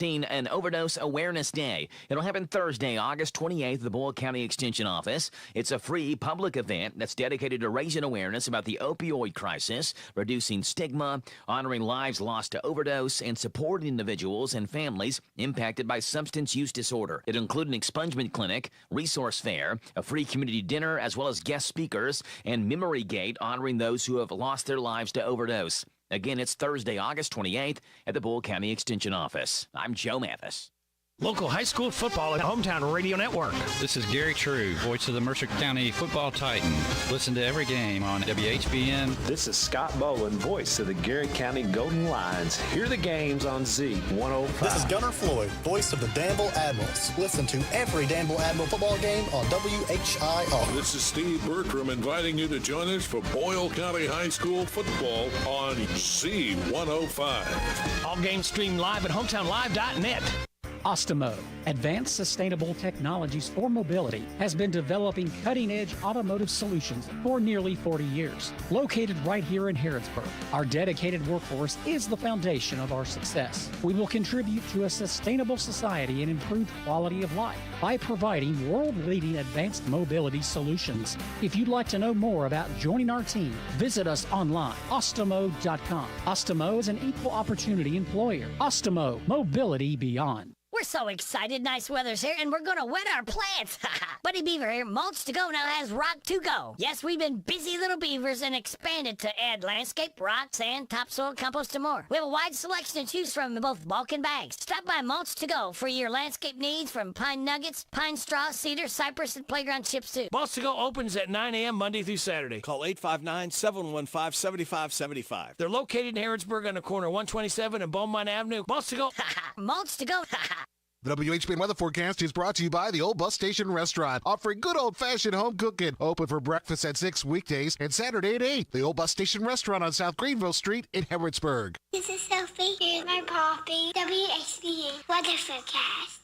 An Overdose Awareness Day. It'll happen Thursday, August 28th at the Boyle County Extension Office. It's a free public event that's dedicated to raising awareness about the opioid crisis, reducing stigma, honoring lives lost to overdose, and supporting individuals and families impacted by substance use disorder. It'll include an expungement clinic, resource fair, a free community dinner, as well as guest speakers, and Memory Gate honoring those who have lost their lives to overdose. Again, it's Thursday, August 28th at the Boyle County Extension Office. I'm Joe Mathis. Local high school football at Hometown Radio Network. This is Gary True, voice of the Mercer County Football Titan. Listen to every game on WHBN. This is Scott Bowen, voice of the Garrett County Golden Lions. Hear the games on Z105. This is Gunnar Floyd, voice of the Danville Admirals. Listen to every Danville Admiral football game on WHIR. This is Steve Bertram inviting you to join us for Boyle County High School football on Z105. All games streamed live at hometownlive.net. Ostemo, Advanced Sustainable Technologies for Mobility, has been developing cutting-edge automotive solutions for nearly 40 years. Located right here in Harrodsburg, our dedicated workforce is the foundation of our success. We will contribute to a sustainable society and improved quality of life by providing world-leading advanced mobility solutions. If you'd like to know more about joining our team, visit us online, ostemo.com. Ostemo is an equal opportunity employer. Ostemo, mobility beyond. We're so excited. Nice weather's here, and we're going to wet our plants. Buddy Beaver here. Mulch to Go now has rock to go. Yes, we've been busy little beavers and expanded to add landscape, rock, sand, topsoil, compost, and more. We have a wide selection to choose from in both bulk and bags. Stop by Mulch to Go for your landscape needs from pine nuggets, pine straw, cedar, cypress, and playground chips, too. Mulch to Go opens at 9 a.m. Monday through Saturday. Call 859-715-7575. They're located in Harrodsburg on the corner of 127 and Beaumont Avenue. Mulch to Go. Mulch to Go. The WHBN weather forecast is brought to you by the Old Bus Station Restaurant, offering good old-fashioned home cooking. Open for breakfast at 6 weekdays and Saturday at 8. The Old Bus Station Restaurant on South Greenville Street in Harrodsburg. This is Sophie. Here's my poppy. WHBN weather forecast.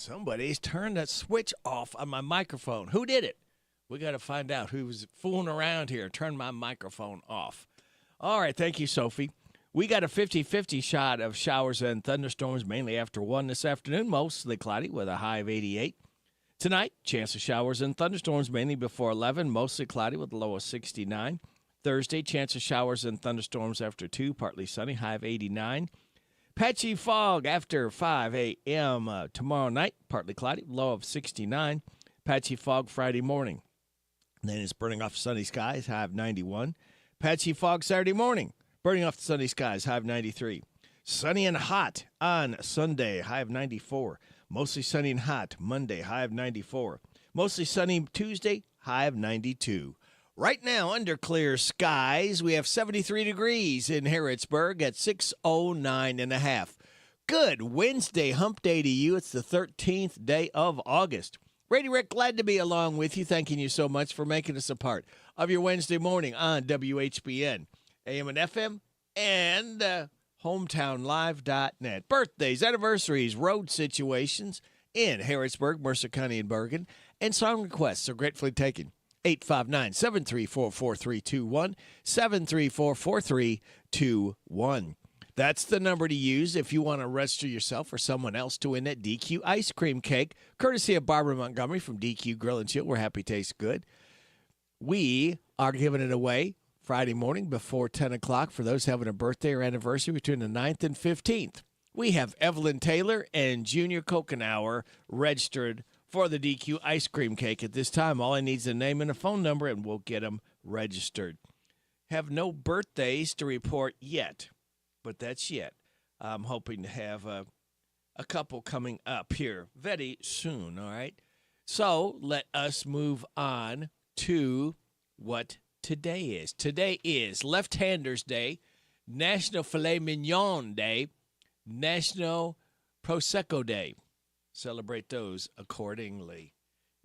Somebody's turned that switch off on my microphone. Who did it? We got to find out who was fooling around here. Turn my microphone off. All right, thank you, Sophie. We got a 50-50 shot of showers and thunderstorms, mainly after 1 this afternoon, mostly cloudy with a high of 88. Tonight, chance of showers and thunderstorms, mainly before 11, mostly cloudy with a low of 69. Thursday, chance of showers and thunderstorms after 2, partly sunny, high of 89. Patchy fog after 5 a.m. Tomorrow night, partly cloudy, low of 69. Patchy fog Friday morning. And then it's burning off sunny skies, high of 91. Patchy fog Saturday morning, burning off the sunny skies, high of 93. Sunny and hot on Sunday, high of 94. Mostly sunny and hot Monday, high of 94. Mostly sunny Tuesday, high of 92. Right now, under clear skies, we have 73 degrees in Harrodsburg at 6:09.5. Good Wednesday hump day to you. It's the 13th day of August. Brady Rick, glad to be along with you. Thanking you so much for making us a part of your Wednesday morning on WHBN, AM and FM, and hometownlive.net. Birthdays, anniversaries, road situations in Harrodsburg, Mercer County, and Bergen, and song requests are gratefully taken. 859-734-4321, 734-4321. That's the number to use if you want to register yourself or someone else to win that DQ ice cream cake, courtesy of Barbara Montgomery from DQ Grill and Chill, where happy tastes good. We are giving it away Friday morning before 10 o'clock for those having a birthday or anniversary between the 9th and 15th. We have Evelyn Taylor and Junior Kokenauer registered for the DQ ice cream cake at this time. All I need is a name and a phone number, and we'll get them registered. Have no birthdays to report yet, but that's yet. I'm hoping to have a couple coming up here very soon, all right? So let us move on to what today is. Today is Left-Handers Day, National Filet Mignon Day, National Prosecco Day. Celebrate those accordingly.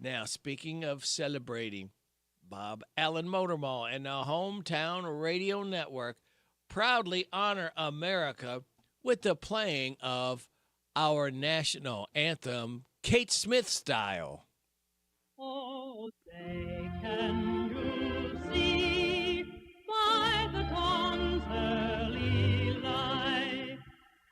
Now, speaking of celebrating, Bob Allen Motor Mall and the Hometown Radio Network proudly honor America with the playing of our national anthem, Kate Smith style. Oh, say, can you see by the dawn's early light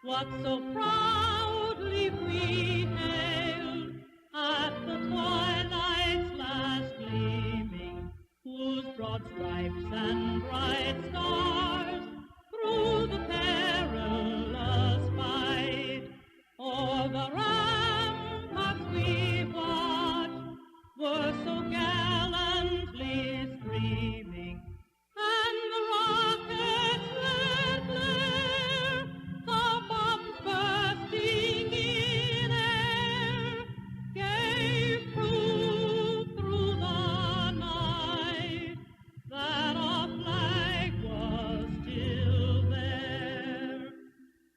what so proudly we hailed at the twilight's last gleaming, whose broad stripes and bright stars through the perilous fight o'er the ramparts we watched were so gallantly streaming, and the rockets red glare, the bombs bursting in air, gave proof through the night that our flag was still there.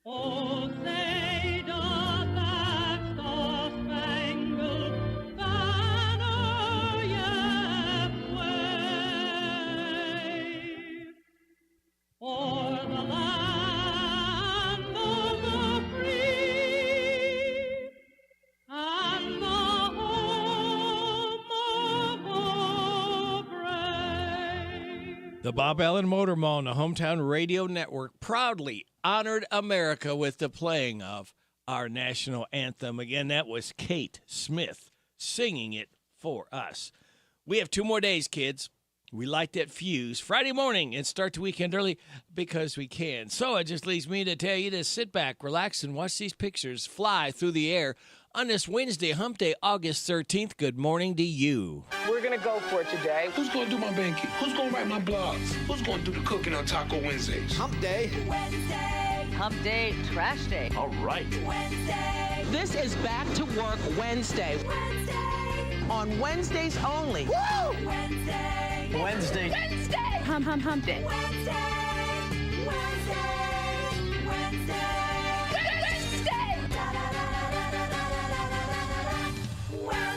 Oh, say does that star-spangled banner yet wave o'er the land of the free and the home of the brave? The Bob Allen Motor Mall and the Hometown Radio Network proudly honored America with the playing of our national anthem. Again, that was Kate Smith singing it for us. We have 2 more days, kids. We light that fuse Friday morning and start the weekend early because we can. So it just leaves me to tell you to sit back, relax, and watch these pictures fly through the air on this Wednesday, Hump Day, August 13th. Good morning to you. We're going to go for it today. Who's going to do my banking? Who's going to write my blogs? Who's going to do the cooking on Taco Wednesdays? Hump Day. Wednesday. Hump Day, Trash Day. All right. Wednesday. This is Back to Work Wednesday. Wednesday. On Wednesdays only. Woo! Wednesday. Wednesday. Wednesday. Hump Day. Wednesday. Wednesday. Wednesday. Wednesday.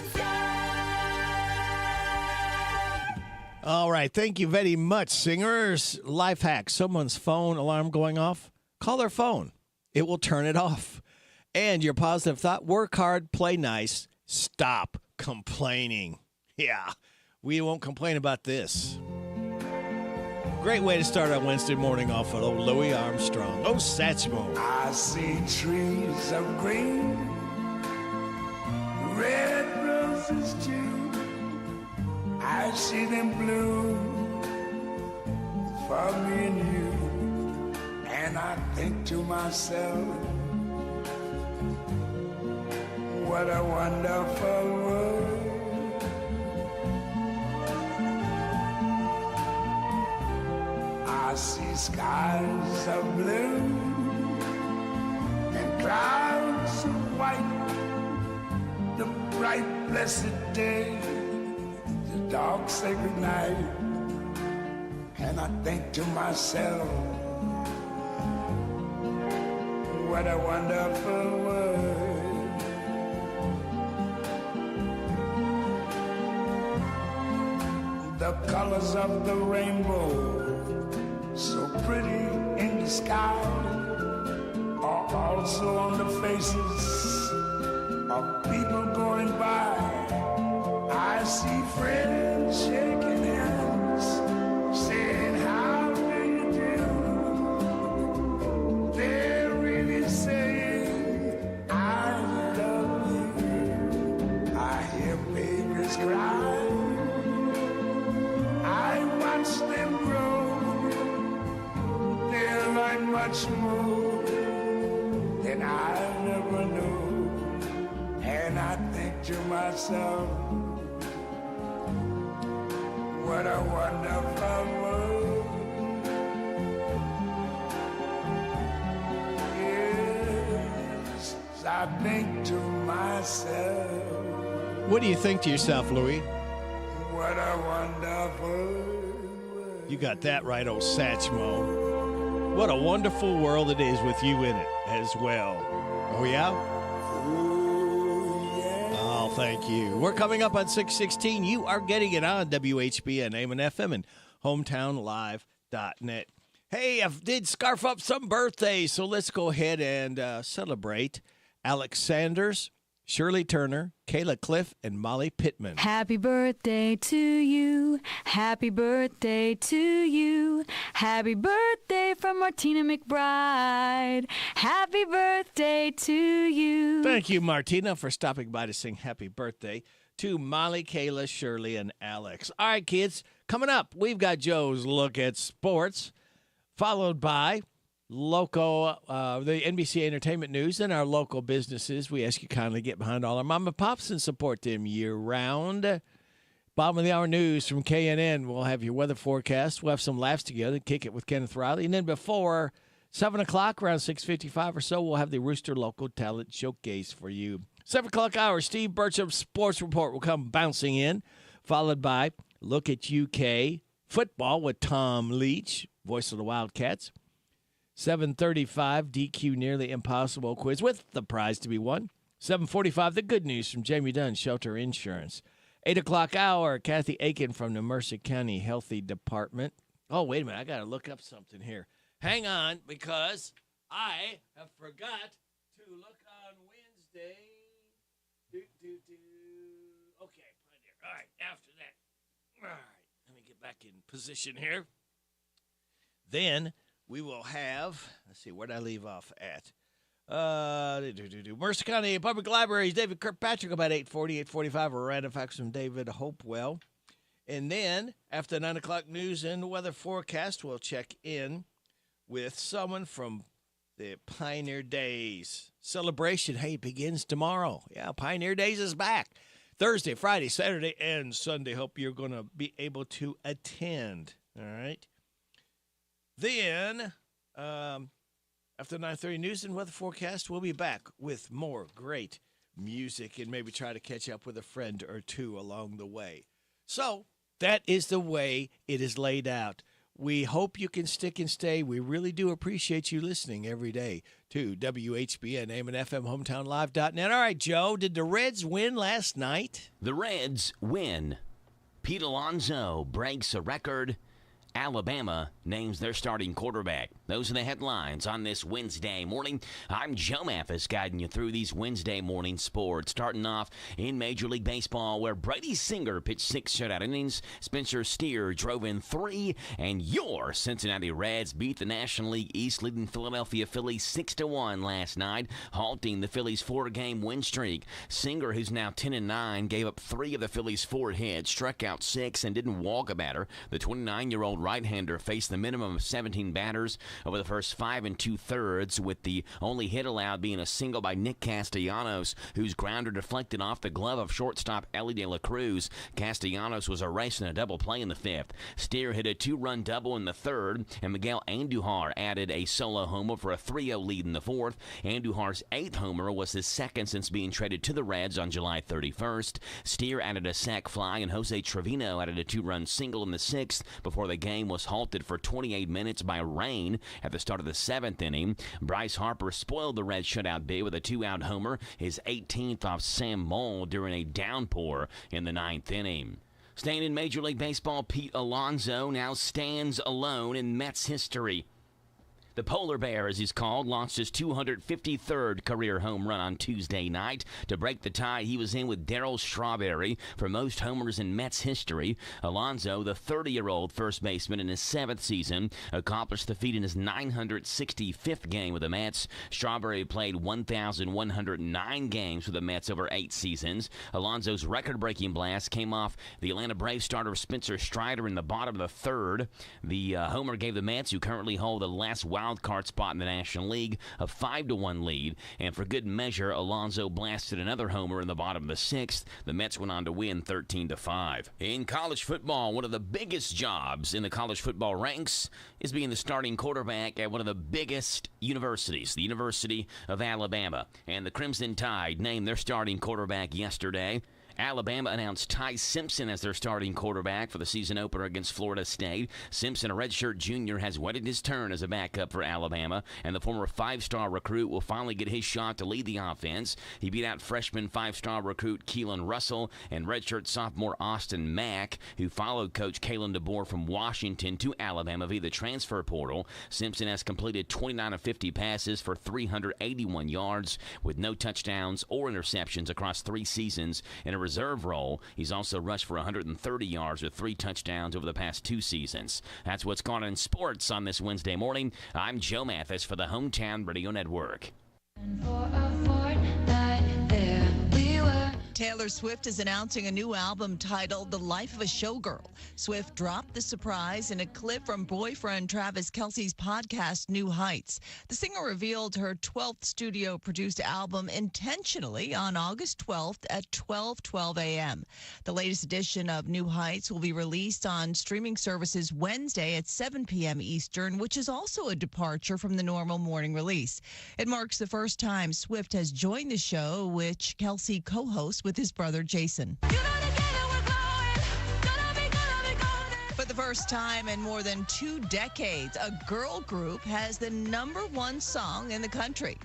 All right. Thank you very much, singers. Life hack. Someone's phone alarm going off. Call their phone. It will turn it off. And your positive thought, work hard, play nice, stop complaining. Yeah, we won't complain about this. Great way to start our Wednesday morning off with old Louis Armstrong. Oh, Satchmo. I see trees of green, red roses too. I see them bloom for me and you. And I think to myself, what a wonderful world. I see skies of blue and clouds of white, the bright blessed day, the dark sacred night. And I think to myself, what a wonderful world. The colors of the rainbow, so pretty in the sky, are also on the faces of people going by. I see friends shaking hands, saying, how do you do? They're really saying, I love you. I hear babies cry. I watch them grow. They learn much more than I never knew. And I think to myself, what a wonderful world. Yes, I think to myself. What do you think to yourself, Louis? What a wonderful world. You got that right, old Satchmo. What a wonderful world it is with you in it as well. Oh, yeah? Oh, thank you. We're coming up on 616. You are getting it on WHBN, AM and FM, and hometownlive.net. Hey, I did scarf up some birthdays, so let's go ahead and celebrate Alex Sanders, Shirley Turner, Kayla Cliff, and Molly Pittman. Happy birthday to you. Happy birthday to you. Happy birthday from Martina McBride. Happy birthday to you. Thank you, Martina, for stopping by to sing happy birthday to Molly, Kayla, Shirley, and Alex. All right, kids, coming up, we've got Joe's Look at Sports, followed by the NBC Entertainment News and our local businesses. We ask you kindly get behind all our mom and pops and support them year-round. Bottom of the hour news from KNN. We'll have your weather forecast. We'll have some laughs together, kick it with Kenneth Riley. And then before 7 o'clock, around 6:55 or so, we'll have the Rooster Local Talent Showcase for you. 7 o'clock hour, Steve Burchup's Sports Report will come bouncing in, followed by Look at UK Football with Tom Leach, voice of the Wildcats. 7:35, DQ Nearly Impossible quiz with the prize to be won. 7:45, the good news from Jamie Dunn, Shelter Insurance. 8 o'clock hour, Kathy Aiken from the Mercer County Healthy Department. Oh, wait a minute, I got to look up something here. Hang on, because I have forgot to look on Wednesday. Okay, Pioneer. All right, after that. All right, let me get back in position here. Then we will have, let's see, where did I leave off at? Mercer County Public Libraries, David Kirkpatrick, about 8:40, 8:45, a random facts from David Hopewell. And then, after 9 o'clock news and weather forecast, we'll check in with someone from the Pioneer Days celebration. Hey, it begins tomorrow. Yeah, Pioneer Days is back. Thursday, Friday, Saturday, and Sunday. Hope you're going to be able to attend. All right. Then, after 9:30 news and weather forecast, we'll be back with more great music and maybe try to catch up with a friend or two along the way. So that is the way it is laid out. We hope you can stick and stay. We really do appreciate you listening every day to WHBN, AM and FM, HometownLive.net. All right, Joe, did the Reds win last night? The Reds win. Pete Alonso breaks a record. Alabama names their starting quarterback. Those are the headlines on this Wednesday morning. I'm Joe Mathis, guiding you through these Wednesday morning sports. Starting off in Major League Baseball, where Brady Singer pitched 6 shutout innings, Spencer Steer drove in 3, and your Cincinnati Reds beat the National League East leading Philadelphia Phillies 6-1 last night, halting the Phillies' 4-game win streak. Singer, who's now 10-9, gave up 3 of the Phillies' 4 hits, struck out 6, and didn't walk a batter. The 29-year-old right-hander faced the minimum of 17 batters over the first 5 2/3, with the only hit allowed being a single by Nick Castellanos, whose grounder deflected off the glove of shortstop Ellie De La Cruz. Castellanos was erased in a double play in the 5th. Steer hit a 2-run double in the 3rd, and Miguel Andujar added a solo homer for a 3-0 lead in the 4th. Andujar's 8th homer was his second since being traded to the Reds on July 31st. Steer added a sac fly, and Jose Trevino added a 2-run single in the 6th before the game was halted for 28 minutes by rain at the start of the 7th inning. Bryce Harper spoiled the Reds shutout bid with a 2-out homer, his 18th off Sam Moll during a downpour in the 9th inning. Staying in Major League Baseball, Pete Alonso now stands alone in Mets history. The Polar Bear, as he's called, launched his 253rd career home run on Tuesday night to break the tie he was in with Darryl Strawberry for most homers in Mets history. Alonso, the 30-year-old first baseman in his 7th season, accomplished the feat in his 965th game with the Mets. Strawberry played 1,109 games with the Mets over 8 seasons. Alonso's record-breaking blast came off the Atlanta Braves starter Spencer Strider in the bottom of the 3rd. The homer gave the Mets, who currently hold the last wild card spot in the National League, a 5-1 lead, and for good measure, Alonso blasted another homer in the bottom of the 6th. The Mets went on to win 13-5. In college football, one of the biggest jobs in the college football ranks is being the starting quarterback at one of the biggest universities, the University of Alabama. And the Crimson Tide named their starting quarterback yesterday. Alabama announced Ty Simpson as their starting quarterback for the season opener against Florida State. Simpson, a redshirt junior, has waited his turn as a backup for Alabama, and the former five-star recruit will finally get his shot to lead the offense. He beat out freshman five-star recruit Keelan Russell and redshirt sophomore Austin Mack, who followed Coach Kalen DeBoer from Washington to Alabama via the transfer portal. Simpson has completed 29 of 50 passes for 381 yards with no touchdowns or interceptions across 3 seasons. In a reserve role, he's also rushed for 130 yards with 3 touchdowns over the past 2 seasons. That's what's going on in sports on this Wednesday morning. I'm Joe Mathis for the Hometown Radio Network. Taylor Swift is announcing a new album titled The Life of a Showgirl. Swift dropped the surprise in a clip from boyfriend Travis Kelce's podcast, New Heights. The singer revealed her 12th studio-produced album intentionally on August 12th at 12:12 a.m. The latest edition of New Heights will be released on streaming services Wednesday at 7 p.m. Eastern, which is also a departure from the normal morning release. It marks the first time Swift has joined the show, which Kelce co-hosts with his brother Jason. For the first time in more than 2 decades, a girl group has the #1 song in the country.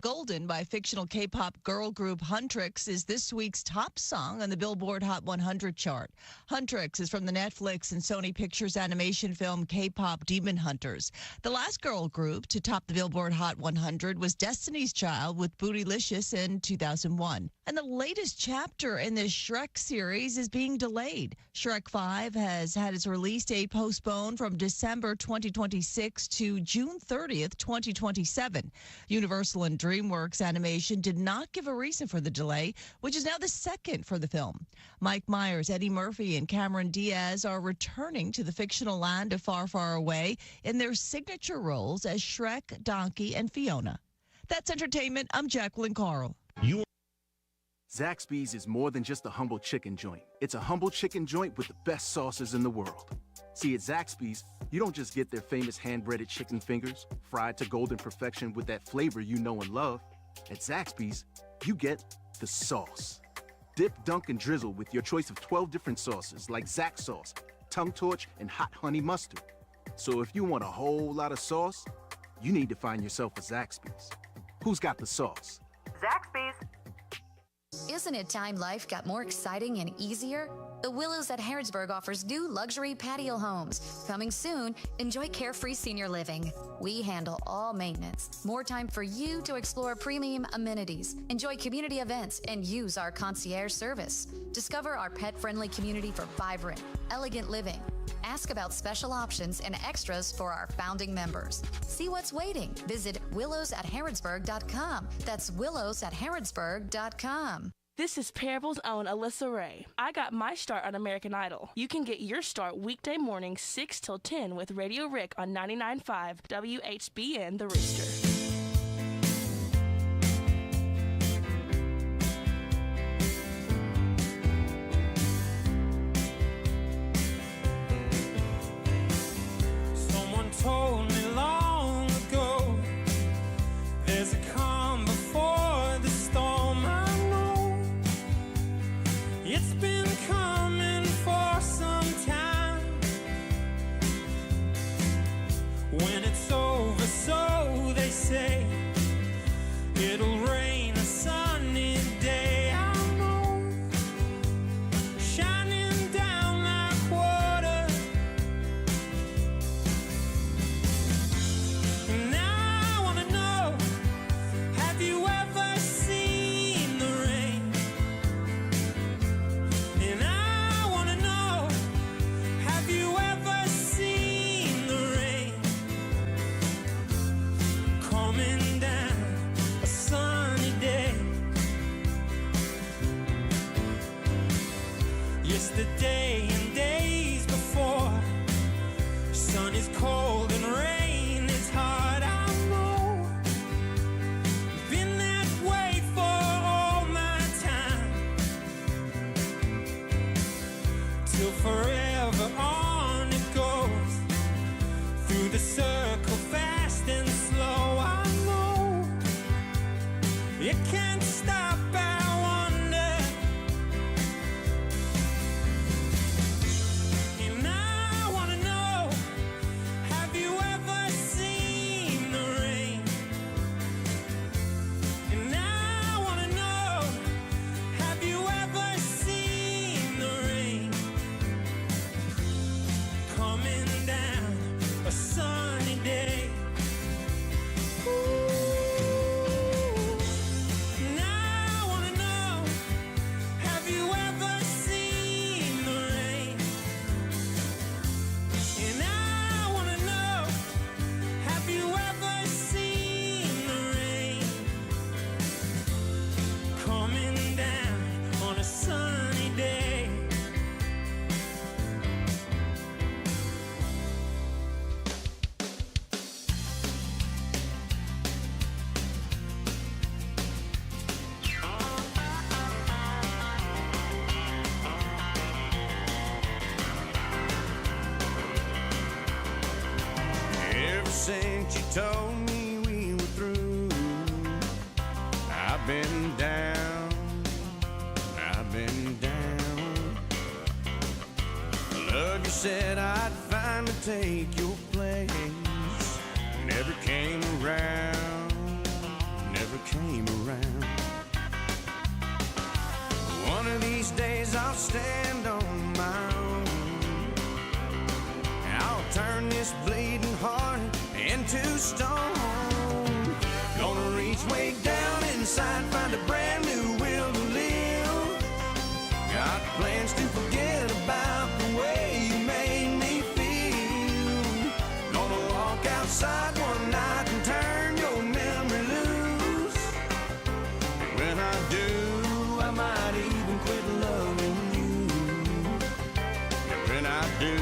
Golden by fictional K-pop girl group Huntrix is this week's top song on the Billboard Hot 100 chart. Huntrix is from the Netflix and Sony Pictures animation film K-pop Demon Hunters. The last girl group to top the Billboard Hot 100 was Destiny's Child with Bootylicious in 2001. And the latest chapter in this Shrek series is being delayed. Shrek 5 has had its release date postponed from December 2026 to June 30th, 2027. Universal and DreamWorks Animation did not give a reason for the delay, which is now the second for the film. Mike Myers, Eddie Murphy, and Cameron Diaz are returning to the fictional land of Far, Far Away in their signature roles as Shrek, Donkey, and Fiona. That's entertainment. I'm Jacqueline Carl. Zaxby's is more than just a humble chicken joint. It's a humble chicken joint with the best sauces in the world. See, at Zaxby's, you don't just get their famous hand-breaded chicken fingers, fried to golden perfection with that flavor you know and love. At Zaxby's, you get the sauce. Dip, dunk, and drizzle with your choice of 12 different sauces like Zax sauce, tongue torch, and hot honey mustard. So if you want a whole lot of sauce, you need to find yourself a Zaxby's. Who's got the sauce? Zaxby's. Isn't it time life got more exciting and easier? The Willows at Harrodsburg offers new luxury patio homes. Coming soon, enjoy carefree senior living. We handle all maintenance. More time for you to explore premium amenities, enjoy community events, and use our concierge service. Discover our pet-friendly community for vibrant, elegant living. Ask about special options and extras for our founding members. See what's waiting. Visit willowsatharrodsburg.com. That's willowsatharrodsburg.com. This is Parable's own Alyssa Ray. I got my start on American Idol. You can get your start weekday mornings 6 till 10 with Radio Rick on 99.5 WHBN The Rooster. Told me long ago, there's a calm before the storm. I know it's been coming for some time. When it's over, so they say, it'll rain a sunny day. I know, shining down like water. Yesterday and days before, sun is cold and rain is hard. I know, been that way for all my time, till forever on it goes, through the circle fast and slow. I know, it can't stop, I wonder But you told me we were through. I've been down, I've been down. Love, you said I'd finally take your place. Never came around, never came around. One of these days I'll stand on my own. I'll turn this bleeding heart into stone. Gonna reach way down inside, find a brand new will to live. Got plans to forget about the way you made me feel. Gonna walk outside one night and turn your memory loose. When I do, I might even quit loving you. When I do,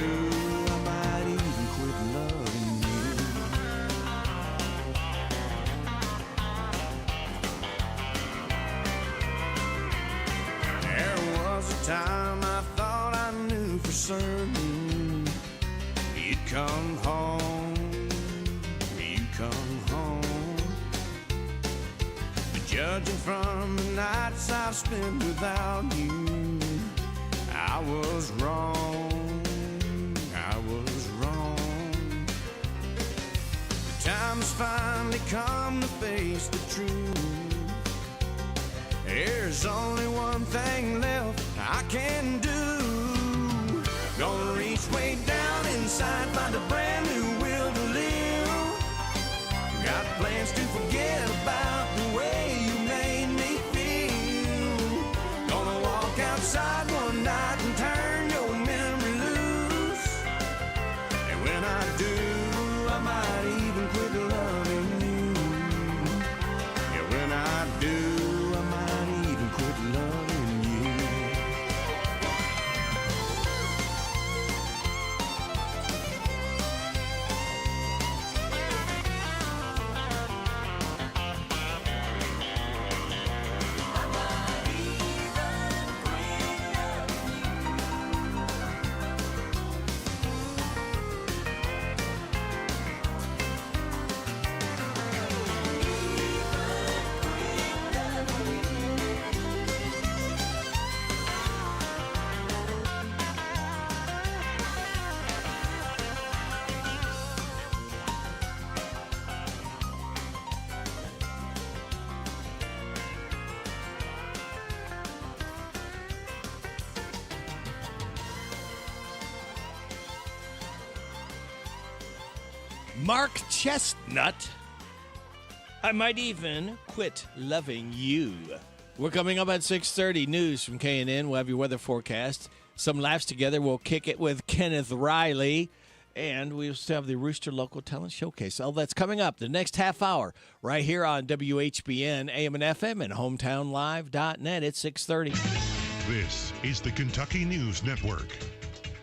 I might even quit loving you. There was a time I thought I knew for certain you'd come home, you'd come home. But judging from the nights I've spent without you, I was wrong, I was wrong. The time's finally come to face the truth. There's only one thing left I can do. Gonna reach way down inside, find a brand new will to live. Got plans to forget about the way you made me feel. Gonna walk outside one night and turn your memory loose. And when I do, I might even quit loving you. Yeah, when I do, I might even quit loving you. Mark Chestnut. I might even quit loving you. We're coming up at 6:30. News from K&N. We'll have your weather forecast. Some laughs together. We'll kick it with Kenneth Riley. And we'll still have the Rooster Local Talent Showcase. All that's coming up the next half hour right here on WHBN, AM and FM, and HometownLive.net at 6:30. This is the Kentucky News Network.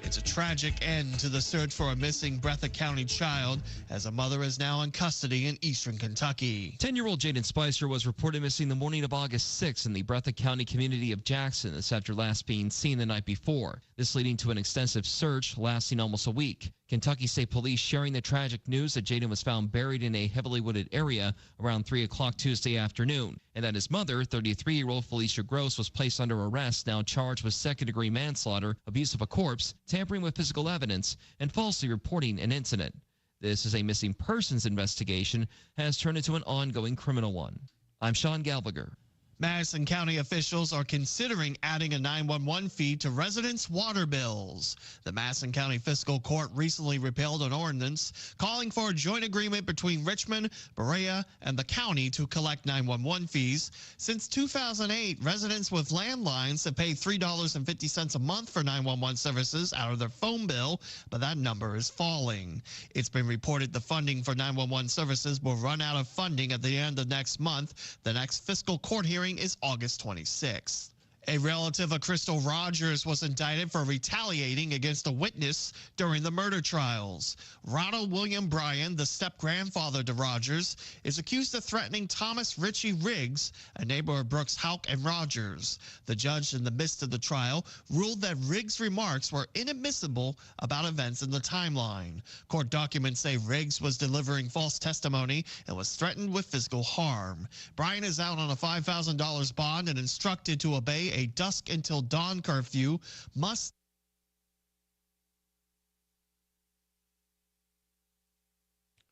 It's a tragic end to the search for a missing Breathitt County child, as a mother is now in custody in eastern Kentucky. 10-year-old Jaden Spicer was reported missing the morning of August 6th in the Breathitt County community of Jackson. This after last being seen the night before. This leading to an extensive search lasting almost a week. Kentucky State Police sharing the tragic news that Jaden was found buried in a heavily wooded area around 3 o'clock Tuesday afternoon, and that his mother, 33-year-old Felicia Gross, was placed under arrest, now charged with second-degree manslaughter, abuse of a corpse, tampering with physical evidence, and falsely reporting an incident. This is a missing persons investigation, has turned into an ongoing criminal one. I'm Sean Galviger. Madison County officials are considering adding a 911 fee to residents' water bills. The Madison County Fiscal Court recently repealed an ordinance calling for a joint agreement between Richmond, Berea, and the county to collect 911 fees. Since 2008, residents with landlines have paid $3.50 a month for 911 services out of their phone bill, but that number is falling. It's been reported the funding for 911 services will run out of funding at the end of next month. The next fiscal court hearing is August 26th. A relative of Crystal Rogers was indicted for retaliating against a witness during the murder trials. Ronald William Bryan, the step-grandfather to Rogers, is accused of threatening Thomas Ritchie Riggs, a neighbor of Brooks, Houck, and Rogers. The judge, in the midst of the trial, ruled that Riggs' remarks were inadmissible about events in the timeline. Court documents say Riggs was delivering false testimony and was threatened with physical harm. Bryan is out on a $5,000 bond and instructed to obey a dusk until dawn curfew.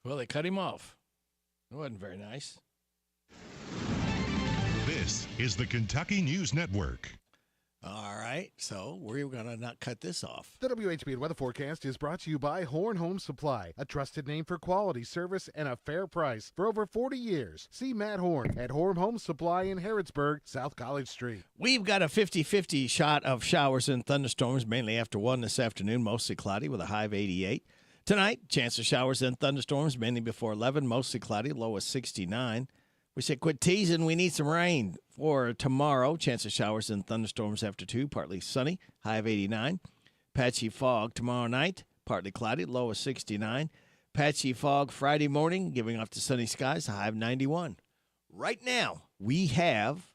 Well, they cut him off. It wasn't very nice. This is the Kentucky News Network. All right, so we're going to not cut this off. The WHBN weather forecast is brought to you by Horn Home Supply, a trusted name for quality service and a fair price for over 40 years. See Matt Horn at Horn Home Supply in Harrodsburg, South College Street. We've got a 50-50 shot of showers and thunderstorms, mainly after 1 this afternoon, mostly cloudy with a high of 88. Tonight, chance of showers and thunderstorms, mainly before 11, mostly cloudy, low of 69. We said, quit teasing, we need some rain. For tomorrow, chance of showers and thunderstorms after 2, partly sunny, high of 89. Patchy fog tomorrow night, partly cloudy, low of 69. Patchy fog Friday morning, giving off to sunny skies, a high of 91. Right now, we have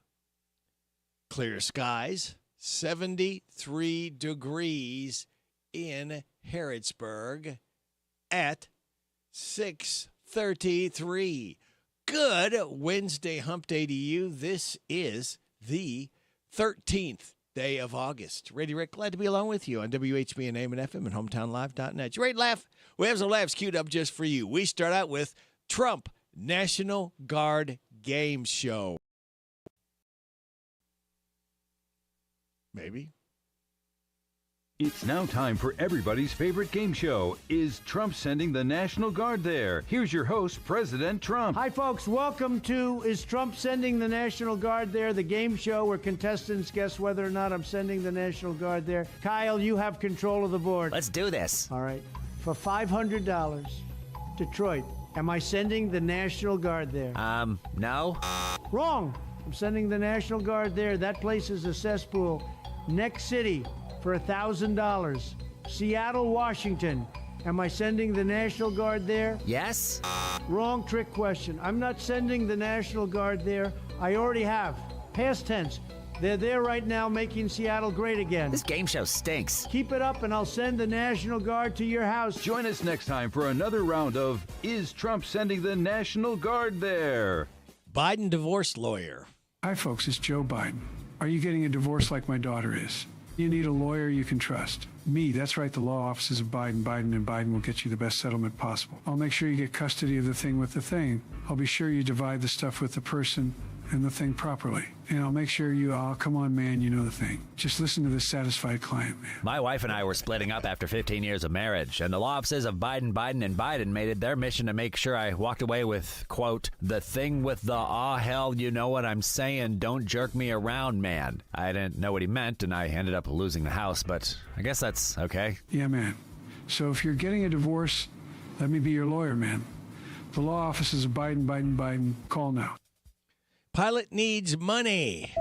clear skies, 73 degrees in Harrodsburg at 6:33. Good Wednesday hump day to you. This is the 13th day of August. Radio Rick, glad to be along with you on WHBN AM and FM and HometownLive.net. You ready to laugh? We have some laughs queued up just for you. We start out with Trump National Guard Game Show. Maybe. It's now time for everybody's favorite game show. Is Trump sending the National Guard there? Here's your host, President Trump. Hi, folks. Welcome to Is Trump Sending the National Guard There? The game show where contestants guess whether or not I'm sending the National Guard there. Kyle, you have control of the board. Let's do this. All right. For $500, Detroit, am I sending the National Guard there? No. Wrong. I'm sending the National Guard there. That place is a cesspool. Next city. For $1,000. Seattle, Washington. Am I sending the National Guard there? Yes. Wrong trick question. I'm not sending the National Guard there. I already have. Past tense. They're there right now making Seattle great again. This game show stinks. Keep it up and I'll send the National Guard to your house. Join us next time for another round of Is Trump Sending the National Guard There? Biden divorce lawyer. Hi, folks. It's Joe Biden. Are you getting a divorce like my daughter is? You need a lawyer you can trust. Me, that's right, the law offices of Biden, and Biden will get you the best settlement possible. I'll make sure you get custody of the thing with the thing. I'll be sure you divide the stuff with the person and the thing properly. And I'll make sure come on, man, you know the thing. Just listen to this satisfied client, man. My wife and I were splitting up after 15 years of marriage, and the law offices of Biden, and Biden made it their mission to make sure I walked away with, quote, the thing with the hell, you know what I'm saying, don't jerk me around, man. I didn't know what he meant, and I ended up losing the house, but I guess that's okay. Yeah, man. So if you're getting a divorce, let me be your lawyer, man. The law offices of Biden, call now. Pilot needs money.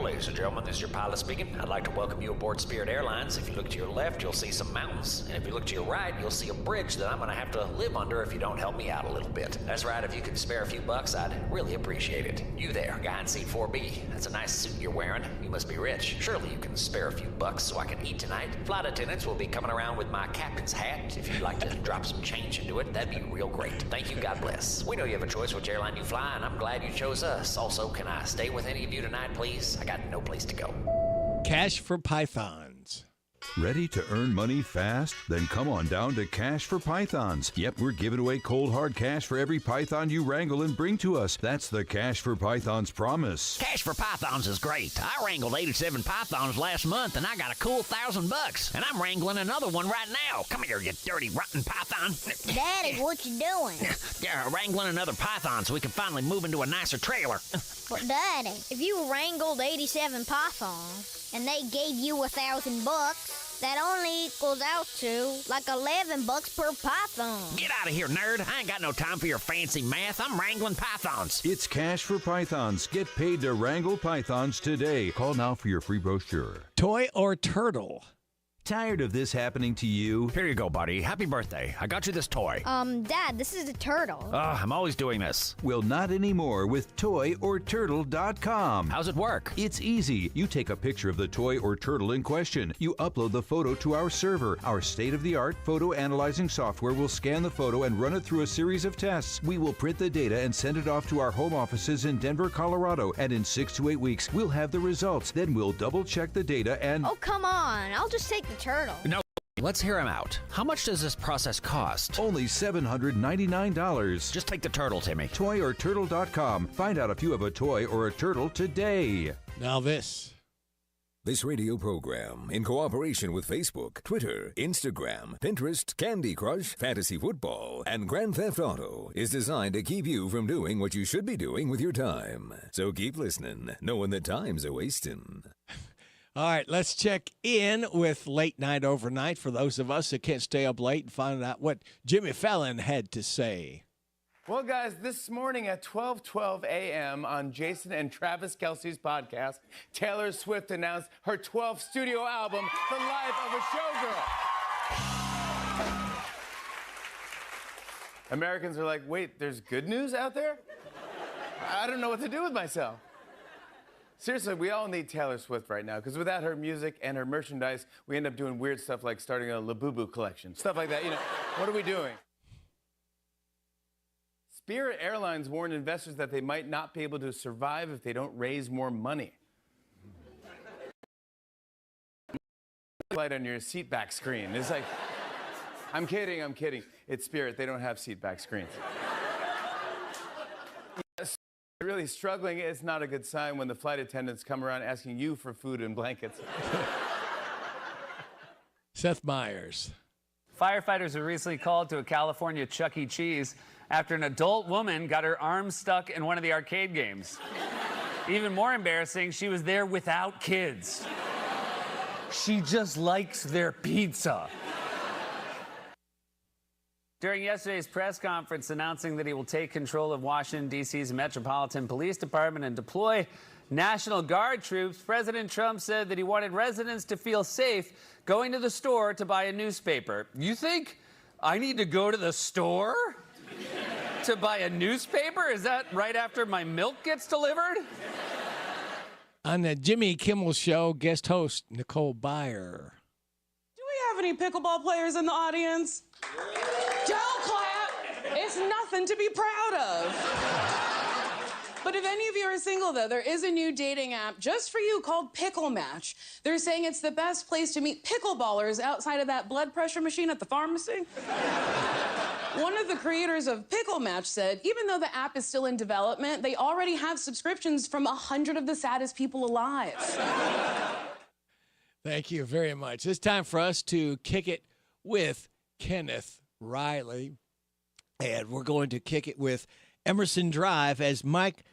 Ladies and gentlemen, this is your pilot speaking. I'd like to welcome you aboard Spirit Airlines. If you look to your left, you'll see some mountains. And if you look to your right, you'll see a bridge that I'm going to have to live under if you don't help me out a little bit. That's right, if you could spare a few bucks, I'd really appreciate it. You there, guy in seat 4B. That's a nice suit you're wearing. You must be rich. Surely you can spare a few bucks so I can eat tonight. Flight attendants will be coming around with my captain's hat. If you'd like to drop some change into it, that'd be real great. Thank you, God bless. We know you have a choice which airline you fly, and I'm glad you chose us. Also, can I stay with any of you tonight, please? I got no place to go. Cash for Pythons. Ready to earn money fast? Then come on down to Cash for Pythons. Yep, we're giving away cold hard cash for every python you wrangle and bring to us. That's the Cash for Pythons promise. Cash for Pythons is great. I wrangled 87 pythons last month, and I got a cool $1,000. And I'm wrangling another one right now. Come here, you dirty, rotten python. Daddy, what you doing? Yeah, wrangling another python so we can finally move into a nicer trailer. But Daddy, if you wrangled 87 pythons and they gave you $1,000, That only equals out to like $11 per python. Get out of here, nerd. I ain't got no time for your fancy math. I'm wrangling pythons. It's Cash for Pythons. Get paid to wrangle pythons today. Call now for your free brochure. Toy or turtle? Tired of this happening to you? Here you go, buddy. Happy birthday. I got you this toy. Dad, this is a turtle. I'm always doing this. Well, not anymore with toyorturtle.com. How's it work? It's easy. You take a picture of the toy or turtle in question. You upload the photo to our server. Our state-of-the-art photo analyzing software will scan the photo and run it through a series of tests. We will print the data and send it off to our home offices in Denver, Colorado. And in 6 to 8 weeks, we'll have the results. Then we'll double-check the data and... Oh, come on. I'll just take the turtle. No. Let's hear him out. How much does this process cost? Only $799. Just take the turtle, Timmy. Toyorturtle.com. Find out if you have a toy or a turtle today. Now this. This radio program, in cooperation with Facebook, Twitter, Instagram, Pinterest, Candy Crush, Fantasy Football, and Grand Theft Auto, is designed to keep you from doing what you should be doing with your time. So keep listening, knowing that time's a-wasting. All right, let's check in with Late Night Overnight for those of us that can't stay up late and find out what Jimmy Fallon had to say. Well, guys, this morning at 12:12 a.m. on Jason and Travis Kelce's podcast, Taylor Swift announced her 12th studio album, The Life of a Showgirl. Americans are like, wait, there's good news out there? I don't know what to do with myself. Seriously, we all need Taylor Swift right now, because without her music and her merchandise, we end up doing weird stuff like starting a Labubu collection. Stuff like that, you know. What are we doing? Spirit Airlines warned investors that they might not be able to survive if they don't raise more money. Light on your seat back screen. It's like, I'm kidding. It's Spirit. They don't have seat back screens. Really struggling is not a good sign when the flight attendants come around asking you for food and blankets. Seth Meyers. Firefighters were recently called to a California Chuck E. Cheese after an adult woman got her arm stuck in one of the arcade games. Even more embarrassing, she was there without kids. She just likes their pizza. During yesterday's press conference announcing that he will take control of Washington, D.C.'s Metropolitan Police Department and deploy National Guard troops, President Trump said that he wanted residents to feel safe going to the store to buy a newspaper. You think I need to go to the store to buy a newspaper? Is that right after my milk gets delivered? On the Jimmy Kimmel Show, guest host Nicole Byer. Do we have any pickleball players in the audience? Don't clap. It's nothing to be proud of. But if any of you are single, though, there is a new dating app just for you called Pickle Match. They're saying it's the best place to meet pickleballers outside of that blood pressure machine at the pharmacy. One of the creators of Pickle Match said, even though the app is still in development, they already have subscriptions from 100 of the saddest people alive. Thank you very much. It's time for us to kick it with Kenneth Riley. And we're going to kick it with Emerson Drive as Malikon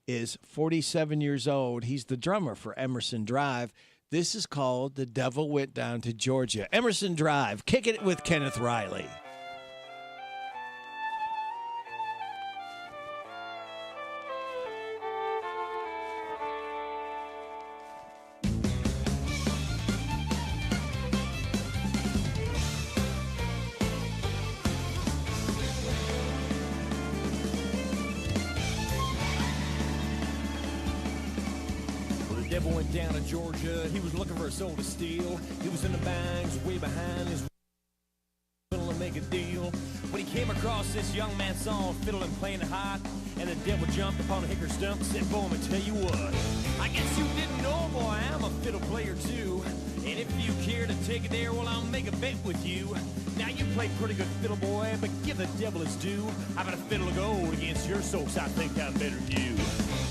is 47 years old. He's the drummer for Emerson Drive. This is called The Devil Went Down to Georgia. Emerson Drive, kick it with Kenneth Riley. Went down to Georgia, he was looking for a soul to steal. He was in the bangs, way behind his fiddle to make a deal. When he came across this young man's song, fiddle and playing it hot, and the devil jumped upon a hickory stump and said, boy, I tell you what, I guess you didn't know, boy, I'm a fiddle player too. And if you care to take it there, well, I'll make a bet with you. Now, you play pretty good fiddle, boy, but give the devil his due. I've got a fiddle of gold against your soaks, I think I'm better than you.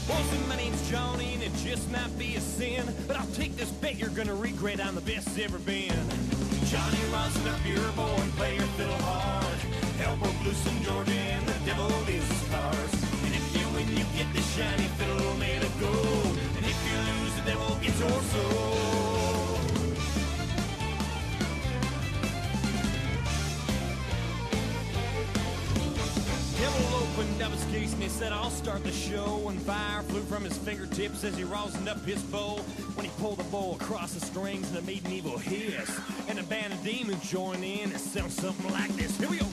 Well, see, my name's Johnny, and it just might be a sin, but I'll take this bet you're gonna regret I'm the best that's ever been. Johnny, rosin up your boy and play your fiddle hard. Elbow loose in Georgia, and the devil is the stars. And if you win, you get the shiny fiddle made of gold. And if you lose, the devil gets your soul. said, I'll start the show, and fire flew from his fingertips as he rosined up his bow. When he pulled the bow across the strings, and it made an evil hiss. And a band of demons joined in, it sounds something like this. Here we go.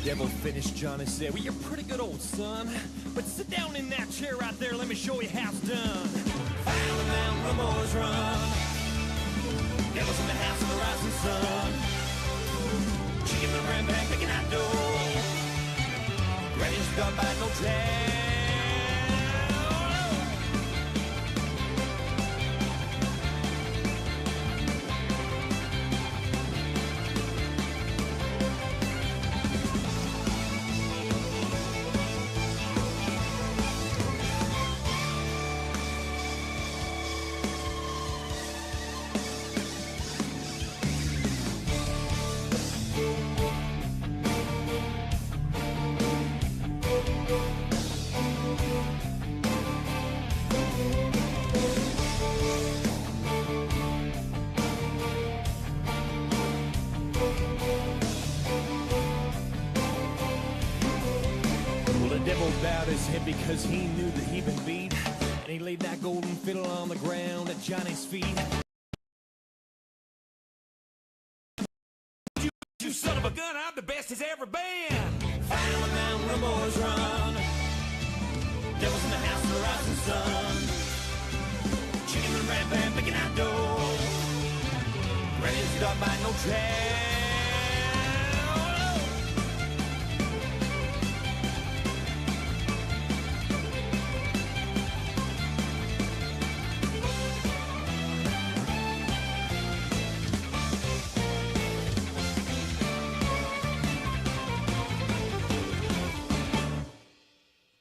Devil finished, Johnny said, well, you're pretty good, old son. But sit down in that chair right there, let me show you how it's done. Found the mountain where boys run. Devil's in the house of the rising sun. Chicken the ram back, picking out dough. Ready to start by no tag. Bowed his head because he knew that he'd been beat, and he laid that golden fiddle on the ground at Johnny's feet. You son of a gun, I'm the best he's ever been. Found the mountain where boys run. Devil's in the house of the rising sun. Chicken and rat band picking out dough. Ready to start by no track.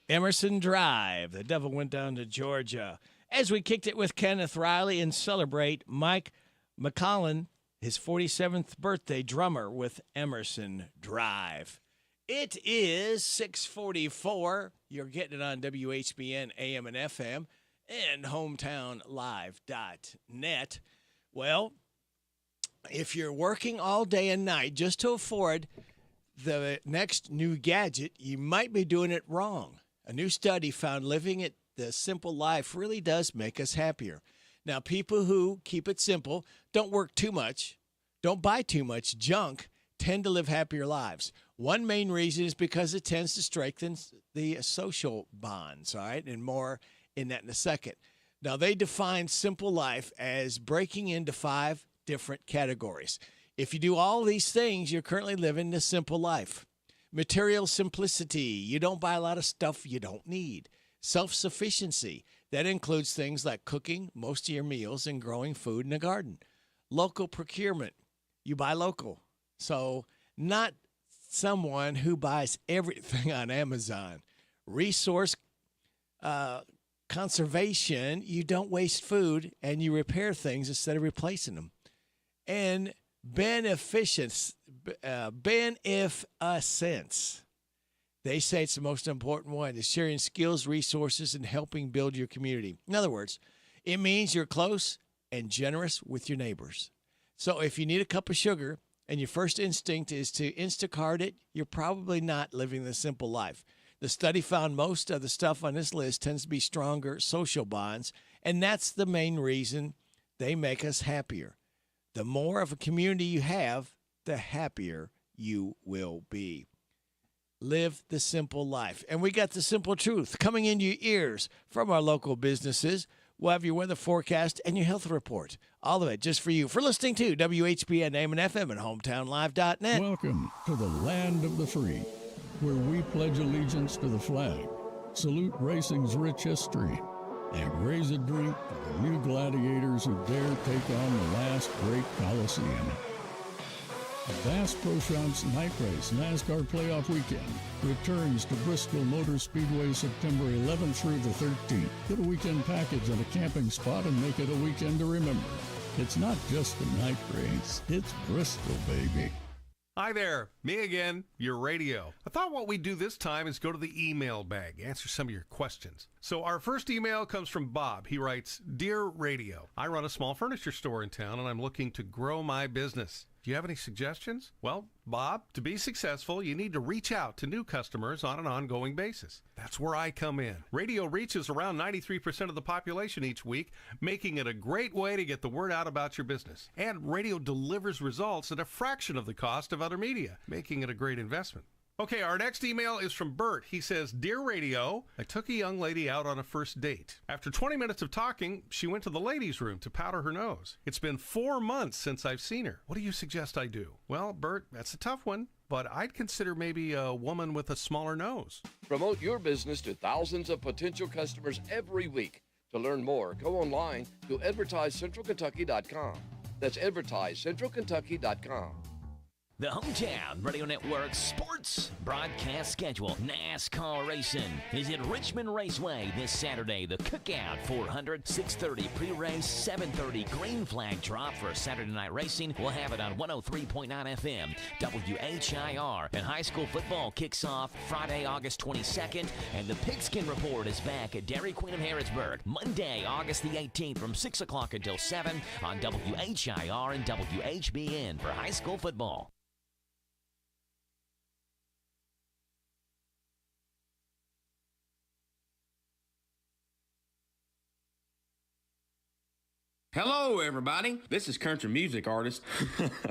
Emerson Drive. The Devil Went Down to Georgia. As we kicked it with Kenneth Riley and celebrate Mike McCollin, his 47th birthday, drummer with Emerson Drive. It is 6:44. You're getting it on WHBN AM and FM and hometownlive.net. Well, if you're working all day and night just to afford the next new gadget, you might be doing it wrong. A new study found living it the simple life really does make us happier. Now, people who keep it simple, don't work too much, don't buy too much junk, tend to live happier lives. One main reason is because it tends to strengthen the social bonds, all right? And more in that in a second. Now, they define simple life as breaking into 5 different categories. If you do all these things, you're currently living the simple life. Material simplicity. You don't buy a lot of stuff you don't need. Self-sufficiency. That includes things like cooking most of your meals and growing food in a garden. Local procurement. You buy local. So not someone who buys everything on Amazon. Resource conservation. You don't waste food and you repair things instead of replacing them. And beneficence. They say it's the most important one, is sharing skills, resources, and helping build your community. In other words, it means you're close and generous with your neighbors. So if you need a cup of sugar and your first instinct is to Instacart it, you're probably not living the simple life. The study found most of the stuff on this list tends to be stronger social bonds, and that's the main reason they make us happier. The more of a community you have, the happier you will be. Live the simple life. And we got the simple truth coming into your ears from our local businesses. We'll have your weather forecast and your health report. All of it just for you. For listening to WHBN AM and FM and hometownlive.net. Welcome to the land of the free, where we pledge allegiance to the flag, salute racing's rich history, and raise a drink to the new gladiators who dare take on the last great Coliseum. Bass Pro Shops Night Race NASCAR Playoff Weekend returns to Bristol Motor Speedway September 11th through the 13th. Get a weekend package at a camping spot and make it a weekend to remember. It's not just a night race, it's Bristol, baby. Hi there, me again, your radio. I thought what we'd do this time is go to the email bag, answer some of your questions. So our first email comes from Bob. He writes, Dear Radio, I run a small furniture store in town and I'm looking to grow my business. Do you have any suggestions? Well, Bob, to be successful, you need to reach out to new customers on an ongoing basis. That's where I come in. Radio reaches around 93% of the population each week, making it a great way to get the word out about your business. And radio delivers results at a fraction of the cost of other media, making it a great investment. Okay, our next email is from Bert. He says, Dear Radio, I took a young lady out on a first date. After 20 minutes of talking, she went to the ladies' room to powder her nose. It's been 4 months since I've seen her. What do you suggest I do? Well, Bert, that's a tough one, but I'd consider maybe a woman with a smaller nose. Promote your business to thousands of potential customers every week. To learn more, go online to advertisecentralkentucky.com. That's advertisecentralkentucky.com. The Hometown Radio Network sports broadcast schedule. NASCAR racing is at Richmond Raceway this Saturday. The Cookout 400, 6:30 pre-race, 7:30 green flag drop for Saturday night racing. We'll have it on 103.9 FM, WHIR. And high school football kicks off Friday, August 22nd. And the Pigskin Report is back at Dairy Queen of Harrodsburg, Monday, August the 18th from 6 o'clock until 7 on WHIR and WHBN for high school football. Hello, everybody. This is country music artist,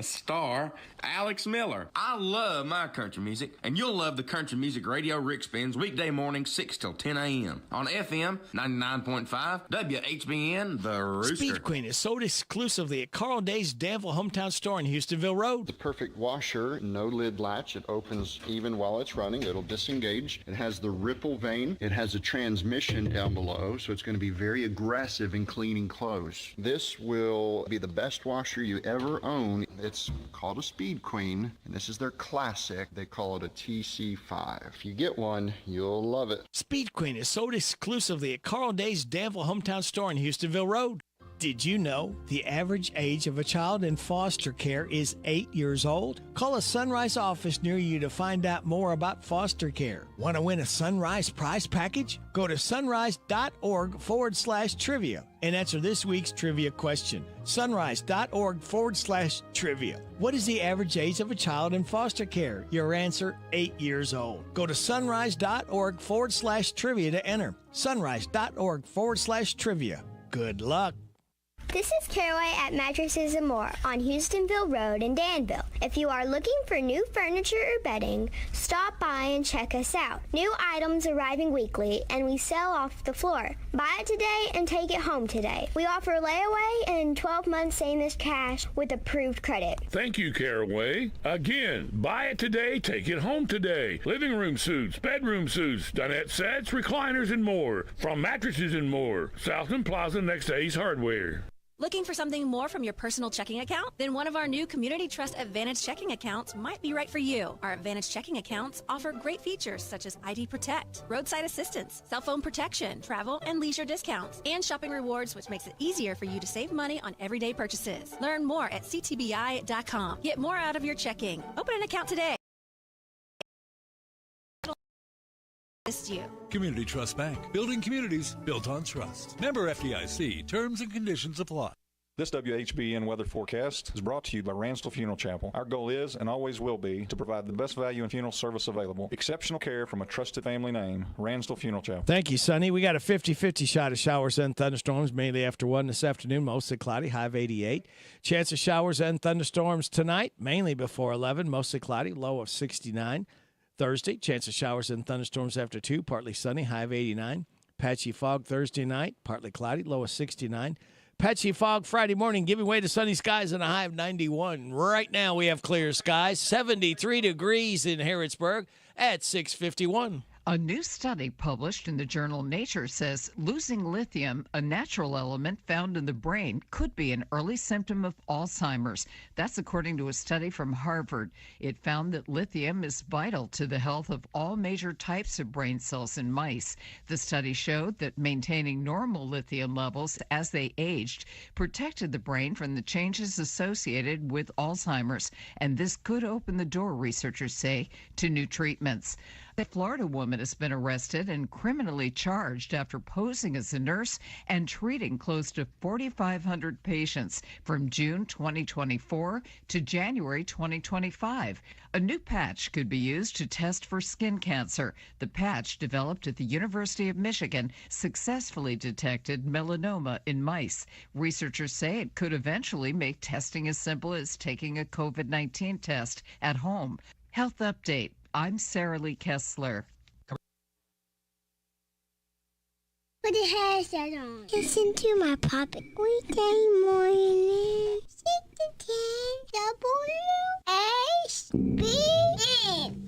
star, Alex Miller. I love my country music, and you'll love the country music radio Rick spins weekday morning 6 till 10 a.m. on FM 99.5 WHBN, The Rooster. Speed Queen is sold exclusively at Carl Day's Danville Hometown Store in Houstonville Road. The perfect washer, no lid latch. It opens even while it's running. It'll disengage. It has the ripple vane. It has a transmission down below, so it's going to be very aggressive in cleaning clothes. This will be the best washer you ever own. It's called a Speed Queen, and this is their classic. They call it a TC5. If you get one, you'll love it. Speed Queen is sold exclusively at Carl Day's Danville Hometown Store in Houstonville Road. Did you know the average age of a child in foster care is 8 years old? Call a Sunrise office near you to find out more about foster care. Want to win a Sunrise prize package? Go to sunrise.org/trivia and answer this week's trivia question. Sunrise.org/trivia. What is the average age of a child in foster care? Your answer, 8 years old. Go to sunrise.org/trivia to enter. Sunrise.org/trivia. Good luck. This is Caraway at Mattresses and More on Houstonville Road in Danville. If you are looking for new furniture or bedding, stop by and check us out. New items arriving weekly, and we sell off the floor. Buy it today and take it home today. We offer layaway and 12 months same as cash with approved credit. Thank you, Caraway. Again, buy it today, take it home today. Living room suits, bedroom suits, dinette sets, recliners, and more. From Mattresses and More, Southland Plaza next to Ace Hardware. Looking for something more from your personal checking account? Then one of our new Community Trust Advantage checking accounts might be right for you. Our Advantage checking accounts offer great features such as ID Protect, roadside assistance, cell phone protection, travel and leisure discounts, and shopping rewards, which makes it easier for you to save money on everyday purchases. Learn more at ctbi.com. Get more out of your checking. Open an account today. You. Community Trust Bank. Building communities built on trust. Member FDIC. Terms and conditions apply. This WHBN weather forecast is brought to you by Ransdell Funeral Chapel. Our goal is and always will be to provide the best value in funeral service available. Exceptional care from a trusted family name, Ransdell Funeral Chapel. Thank you, Sonny. We got a 50-50 shot of showers and thunderstorms, mainly after 1 this afternoon, mostly cloudy, high of 88. Chance of showers and thunderstorms tonight, mainly before 11, mostly cloudy, low of 69. Thursday, chance of showers and thunderstorms after 2, partly sunny, high of 89. Patchy fog Thursday night, partly cloudy, low of 69. Patchy fog Friday morning, giving way to sunny skies and a high of 91. Right now we have clear skies, 73 degrees in Harrodsburg at 6:51. A new study published in the journal Nature says losing lithium, a natural element found in the brain, could be an early symptom of Alzheimer's. That's according to a study from Harvard. It found that lithium is vital to the health of all major types of brain cells in mice. The study showed that maintaining normal lithium levels as they aged protected the brain from the changes associated with Alzheimer's, and this could open the door, researchers say, to new treatments. A Florida woman has been arrested and criminally charged after posing as a nurse and treating close to 4,500 patients from June 2024 to January 2025. A new patch could be used to test for skin cancer. The patch, developed at the University of Michigan, successfully detected melanoma in mice. Researchers say it could eventually make testing as simple as taking a COVID-19 test at home. Health Update. I'm Sarah Lee Kessler. Put the headset on. Listen to my puppet weekday morning. 6 to 10 WHBN.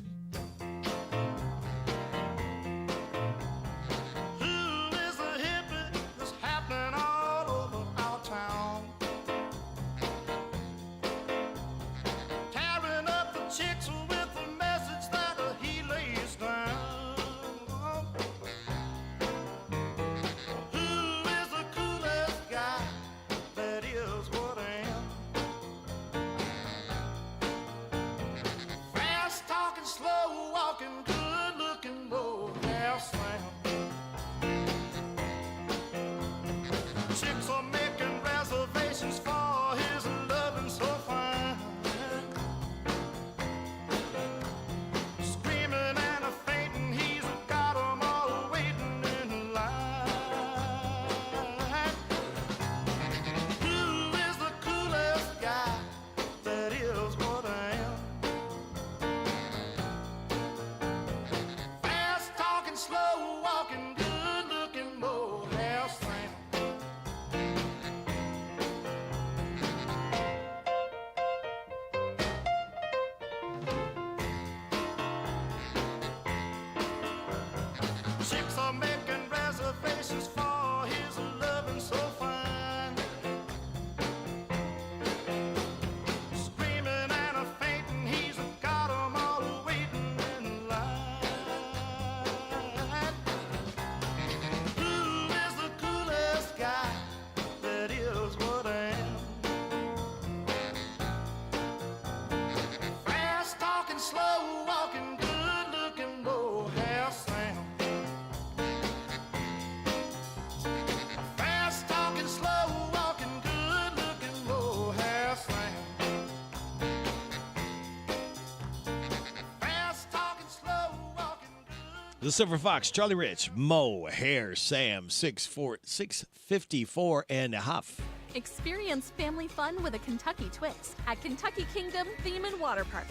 The Silver Fox, Charlie Rich, Mo, Hair, Sam, 654 and a half. Experience family fun with a Kentucky twist at Kentucky Kingdom Theme and Water Park.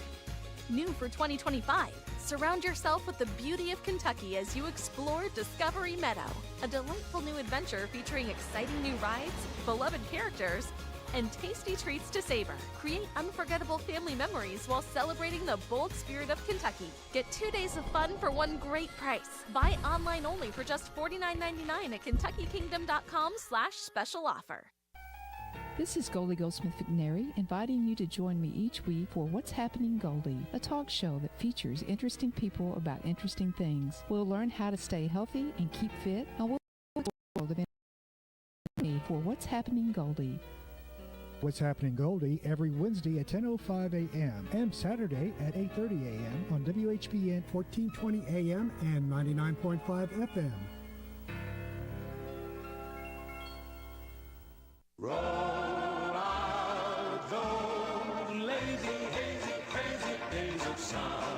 New for 2025, surround yourself with the beauty of Kentucky as you explore Discovery Meadow, a delightful new adventure featuring exciting new rides, beloved characters, and tasty treats to savor. Create unforgettable family memories while celebrating the bold spirit of Kentucky. Get 2 days of fun for one great price. Buy online only for just $49.99 at KentuckyKingdom.com/special offer. This is Goldie Goldsmith McNary, inviting you to join me each week for What's Happening Goldie, a talk show that features interesting people about interesting things. We'll learn how to stay healthy and keep fit, and we'll for What's Happening Goldie. What's Happening Goldie every Wednesday at 10:05 a.m. and Saturday at 8:30 a.m. on WHBN 1420 a.m. and 99.5 FM. Roll out those lazy, hazy, crazy days of summer.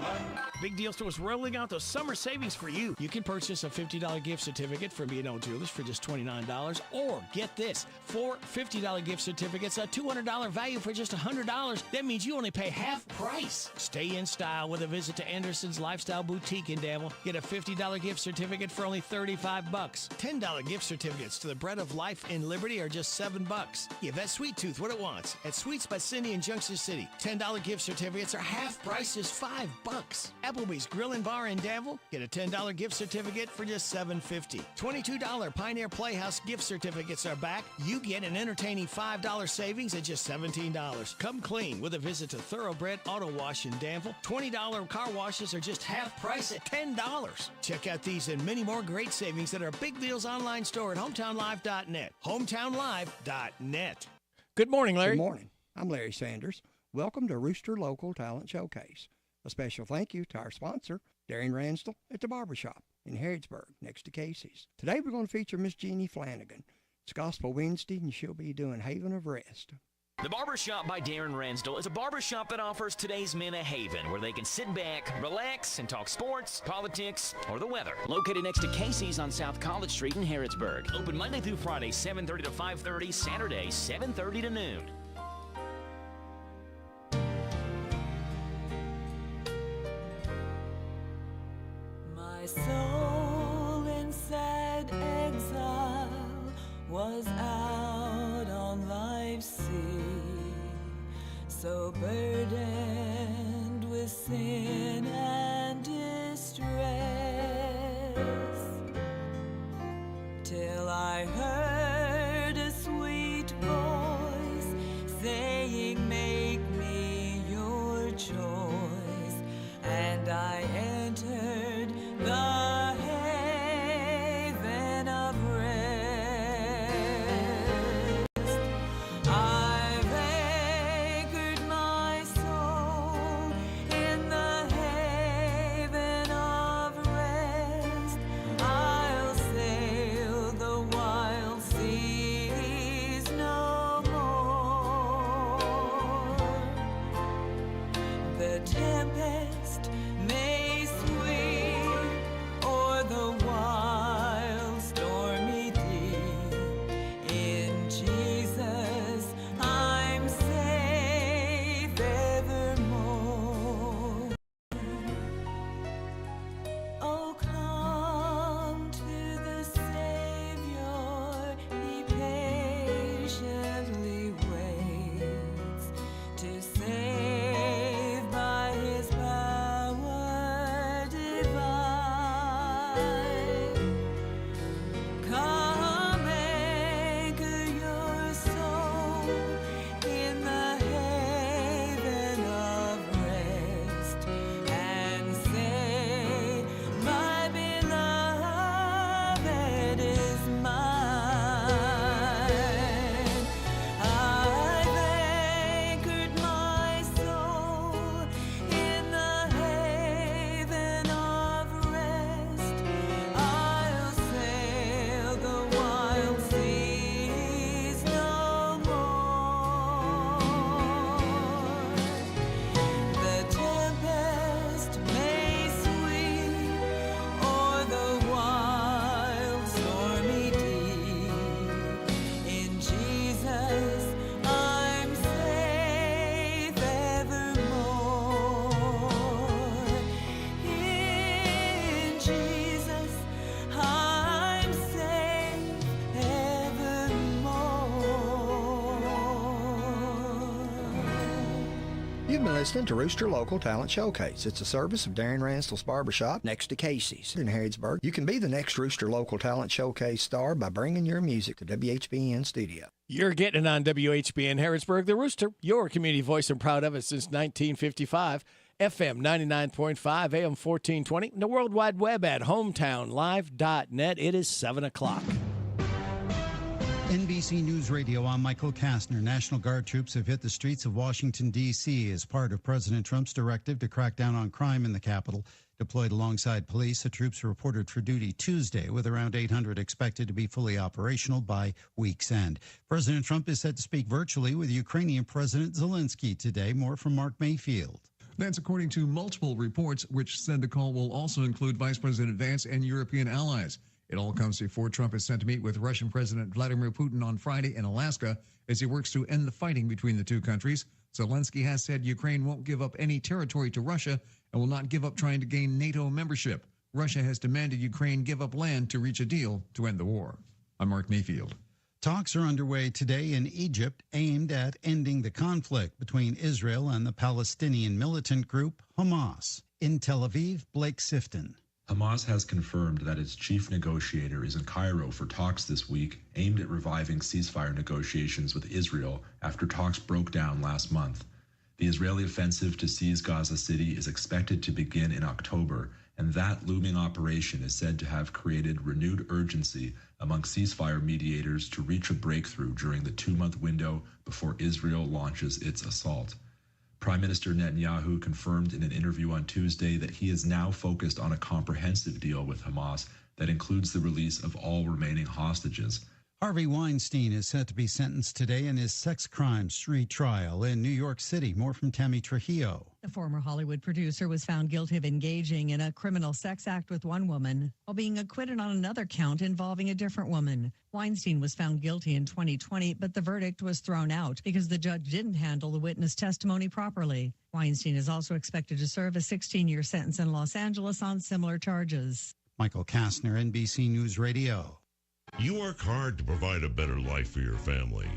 Big Deal Store is rolling out those summer savings for you. You can purchase a $50 gift certificate from B&O Jewelers for just $29, or get this, 4 $50 gift certificates, a $200 value for just $100. That means you only pay half price. Stay in style with a visit to Anderson's Lifestyle Boutique in Danville. Get a $50 gift certificate for only $35. $10 gift certificates to the Bread of Life in Liberty are just $7. Give that sweet tooth what it wants at Sweets by Cindy in Junction City. $10 gift certificates are half price, just $5. Applebee's Grill and Bar in Danville, get a $10 gift certificate for just $7.50. $22 Pioneer Playhouse gift certificates are back. You get an entertaining $5 savings at just $17. Come clean with a visit to Thoroughbred Auto Wash in Danville. $20 car washes are just half price at $10. Check out these and many more great savings at our Big Deals online store at hometownlive.net. hometownlive.net. Good morning, Larry. Good morning. I'm Larry Sanders. Welcome to Rooster Local Talent Showcase. A special thank you to our sponsor, Darren Ransdell at the Barbershop in Harrodsburg, next to Casey's. Today we're going to feature Miss Jeannie Flanagan. It's Gospel Wednesday, and she'll be doing Haven of Rest. The Barbershop by Darren Ransdell is a barbershop that offers today's men a haven where they can sit back, relax, and talk sports, politics, or the weather. Located next to Casey's on South College Street in Harrodsburg. Open Monday through Friday, 7:30 to 5:30, Saturday, 7:30 to noon. My soul in sad exile was out on life's sea, so burdened with sin and distress, till I heard a sweet voice saying, make me your choice, and I entered the haven of rest. I've anchored my soul in the haven of rest. I'll sail the wild seas no more. The tempest may sweep o'er the wild stormy deep. In Jesus I'm safe evermore. Oh, come to the Savior, He patiently waits to save by His power divine. Come anchor your soul in the haven of rest and say, my beloved is mine. I've anchored my soul in the haven of rest. I'll sail the wild seas no more. The tempest may sweep o'er the wild stormy deep. In Jesus I'm safe evermore. In Jesus I'm safe evermore. You've been listening to Rooster Local Talent Showcase. It's a service of Darren Ransdell's Barbershop next to Casey's in Harrodsburg. You can be the next Rooster Local Talent Showcase star by bringing your music to WHBN studio. You're getting it on WHBN Harrodsburg, the Rooster, your community voice, and proud of it since 1955. FM 99.5, AM 1420, and the World Wide Web at hometownlive.net. It is 7 o'clock. NBC News Radio, I'm Michael Kastner. National Guard troops have hit the streets of Washington, D.C. as part of President Trump's directive to crack down on crime in the capital. Deployed alongside police, the troops reported for duty Tuesday, with around 800 expected to be fully operational by week's end. President Trump is set to speak virtually with Ukrainian President Zelensky today. More from Mark Mayfield. That's according to multiple reports, which said the call will also include Vice President Vance and European allies. It all comes before Trump is set to meet with Russian President Vladimir Putin on Friday in Alaska as he works to end the fighting between the two countries. Zelensky has said Ukraine won't give up any territory to Russia and will not give up trying to gain NATO membership. Russia has demanded Ukraine give up land to reach a deal to end the war. I'm Mark Mayfield. Talks are underway today in Egypt aimed at ending the conflict between Israel and the Palestinian militant group Hamas. In Tel Aviv, Blake Sifton. Hamas has confirmed that its chief negotiator is in Cairo for talks this week aimed at reviving ceasefire negotiations with Israel after talks broke down last month. The Israeli offensive to seize Gaza City is expected to begin in October, and that looming operation is said to have created renewed urgency among ceasefire mediators to reach a breakthrough during the 2-month window before Israel launches its assault. Prime Minister Netanyahu confirmed in an interview on Tuesday that he is now focused on a comprehensive deal with Hamas that includes the release of all remaining hostages. Harvey Weinstein is set to be sentenced today in his sex crimes retrial in New York City. More from Tammy Trujillo. The former Hollywood producer was found guilty of engaging in a criminal sex act with one woman while being acquitted on another count involving a different woman. Weinstein was found guilty in 2020, but the verdict was thrown out because the judge didn't handle the witness testimony properly. Weinstein is also expected to serve a 16-year sentence in Los Angeles on similar charges. Michael Kastner, NBC News Radio. You work hard to provide a better life for your family.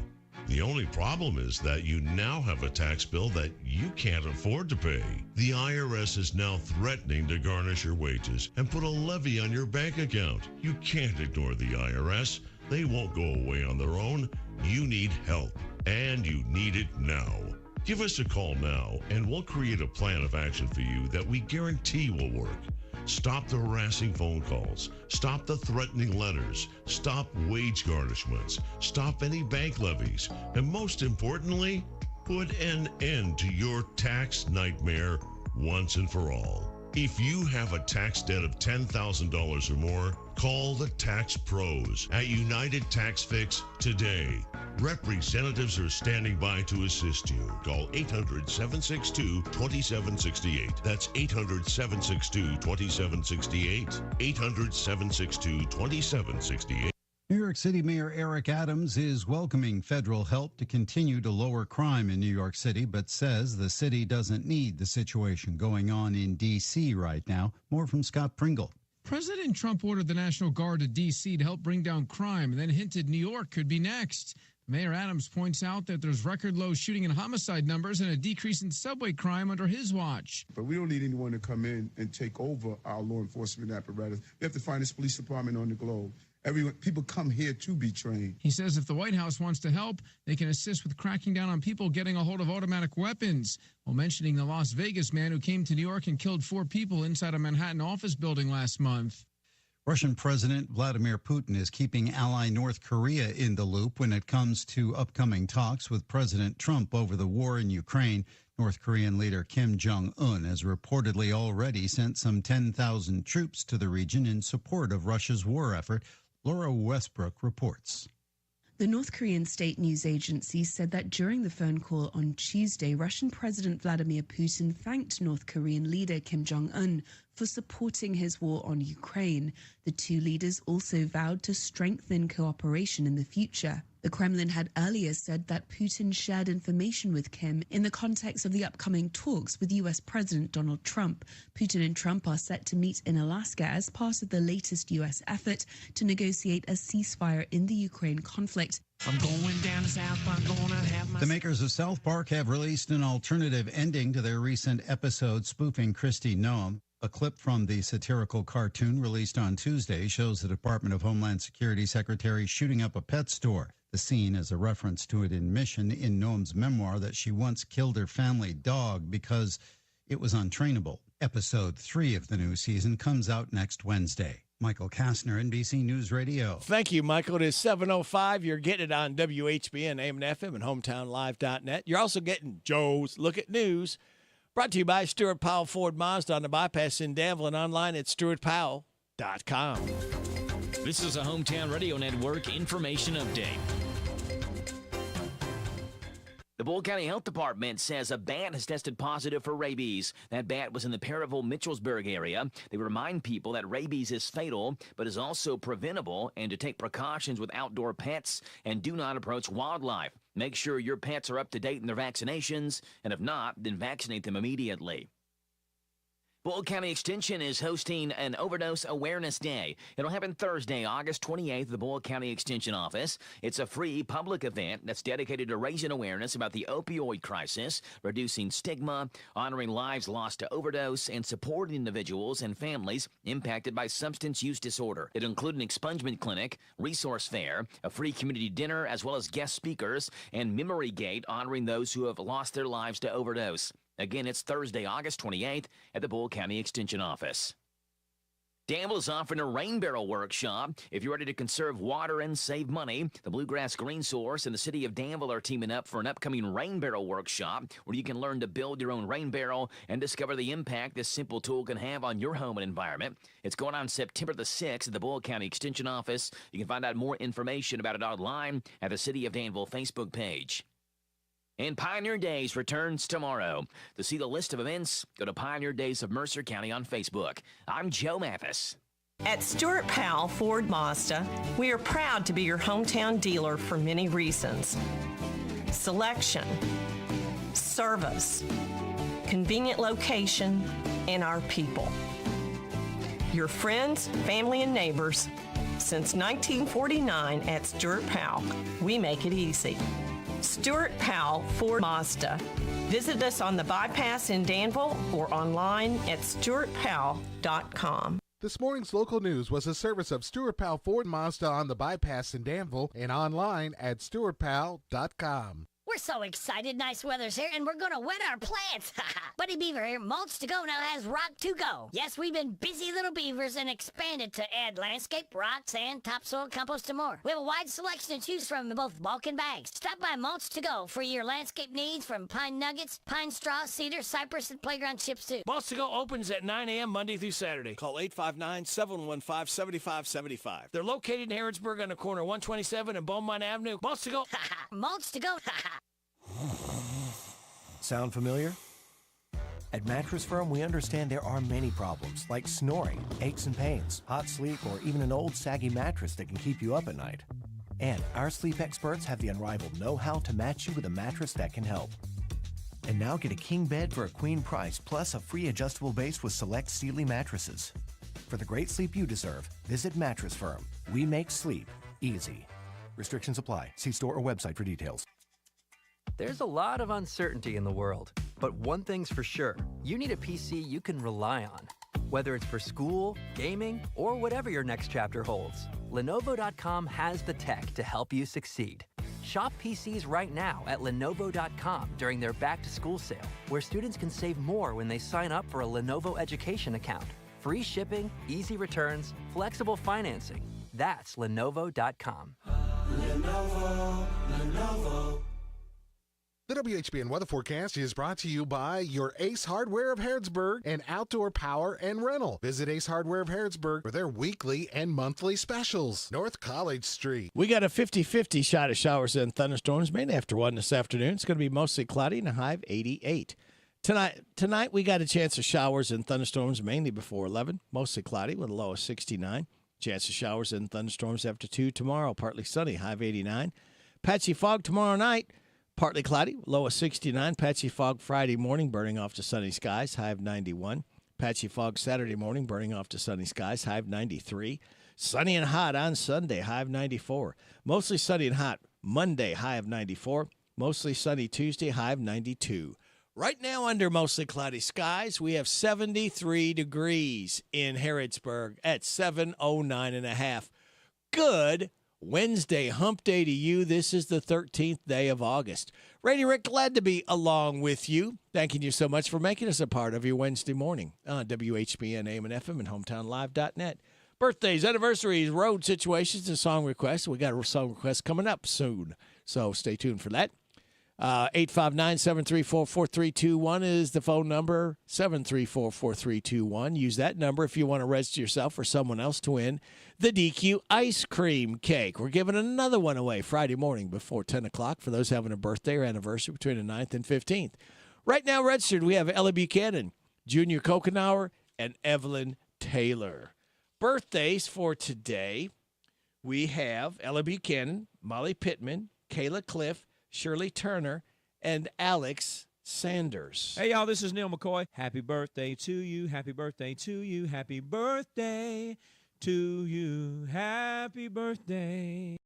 The only problem is that you now have a tax bill that you can't afford to pay. The IRS is now threatening to garnish your wages and put a levy on your bank account. You can't ignore the IRS. They won't go away on their own. You need help, and you need it now. Give us a call now, and we'll create a plan of action for you that we guarantee will work. Stop the harassing phone calls. Stop the threatening letters. Stop wage garnishments. Stop any bank levies. And most importantly, put an end to your tax nightmare once and for all. If you have a tax debt of $10,000 or more, call the Tax Pros at United Tax Fix today. Representatives are standing by to assist you. Call 800-762-2768. That's 800-762-2768. 800-762-2768. New York City Mayor Eric Adams is welcoming federal help to continue to lower crime in New York City, but says the city doesn't need the situation going on in D.C. right now. More from Scott Pringle. President Trump ordered the National Guard to D.C. to help bring down crime and then hinted New York could be next. Mayor Adams points out that there's record low shooting and homicide numbers and a decrease in subway crime under his watch. But we don't need anyone to come in and take over our law enforcement apparatus. We have to find this police department on the globe. People come here to be trained. He says if the White House wants to help, they can assist with cracking down on people getting a hold of automatic weapons, while mentioning the Las Vegas man who came to New York and killed 4 people inside a Manhattan office building last month. Russian President Vladimir Putin is keeping ally North Korea in the loop when it comes to upcoming talks with President Trump over the war in Ukraine. North Korean leader Kim Jong-un has reportedly already sent some 10,000 troops to the region in support of Russia's war effort. Laura Westbrook reports. The North Korean state news agency said that during the phone call on Tuesday, Russian President Vladimir Putin thanked North Korean leader Kim Jong-un for supporting his war on Ukraine. The two leaders also vowed to strengthen cooperation in the future. The Kremlin had earlier said that Putin shared information with Kim in the context of the upcoming talks with U.S. President Donald Trump. Putin and Trump are set to meet in Alaska as part of the latest U.S. effort to negotiate a ceasefire in the Ukraine conflict. I'm going down to South Park, going to have my... The makers of South Park have released an alternative ending to their recent episode spoofing Kristi Noem. A clip from the satirical cartoon released on Tuesday shows the Department of Homeland Security Secretary shooting up a pet store. The scene is a reference to an admission in Noem's memoir that she once killed her family dog because it was untrainable. Episode 3 of the new season comes out next Wednesday. Michael Kastner, NBC News Radio. Thank you, Michael. It is 7:05. You're getting it on WHBN, AM and FM, and HometownLive.net. You're also getting Joe's Look at News, brought to you by Stuart Powell Ford Mazda on the bypass in Danville and online at stuartpowell.com. This is a Hometown Radio Network information update. The Bull County Health Department says a bat has tested positive for rabies. That bat was in the Perryville-Mitchellsburg area. They remind people that rabies is fatal, but is also preventable, and to take precautions with outdoor pets and do not approach wildlife. Make sure your pets are up to date in their vaccinations, and if not, then vaccinate them immediately. Bull County Extension is hosting an Overdose Awareness Day. It'll happen Thursday, August 28th at the Bull County Extension office. It's a free public event that's dedicated to raising awareness about the opioid crisis, reducing stigma, honoring lives lost to overdose, and supporting individuals and families impacted by substance use disorder. It'll include an expungement clinic, resource fair, a free community dinner, as well as guest speakers, and Memory Gate honoring those who have lost their lives to overdose. Again, it's Thursday, August 28th at the Bull County Extension office. Danville is offering a rain barrel workshop. If you're ready to conserve water and save money, the Bluegrass Green Source and the city of Danville are teaming up for an upcoming rain barrel workshop where you can learn to build your own rain barrel and discover the impact this simple tool can have on your home and environment. It's going on September the 6th at the Bull County Extension office. You can find out more information about it online at the City of Danville Facebook page. And Pioneer Days returns tomorrow. To see the list of events, go to Pioneer Days of Mercer County on Facebook. I'm Joe Mathis. At Stuart Powell Ford Mazda, we are proud to be your hometown dealer for many reasons. Selection, service, convenient location, and our people. Your friends, family, and neighbors. Since 1949 at Stuart Powell, we make it easy. Stuart Powell Ford Mazda. Visit us on the bypass in Danville or online at stuartpowell.com. This morning's local news was a service of Stuart Powell Ford Mazda on the bypass in Danville and online at stuartpowell.com. We're so excited. Nice weather's here, and we're going to wet our plants. Buddy Beaver here, Mulch to Go now has Rock to Go. Yes, we've been busy little beavers and expanded to add landscape, rock, sand, topsoil, compost, and more. We have a wide selection to choose from in both bulk and bags. Stop by Mulch to Go for your landscape needs from pine nuggets, pine straw, cedar, cypress, and playground chips, too. Mulch to Go opens at 9 a.m. Monday through Saturday. Call 859-715-7575. They're located in Harrodsburg on the corner of 127 and Beaumont Avenue. Mulch to Go. Mulch to Go. Sound familiar? At Mattress Firm, we understand there are many problems, like snoring, aches and pains, hot sleep, or even an old saggy mattress that can keep you up at night. And our sleep experts have the unrivaled know-how to match you with a mattress that can help. And now get a king bed for a queen price, plus a free adjustable base with select Sealy mattresses. For the great sleep you deserve, visit Mattress Firm. We make sleep easy. Restrictions apply. See store or website for details. There's a lot of uncertainty in the world, but one thing's for sure, you need a PC you can rely on. Whether it's for school, gaming, or whatever your next chapter holds, Lenovo.com has the tech to help you succeed. Shop PCs right now at Lenovo.com during their back-to-school sale, where students can save more when they sign up for a Lenovo education account. Free shipping, easy returns, flexible financing. That's Lenovo.com. Lenovo. The WHBN weather forecast is brought to you by your Ace Hardware of Harrodsburg and Outdoor Power and Rental. Visit Ace Hardware of Harrodsburg for their weekly and monthly specials. North College Street. We got a 50-50 shot of showers and thunderstorms, mainly after 1 this afternoon. It's going to be mostly cloudy and a high of 88. Tonight we got a chance of showers and thunderstorms, mainly before 11. Mostly cloudy with a low of 69. Chance of showers and thunderstorms after 2 tomorrow. Partly sunny, high of 89. Patchy fog tomorrow night. Partly cloudy, low of 69. Patchy fog Friday morning, burning off to sunny skies, high of 91. Patchy fog Saturday morning, burning off to sunny skies, high of 93. Sunny and hot on Sunday, high of 94. Mostly sunny and hot Monday, high of 94. Mostly sunny Tuesday, high of 92. Right now, under mostly cloudy skies, we have 73 degrees in Harrodsburg at 7:09.5. Good Wednesday, hump day to you. This is the 13th day of August. Radio Rick, glad to be along with you. Thanking you so much for making us a part of your Wednesday morning on WHBN, AM and FM, and HometownLive.net. Birthdays, anniversaries, road situations, and song requests. We got a song request coming up soon, so stay tuned for that. 859-734-4321 is the phone number, 734-4321. Use that number if you want to register yourself or someone else to win the DQ ice cream cake. We're giving another one away Friday morning before 10 o'clock for those having a birthday or anniversary between the 9th and 15th. Right now registered, we have Ellie Buchanan, Junior Kokenauer, and Evelyn Taylor. Birthdays for today, we have Ellie Buchanan, Molly Pittman, Kayla Cliff, Shirley Turner, and Alex Sanders. Hey, y'all, this is Neil McCoy. Happy birthday to you. Happy birthday to you. Happy birthday to you. Happy birthday.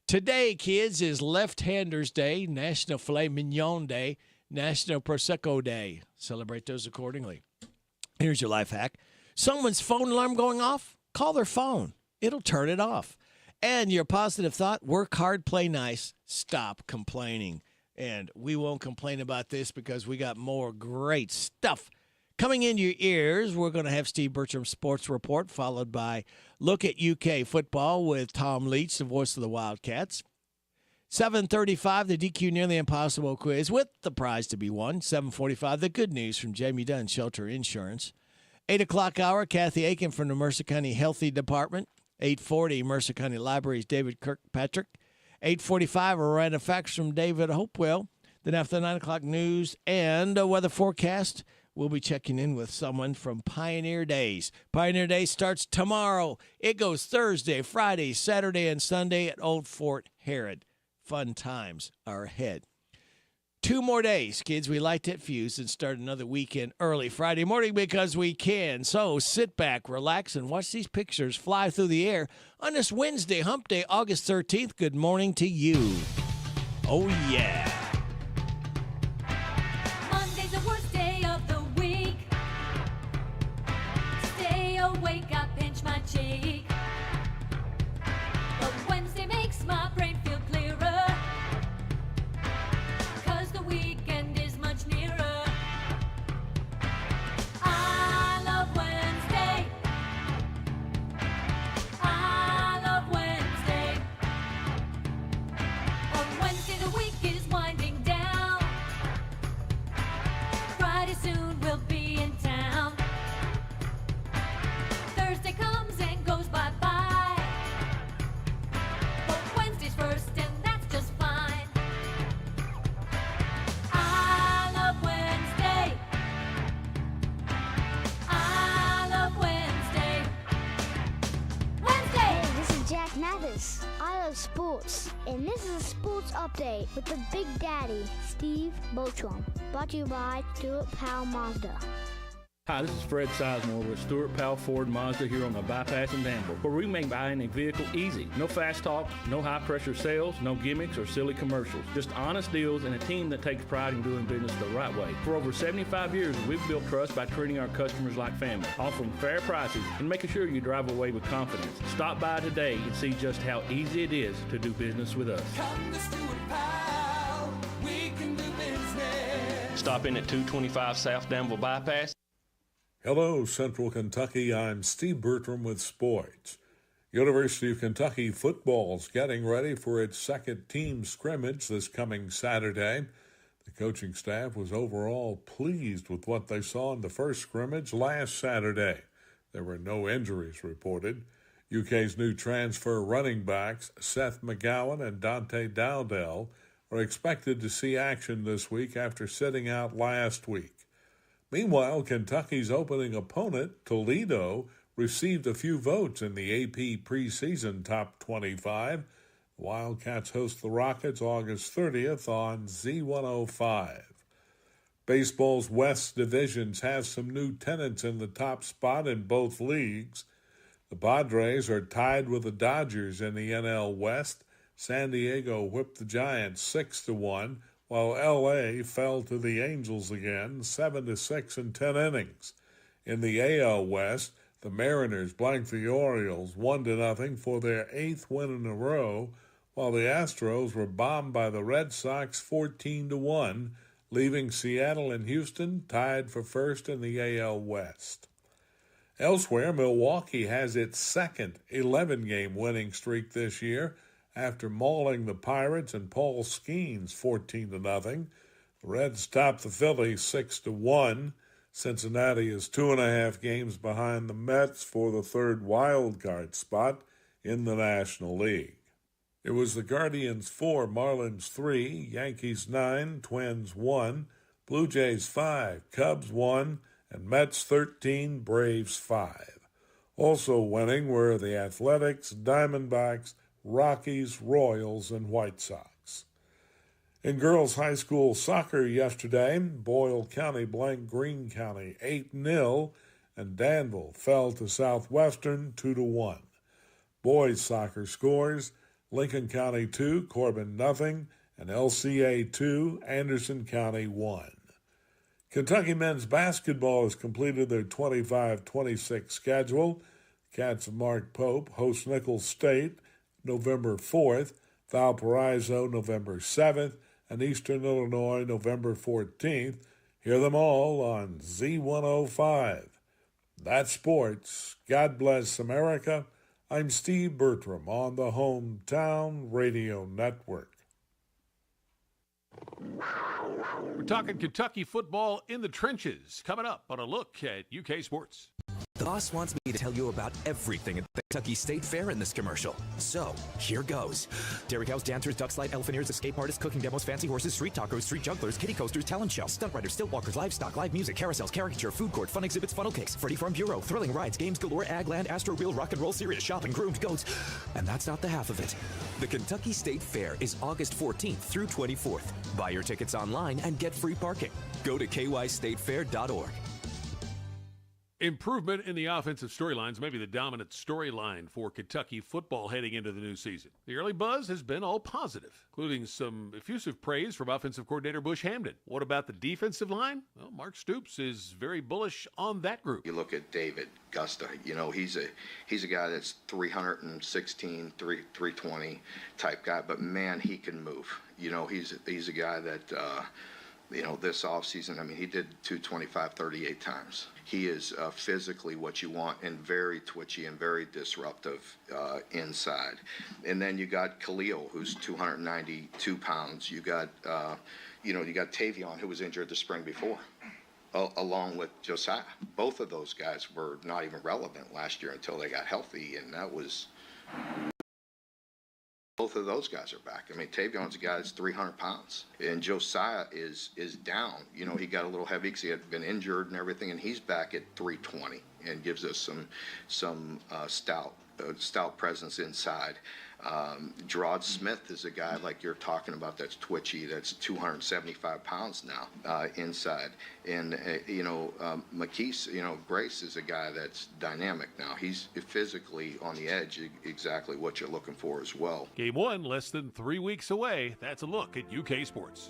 Today, kids, is Left-Handers Day, National Filet Mignon Day, National Prosecco Day. Celebrate those accordingly. Here's your life hack. Someone's phone alarm going off? Call their phone. It'll turn it off. And your positive thought, work hard, play nice, stop complaining. And we won't complain about this because we got more great stuff coming in your ears. We're going to have Steve Bertram's Sports Report, followed by Look at UK Football with Tom Leach, the voice of the Wildcats. 7:35, the DQ Nearly Impossible quiz with the prize to be won. 7:45, the good news from Jamie Dunn, Shelter Insurance. 8 o'clock hour, Kathy Aiken from the Mercer County Healthy Department. 8:40, Mercer County Library's David Kirkpatrick. 8:45, a random facts from David Hopewell. Then after the 9 o'clock news and a weather forecast, we'll be checking in with someone from Pioneer Days. Pioneer Day starts tomorrow. It goes Thursday, Friday, Saturday, and Sunday at Old Fort Herod. Fun times are ahead. 2 more days, kids. We light that fuse and start another weekend early Friday morning because we can. So sit back, relax, and watch these pictures fly through the air on this Wednesday, Hump Day, August 13th. Good morning to you. Oh, yeah. Monday's the worst day of the week. Stay awake, I pinch my cheek. But Wednesday makes my brain feel clearer. 'Cause the weekend is much nearer. I love Wednesday. I love Wednesday. On Wednesday the week is winding down. Friday soon we'll be in town. Thursday comes and goes bye-bye. But Wednesday's first and that's just fine. I love Wednesday. I love Wednesday. Wednesday! Hey, this is Jack Mathis. I love sports. And this is a sports update with the Big Daddy, Steve Bertram. Brought to you by Stuart Powell Mazda. Hi, this is Fred Sizemore with Stuart Powell Ford Mazda here on the Bypass in Danville, where we make buying a vehicle easy. No fast talk, no high-pressure sales, no gimmicks or silly commercials. Just honest deals and a team that takes pride in doing business the right way. For over 75 years, we've built trust by treating our customers like family, offering fair prices and making sure you drive away with confidence. Stop by today and see just how easy it is to do business with us. Come to Stuart Powell, we can do business. Stop in at 225 South Danville Bypass. Hello, Central Kentucky. I'm Steve Bertram with sports. University of Kentucky football's getting ready for its second team scrimmage this coming Saturday. The coaching staff was overall pleased with what they saw in the first scrimmage last Saturday. There were no injuries reported. UK's new transfer running backs, Seth McGowan and Dante Dowdell, are expected to see action this week after sitting out last week. Meanwhile, Kentucky's opening opponent, Toledo, received a few votes in the AP preseason top 25. The Wildcats host the Rockets August 30th on Z105. Baseball's West divisions have some new tenants in the top spot in both leagues. The Padres are tied with the Dodgers in the NL West. San Diego whipped the Giants 6-1. While L.A. fell to the Angels again, 7-6 in 10 innings. In the AL West, the Mariners blanked the Orioles 1-0 for their 8th win in a row, while the Astros were bombed by the Red Sox 14-1, leaving Seattle and Houston tied for first in the AL West. Elsewhere, Milwaukee has its second 11-game winning streak this year, after mauling the Pirates and Paul Skeens 14-0. The Reds topped the Phillies 6-1. Cincinnati is 2.5 games behind the Mets for the third wild card spot in the National League. It was the Guardians 4, Marlins 3, Yankees 9, Twins 1, Blue Jays 5, Cubs 1, and Mets 13, Braves 5. Also winning were the Athletics, Diamondbacks, Rockies, Royals, and White Sox. In girls high school soccer yesterday, Boyle County blanked Greene County 8-0, and Danville fell to Southwestern 2-1. Boys soccer scores: Lincoln County 2, Corbin nothing, and LCA 2, Anderson County 1. Kentucky men's basketball has completed their 25-26 schedule. Cats of Mark Pope host Nicholls State November 4th, Valparaiso November 7th, and Eastern Illinois November 14th. Hear them all on Z105. That's sports. God bless America. I'm Steve Bertram on the Hometown Radio Network. We're talking Kentucky football in the trenches. Coming up on a look at UK sports. The boss wants me to tell you about everything at the Kentucky State Fair in this commercial. So, here goes. Dairy cows, dancers, duck slide, elephant ears, escape artists, cooking demos, fancy horses, street tacos, street jugglers, kiddie coasters, talent shows, stunt riders, stilt walkers, livestock, live music, carousels, caricature, food court, fun exhibits, funnel cakes, Freddy Farm Bureau, thrilling rides, games galore, ag land, astro wheel, rock and roll, serious shopping, groomed goats. And that's not the half of it. The Kentucky State Fair is August 14th through 24th. Buy your tickets online and get free parking. Go to kystatefair.org. Improvement in the offensive storylines may be the dominant storyline for Kentucky football heading into the new season. The early buzz has been all positive, including some effusive praise from offensive coordinator Bush Hamden. What about the defensive line? Well, Mark Stoops is very bullish on that group. You look at David Gusta, he's a guy that's 316, 320 type guy, but man, he can move. He's a guy that this offseason, he did 225 38 times. He is physically what you want and very twitchy and very disruptive inside. And then you got Khalil, who's 292 pounds. You got Tavion, who was injured the spring before, along with Josiah. Both of those guys were not even relevant last year until they got healthy, and that was... Both of those guys are back. Tavion's a guy that's 300 pounds, and Josiah is down. He got a little heavy because he had been injured and everything, and he's back at 320 and gives us some stout presence inside. Gerard Smith is a guy like you're talking about that's twitchy, that's 275 pounds now inside. And, McKees, Grace is a guy that's dynamic now. He's physically on the edge, exactly what you're looking for as well. Game 1, less than 3 weeks away. That's a look at UK sports.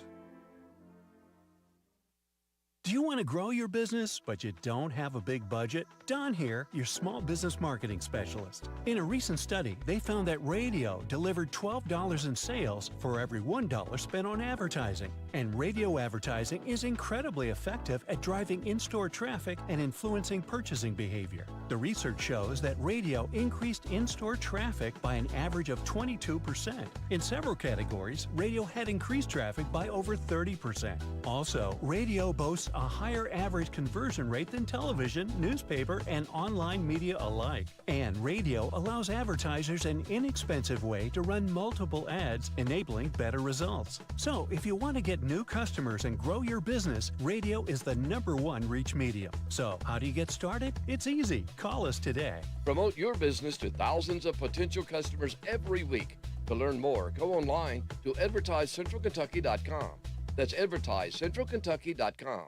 Do you want to grow your business, but you don't have a big budget? Don here, your small business marketing specialist. In a recent study, they found that radio delivered $12 in sales for every $1 spent on advertising. And radio advertising is incredibly effective at driving in-store traffic and influencing purchasing behavior. The research shows that radio increased in-store traffic by an average of 22%. In several categories, radio had increased traffic by over 30%. Also, radio boasts a higher average conversion rate than television, newspaper, and online media alike. And radio allows advertisers an inexpensive way to run multiple ads, enabling better results. So, if you want to get new customers and grow your business, radio is the #1 reach medium. So, how do you get started? It's easy. Call us today. Promote your business to thousands of potential customers every week. To learn more, go online to advertisecentralkentucky.com. That's advertisecentralkentucky.com.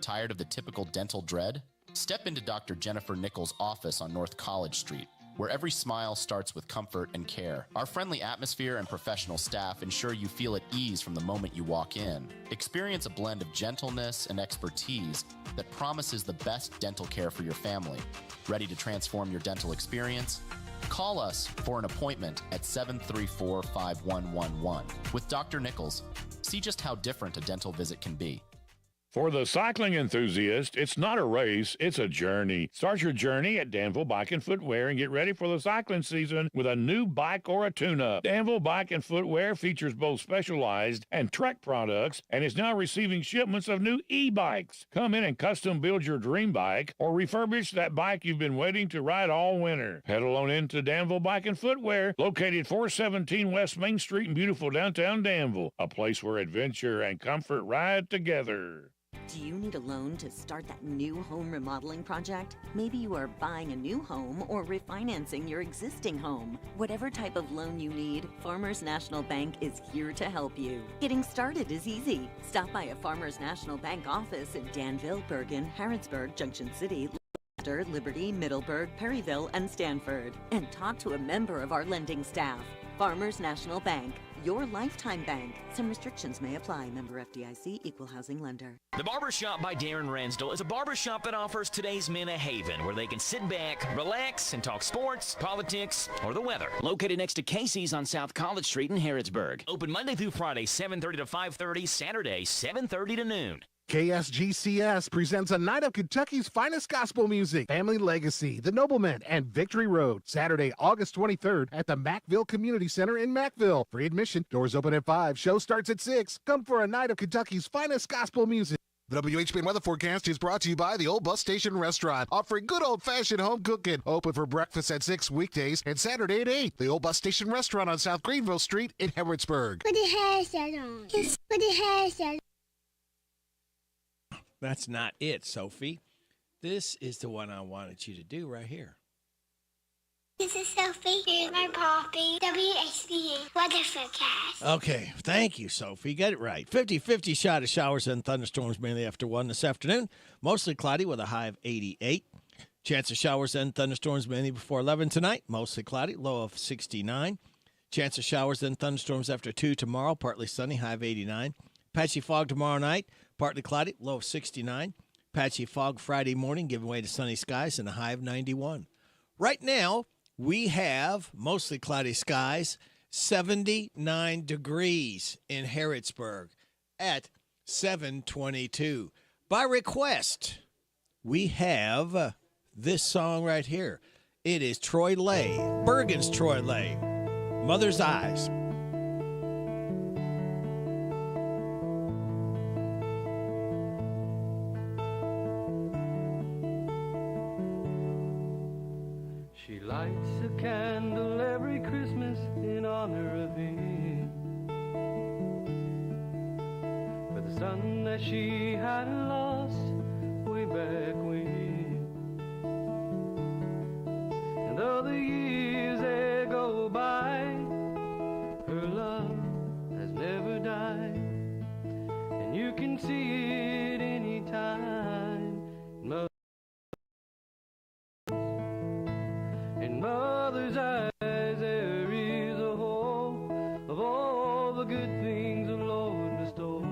Tired of the typical dental dread? Step into Dr. Jennifer Nichols' office on North College Street, where every smile starts with comfort and care. Our friendly atmosphere and professional staff ensure you feel at ease from the moment you walk in. Experience a blend of gentleness and expertise that promises the best dental care for your family. Ready to transform your dental experience? Call us for an appointment at 734-5111. With Dr. Nichols, see just how different a dental visit can be. For the cycling enthusiast, it's not a race, it's a journey. Start your journey at Danville Bike and Footwear and get ready for the cycling season with a new bike or a tune-up. Danville Bike and Footwear features both specialized and Trek products and is now receiving shipments of new e-bikes. Come in and custom build your dream bike or refurbish that bike you've been waiting to ride all winter. Pedal on into Danville Bike and Footwear, located 417 West Main Street in beautiful downtown Danville, a place where adventure and comfort ride together. Do you need a loan to start that new home remodeling project? Maybe you are buying a new home or refinancing your existing home. Whatever type of loan you need, Farmers National Bank is here to help you. Getting started is easy. Stop by a Farmers National Bank office in Danville, Bergen, Harrodsburg, Junction City, Lancaster, Liberty, Middleburg, Perryville, and Stanford, and talk to a member of our lending staff. Farmers National Bank, your lifetime bank. Some restrictions may apply. Member FDIC, Equal Housing Lender. The Barbershop by Darren Ransdell is a barbershop that offers today's men a haven where they can sit back, relax, and talk sports, politics, or the weather. Located next to Casey's on South College Street in Harrodsburg. Open Monday through Friday, 7:30 to 5:30, Saturday, 7:30 to noon. KSGCS presents a night of Kentucky's finest gospel music, Family Legacy, The Noblemen, and Victory Road. Saturday, August 23rd at the Mackville Community Center in Mackville. Free admission. Doors open at 5. Show starts at 6. Come for a night of Kentucky's finest gospel music. The WHBN weather forecast is brought to you by the Old Bus Station Restaurant, offering good old-fashioned home cooking. Open for breakfast at 6 weekdays and Saturday at 8. The Old Bus Station Restaurant on South Greenville Street in Harrodsburg. Put your headset on. Put your headset on. That's not it, Sophie. This is the one I wanted you to do right here. This is Sophie. Here's my poppy. WHBN weather forecast. Okay, thank you, Sophie. Get it right. 50-50 shot of showers and thunderstorms mainly after 1 this afternoon. Mostly cloudy with a high of 88. Chance of showers and thunderstorms mainly before 11 tonight. Mostly cloudy, low of 69. Chance of showers and thunderstorms after 2 tomorrow. Partly sunny, high of 89. Patchy fog tomorrow night. Partly cloudy, low of 69. Patchy fog Friday morning, giving way to sunny skies and a high of 91. Right now, we have mostly cloudy skies, 79 degrees in Harrodsburg at 7:22. By request, we have this song right here. It is Troy Lay, Bergen's Troy Lay, Mother's Eyes. She lights a candle every Christmas in honor of him, for the son that she had lost way back when. And though the years they go by, her love has never died, and you can see it anytime. In mother's eyes there is a hope of all the good things the Lord bestows.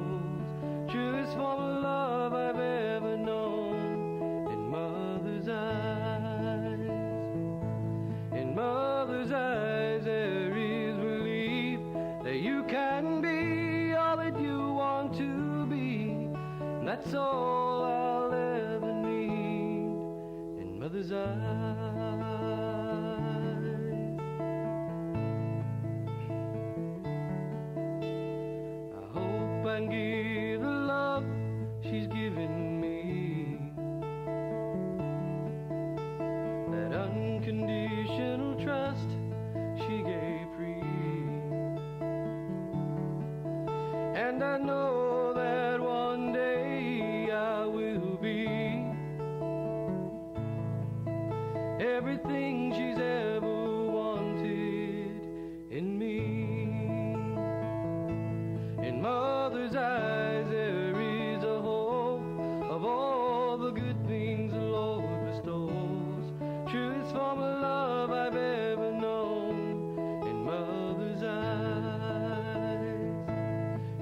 Truest form of love I've ever known. In mother's eyes, in mother's eyes there is belief that you can be all that you want to be. And that's all I'll ever need. In mother's eyes. And give the love she's given me, that unconditional trust she gave free. And I know that one day I will be everything she's ever wanted in me. In mother's eyes there is a hope of all the good things the Lord bestows. Truest form of love I've ever known. In mother's eyes,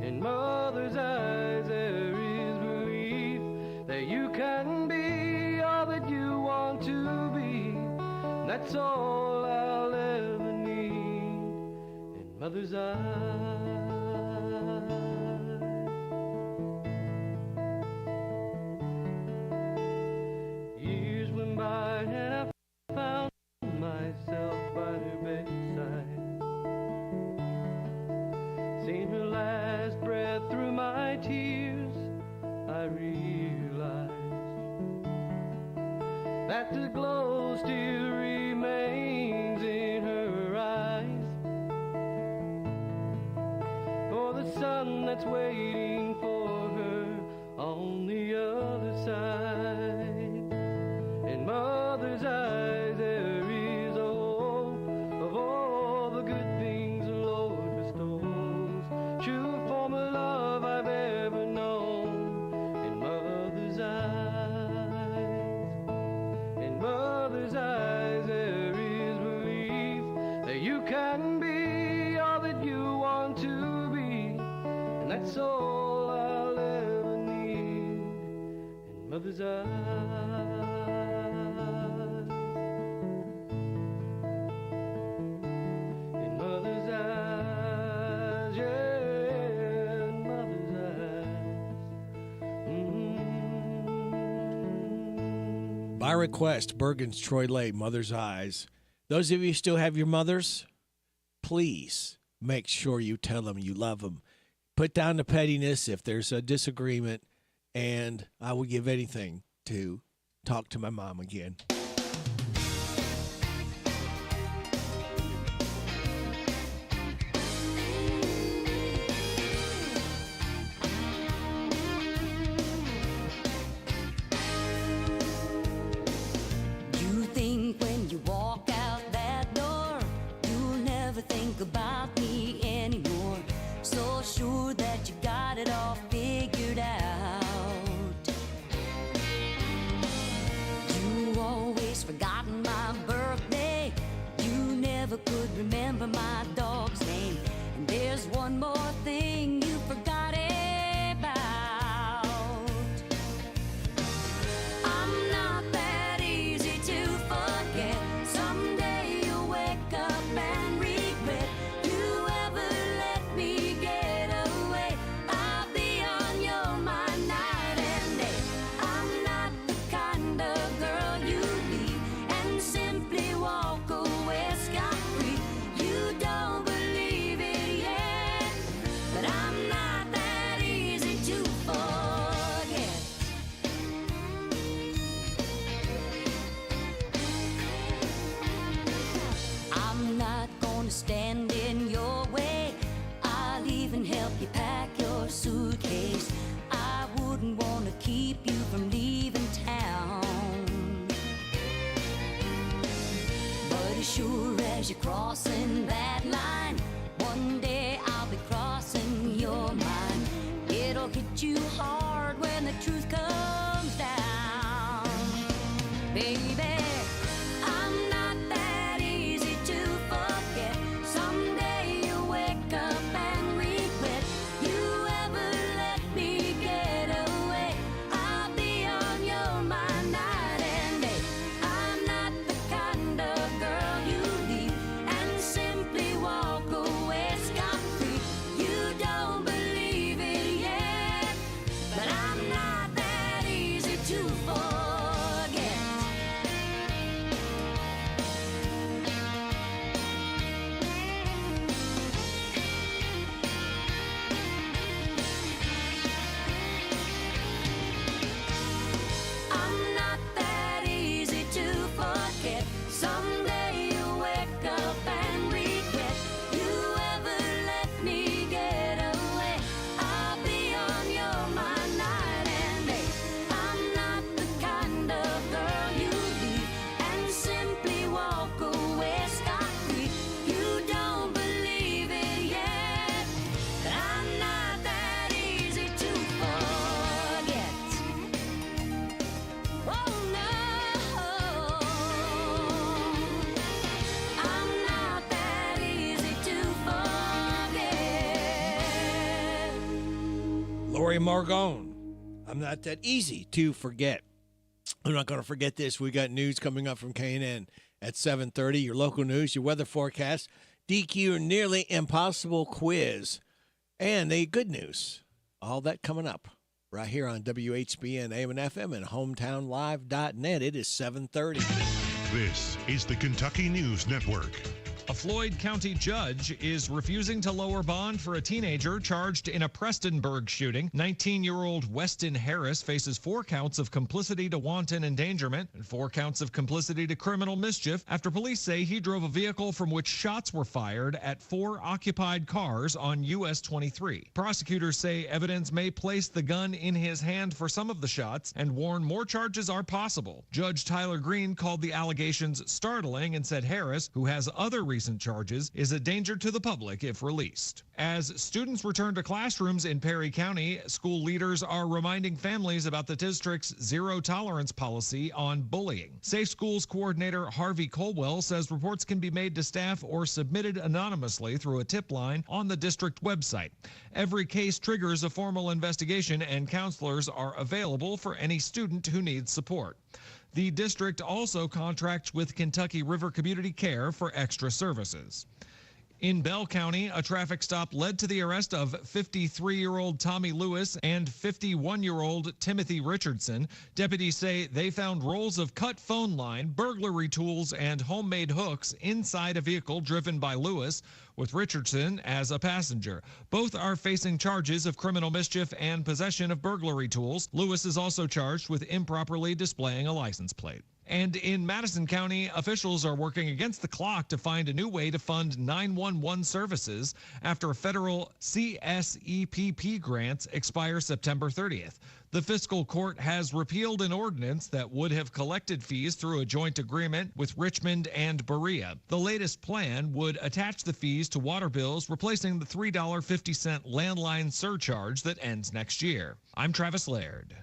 in mother's eyes there is belief that you can be all that you want to be. That's all I'll ever need. In mother's eyes. Years went by and I found myself by her bedside, seen her last breath through my tears. I realized that the glow still remains in her eyes, for the sun that's waiting for her on the can be all that you want to be, and that's all I'll ever need. In mother's eyes, in mother's eyes, yeah, in mother's eyes. By request, Bergen's Troy Lay, Mother's Eyes. Those of you who still have your mothers, please make sure you tell them you love them. Put down the pettiness if there's a disagreement, and I will give anything to talk to my mom again. You think when you walk out that door, you'll never think about me anymore. So sure that you got it all figured out. You always forgotten my birthday. You never could remember my dog's name. And there's one more thing you forgot about. I'm not that easy to forget. Someday you'll wake up and regret you ever let me get away. I'll be on your mind night and day. I'm not the kind of girl you leave and simply walk away scot-free. You don't believe it yet, but I'm not that easy to forget. I'm not gonna stand in your way. I'll even help you pack your suitcase. I wouldn't wanna keep you from leaving town. But as sure as you're crossing that line, one day I'll be crossing your mind. It'll hit you hard when the truth comes down. Baby, I'm not that easy to forget. Someday you'll wake up and regret you ever let me get away. I'll be on your mind night and day. I'm not the kind of girl you leave and simply walk away scot-free. You don't believe it yet, but I'm not that easy to forget. I'm not that easy to forget. Someday you'll wake up and regret you ever let me get away. I'll be on your mind night and day. I'm not the kind of girl you leave and simply walk away scot-free. You don't believe it yet, but I'm not that easy to forget. Oh no, I'm not that easy to forget. Lori Margone, I'm not that easy to forget. I'm not going to forget this. We got news coming up from K&N at 7:30. Your local news, your weather forecast, DQ nearly impossible quiz, and the good news. All that coming up right here on WHBN AM and FM and hometownlive.net. It is 7:30. This is the Kentucky News Network. A Floyd County judge is refusing to lower bond for a teenager charged in a Prestonburg shooting. 19-year-old Weston Harris faces 4 counts of complicity to wanton endangerment and 4 counts of complicity to criminal mischief after police say he drove a vehicle from which shots were fired at 4 occupied cars on US 23. Prosecutors say evidence may place the gun in his hand for some of the shots and warn more charges are possible. Judge Tyler Green called the allegations startling and said Harris, who has other recent charges, is a danger to the public if released. As students return to classrooms in Perry County, school leaders are reminding families about the district's zero-tolerance policy on bullying. Safe Schools Coordinator Harvey Colwell says reports can be made to staff or submitted anonymously through a tip line on the district website. Every case triggers a formal investigation, and counselors are available for any student who needs support. The district also contracts with Kentucky River Community Care for extra services. In Bell County, a traffic stop led to the arrest of 53-year-old Tommy Lewis and 51-year-old Timothy Richardson. Deputies say they found rolls of cut phone line, burglary tools, and homemade hooks inside a vehicle driven by Lewis, with Richardson as a passenger. Both are facing charges of criminal mischief and possession of burglary tools. Lewis is also charged with improperly displaying a license plate. And in Madison County, officials are working against the clock to find a new way to fund 911 services after federal CSEPP grants expire September 30th. The fiscal court has repealed an ordinance that would have collected fees through a joint agreement with Richmond and Berea. The latest plan would attach the fees to water bills, replacing the $3.50 landline surcharge that ends next year. I'm Travis Laird.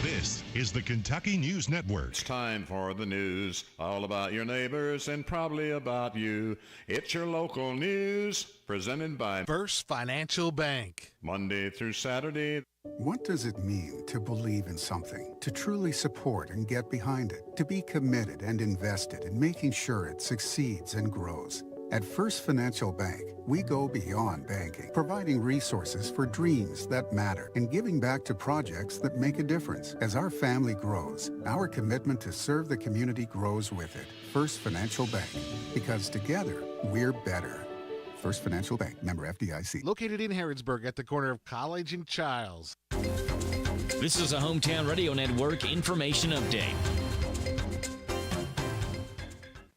This is the Kentucky News Network. It's time for the news, all about your neighbors and probably about you. It's your local news, presented by First Financial Bank. Monday through Saturday. What does it mean to believe in something, to truly support and get behind it, to be committed and invested in making sure it succeeds and grows? At First Financial Bank, we go beyond banking, providing resources for dreams that matter and giving back to projects that make a difference. As our family grows, our commitment to serve the community grows with it. First Financial Bank, because together, we're better. First Financial Bank, member FDIC. Located in Harrodsburg at the corner of College and Childs. This is a Hometown Radio Network information update.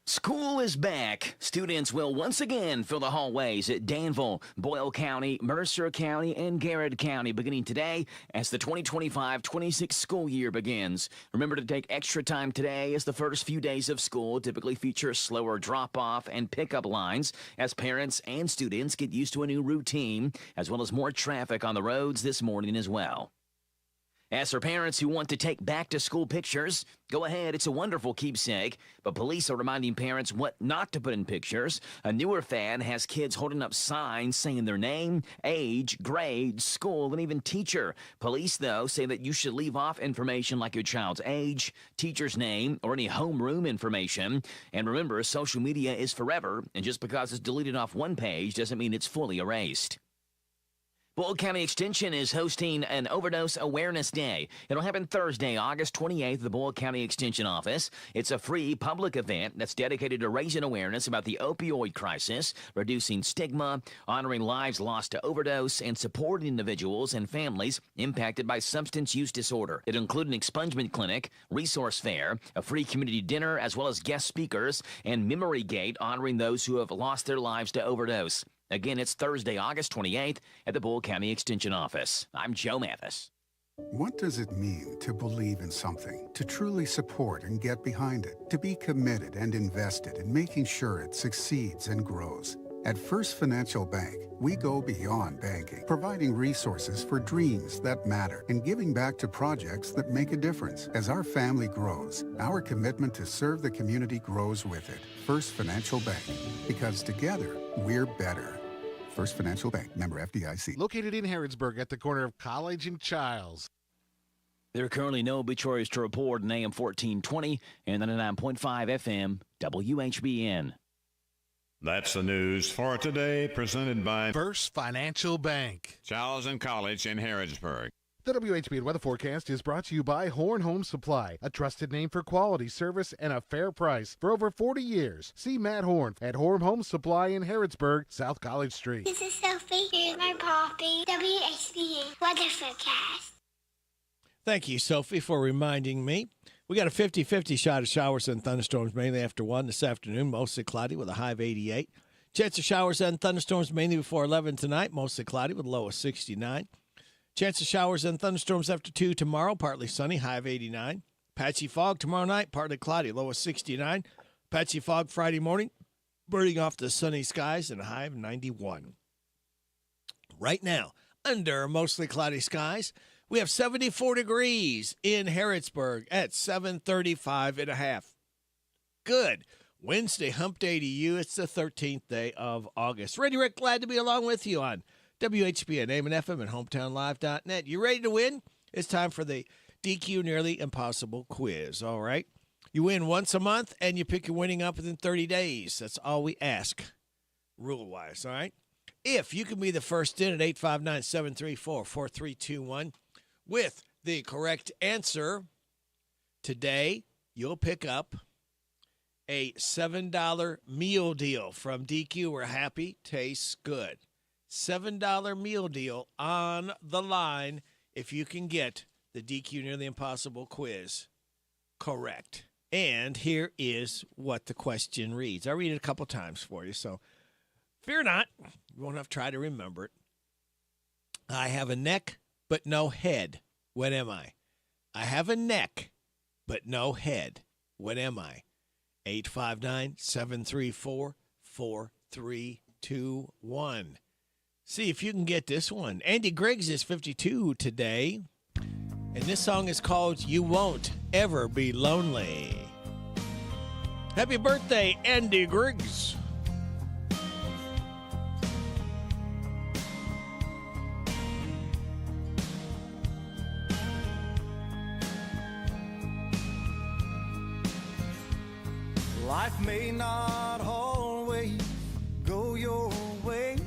School is back. Students will once again fill the hallways at Danville, Boyle County, Mercer County, and Garrett County beginning today as the 2025-26 school year begins. Remember to take extra time today as the first few days of school typically feature slower drop-off and pickup lines as parents and students get used to a new routine, as well as more traffic on the roads this morning as well. As for parents who want to take back-to-school pictures, go ahead, it's a wonderful keepsake, but police are reminding parents what not to put in pictures. A newer fad has kids holding up signs saying their name, age, grade, school, and even teacher. Police, though, say that you should leave off information like your child's age, teacher's name, or any homeroom information. And remember, social media is forever, and just because it's deleted off one page doesn't mean it's fully erased. Boyle County Extension is hosting an Overdose Awareness Day. It'll happen Thursday, August 28th at the Boyle County Extension Office. It's a free public event that's dedicated to raising awareness about the opioid crisis, reducing stigma, honoring lives lost to overdose, and supporting individuals and families impacted by substance use disorder. It'll include an expungement clinic, resource fair, a free community dinner, as well as guest speakers, and Memory Gate honoring those who have lost their lives to overdose. Again, it's Thursday, August 28th at the Boyle County Extension Office. I'm Joe Mathis. What does it mean to believe in something, to truly support and get behind it, to be committed and invested in making sure it succeeds and grows? At First Financial Bank, we go beyond banking, providing resources for dreams that matter and giving back to projects that make a difference. As our family grows, our commitment to serve the community grows with it. First Financial Bank, because together, we're better. First Financial Bank, member FDIC. Located in Harrodsburg at the corner of College and Childs. There are currently no obituaries to report in AM 1420 and 99.5 FM WHBN. That's the news for today, presented by First Financial Bank. Charles and College in Harrodsburg. The WHBN weather forecast is brought to you by Horn Home Supply, a trusted name for quality service and a fair price for over 40 years. See Matt Horn at Horn Home Supply in Harrodsburg, South College Street. This is Sophie. Here's my poppy. WHBN weather forecast. Thank you, Sophie, for reminding me. We got a 50-50 shot of showers and thunderstorms mainly after 1 this afternoon, mostly cloudy with a high of 88. Chance of showers and thunderstorms mainly before 11 tonight, mostly cloudy with a low of 69. Chance of showers and thunderstorms after 2 tomorrow, partly sunny, high of 89. Patchy fog tomorrow night, partly cloudy, low of 69. Patchy fog Friday morning, burning off the sunny skies and a high of 91. Right now, under mostly cloudy skies, we have 74 degrees in Harrodsburg at 7:35 and a half. Good. Wednesday, hump day to you. It's the 13th day of August. Randy Rick, glad to be along with you on WHBN, AM and FM, and HometownLive.net. You ready to win? It's time for the DQ Nearly Impossible quiz, all right? You win once a month, and you pick your winning up within 30 days. That's all we ask, rule-wise, all right? If you can be the first in at 859-734-4321 with the correct answer, today you'll pick up a $7 meal deal from DQ. We're happy, tastes good. $7 meal deal on the line if you can get the DQ Nearly Impossible quiz correct. And here is what the question reads. I read it a couple times for you, so fear not. You won't have to try to remember it. I have a neck, but no head. What am I? I have a neck, but no head. What am I? 859-734-4321. See if you can get this one. Andy Griggs is 52 today, and this song is called You Won't Ever Be Lonely. Happy birthday, Andy Griggs. Life may not always go your way,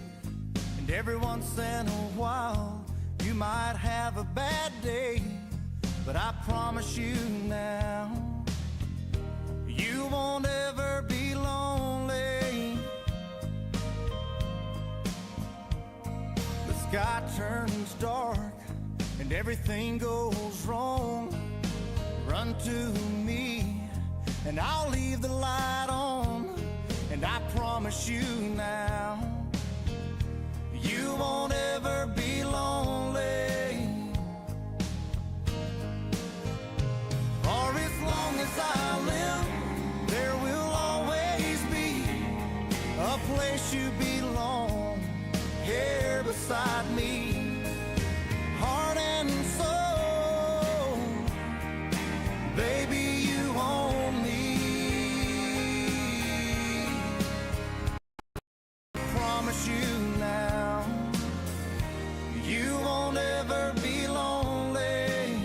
and every once in a while you might have a bad day, but I promise you now, you won't ever be lonely. The sky turns dark and everything goes wrong. Run to me and I'll leave the light on, and I promise you now, you won't ever be lonely. For as long as I live, there will always be a place you belong, here beside me, heart and soul, baby, you own me. Promise you now, you won't ever be lonely.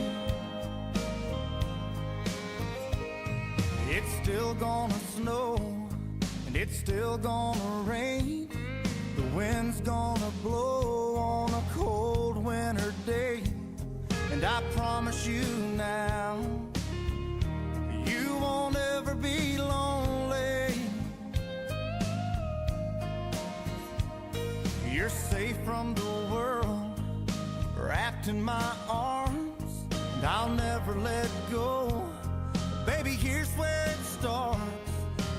It's still gonna snow, and it's still gonna rain. The wind's gonna blow on a cold winter day, and I promise you now, you won't ever be lonely. You're safe from the world, wrapped in my arms, and I'll never let go. Baby, here's where it starts,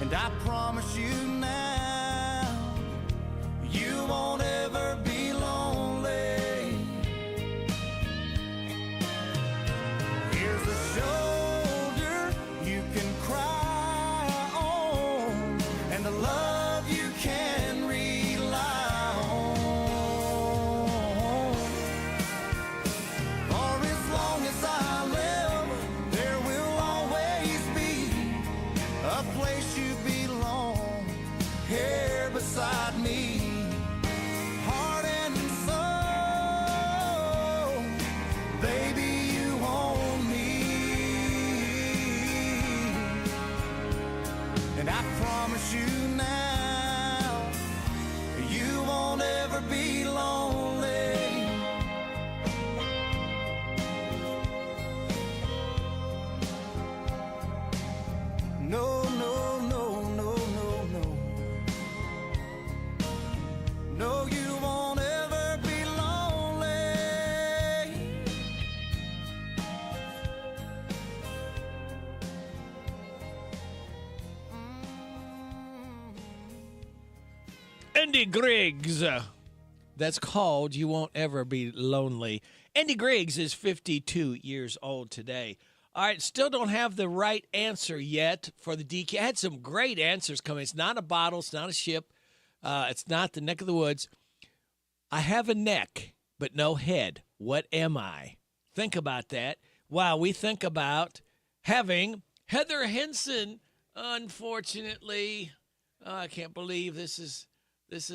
and I promise you now, you won't ever be lonely. Here's a shoulder you can cry on, and a love you can rely on. For as long as I live, there will always be a place you belong, here beside me, heart and soul, baby, you own me. And I promise you now, you won't ever be lonely. No, no, no, no, no, no. No, you won't ever be lonely. Andy Griggs. That's called You Won't Ever Be Lonely. Andy Griggs is 52 years old today. All right, still don't have the right answer yet for the DQ. I had some great answers coming. It's not a bottle. It's not a ship. It's not the neck of the woods. I have a neck, but no head. What am I? Think about that. Wow, we think about having Heather Henson. Unfortunately, I can't believe this is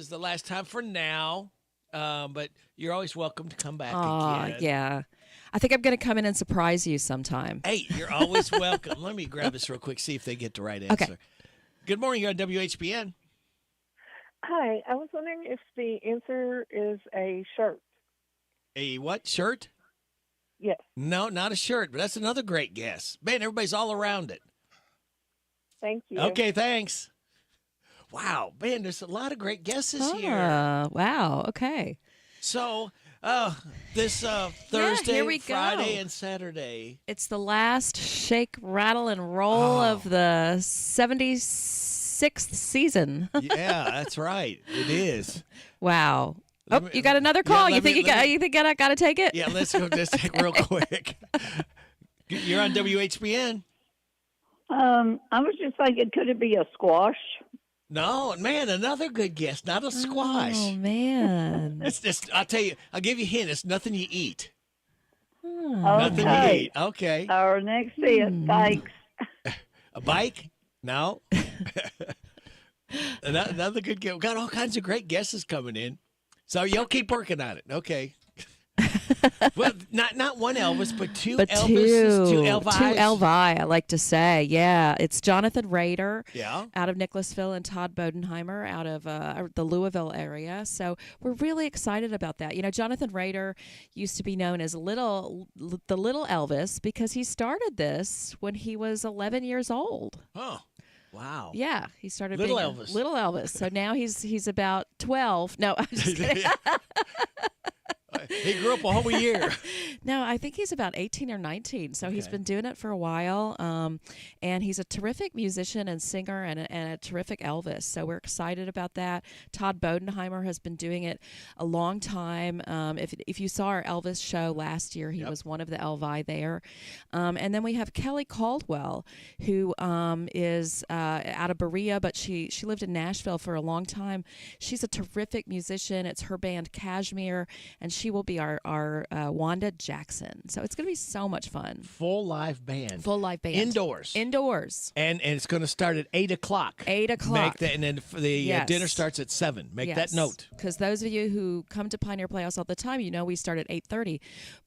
the last time for now. But you're always welcome to come back again. Yeah. I think I'm going to come in and surprise you sometime. Hey, you're always welcome. Let me grab this real quick, see if they get the right answer. Okay. Good morning. You're on WHBN. Hi. I was wondering if the answer is a shirt. A what? Shirt? Yes. No, not a shirt, but that's another great guess. Man, everybody's all around it. Thank you. Okay, thanks. Wow, man, there's a lot of great guesses here. Wow, okay. So, this Thursday, here we Friday, go. and Saturday. It's the last shake, rattle, and roll of the 76th season. Yeah, that's right. It is. Wow. Oh, you got another call. Yeah, you think I got to take it? Yeah, let's go. Let's take real quick. You're on WHBN. I was just thinking, could it be a squash? No, man, another good guess. Not a squash. Oh, man. It's just, I'll tell you, I'll give you a hint. It's nothing you eat. Okay. Nothing you eat. Okay. Our next is bikes. A bike? No. Another good guess. We've got all kinds of great guesses coming in. So you'll keep working on it. Okay. Well, not one Elvis, but two Elvises, two Elvis. Two Elvi, I like to say. Yeah. It's Jonathan Rader out of Nicholasville and Todd Bodenheimer out of the Louisville area. So we're really excited about that. You know, Jonathan Rader used to be known as the Little Elvis because he started this when he was 11 years old. Oh. Wow. Yeah, he started Little being Elvis. Little Elvis. So now he's about 12. No, I'm just kidding. He grew up a whole year. No, I think he's about 18 or 19. So he's been doing it for a while. And he's a terrific musician and singer and a terrific Elvis. So we're excited about that. Todd Bodenheimer has been doing it a long time. If you saw our Elvis show last year, he was one of the Elvi there. And then we have Kelly Caldwell, who is out of Berea, but she lived in Nashville for a long time. She's a terrific musician. It's her band Cashmere, and she will be our Wanda Jackson. So it's going to be so much fun. Full live band. Full live band. Indoors. And it's going to start at 8 o'clock. 8 o'clock. Make that, and then the dinner starts at 7. Make that note. Because those of you who come to Pioneer Playhouse all the time, you know we start at 8:30.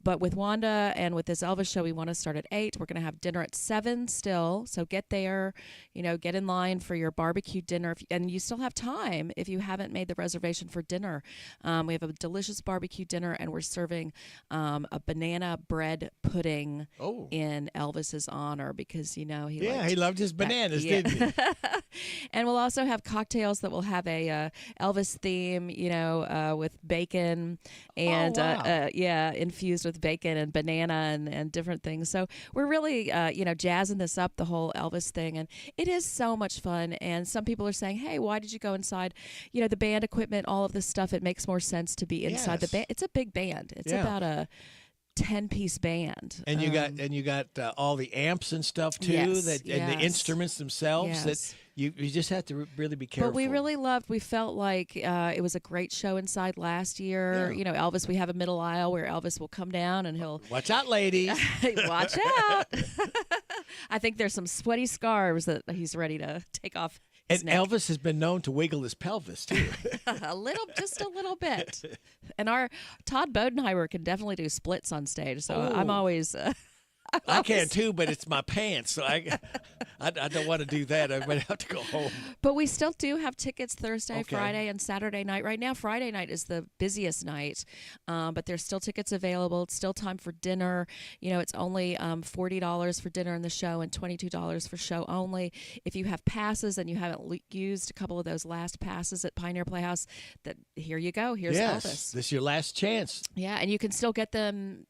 But with Wanda and with this Elvis show, we want to start at 8. We're going to have dinner at 7 still. So get there, get in line for your barbecue dinner. And you still have time if you haven't made the reservation for dinner. We have a delicious barbecue dinner, and we're serving a banana bread pudding in Elvis's honor because, he loved his bananas, didn't he? And we'll also have cocktails that will have a Elvis theme, with bacon and, infused with bacon and banana and different things. So we're really, jazzing this up, the whole Elvis thing. And it is so much fun. And some people are saying, hey, why did you go inside? The band equipment, all of this stuff, it makes more sense to be inside the band. It's a big band. It's about a 10-piece band. And you got all the amps and stuff too, and the instruments themselves that you just have to really be careful. But we felt like it was a great show inside last year. Yeah. Elvis, we have a middle aisle where Elvis will come down and he'll watch out, ladies. Watch out. I think there's some sweaty scarves that he's ready to take off. And Elvis has been known to wiggle his pelvis too. just a little bit. And our Todd Bodenheimer can definitely do splits on stage. So I'm always. I can too, but it's my pants, so I don't want to do that. I might have to go home. But we still do have tickets Thursday, Friday, and Saturday night. Right now, Friday night is the busiest night, but there's still tickets available. It's still time for dinner. It's only $40 for dinner in the show and $22 for show only. If you have passes and you haven't used a couple of those last passes at Pioneer Playhouse, here you go. Here's Elvis. This is your last chance. Yeah, and you can still get them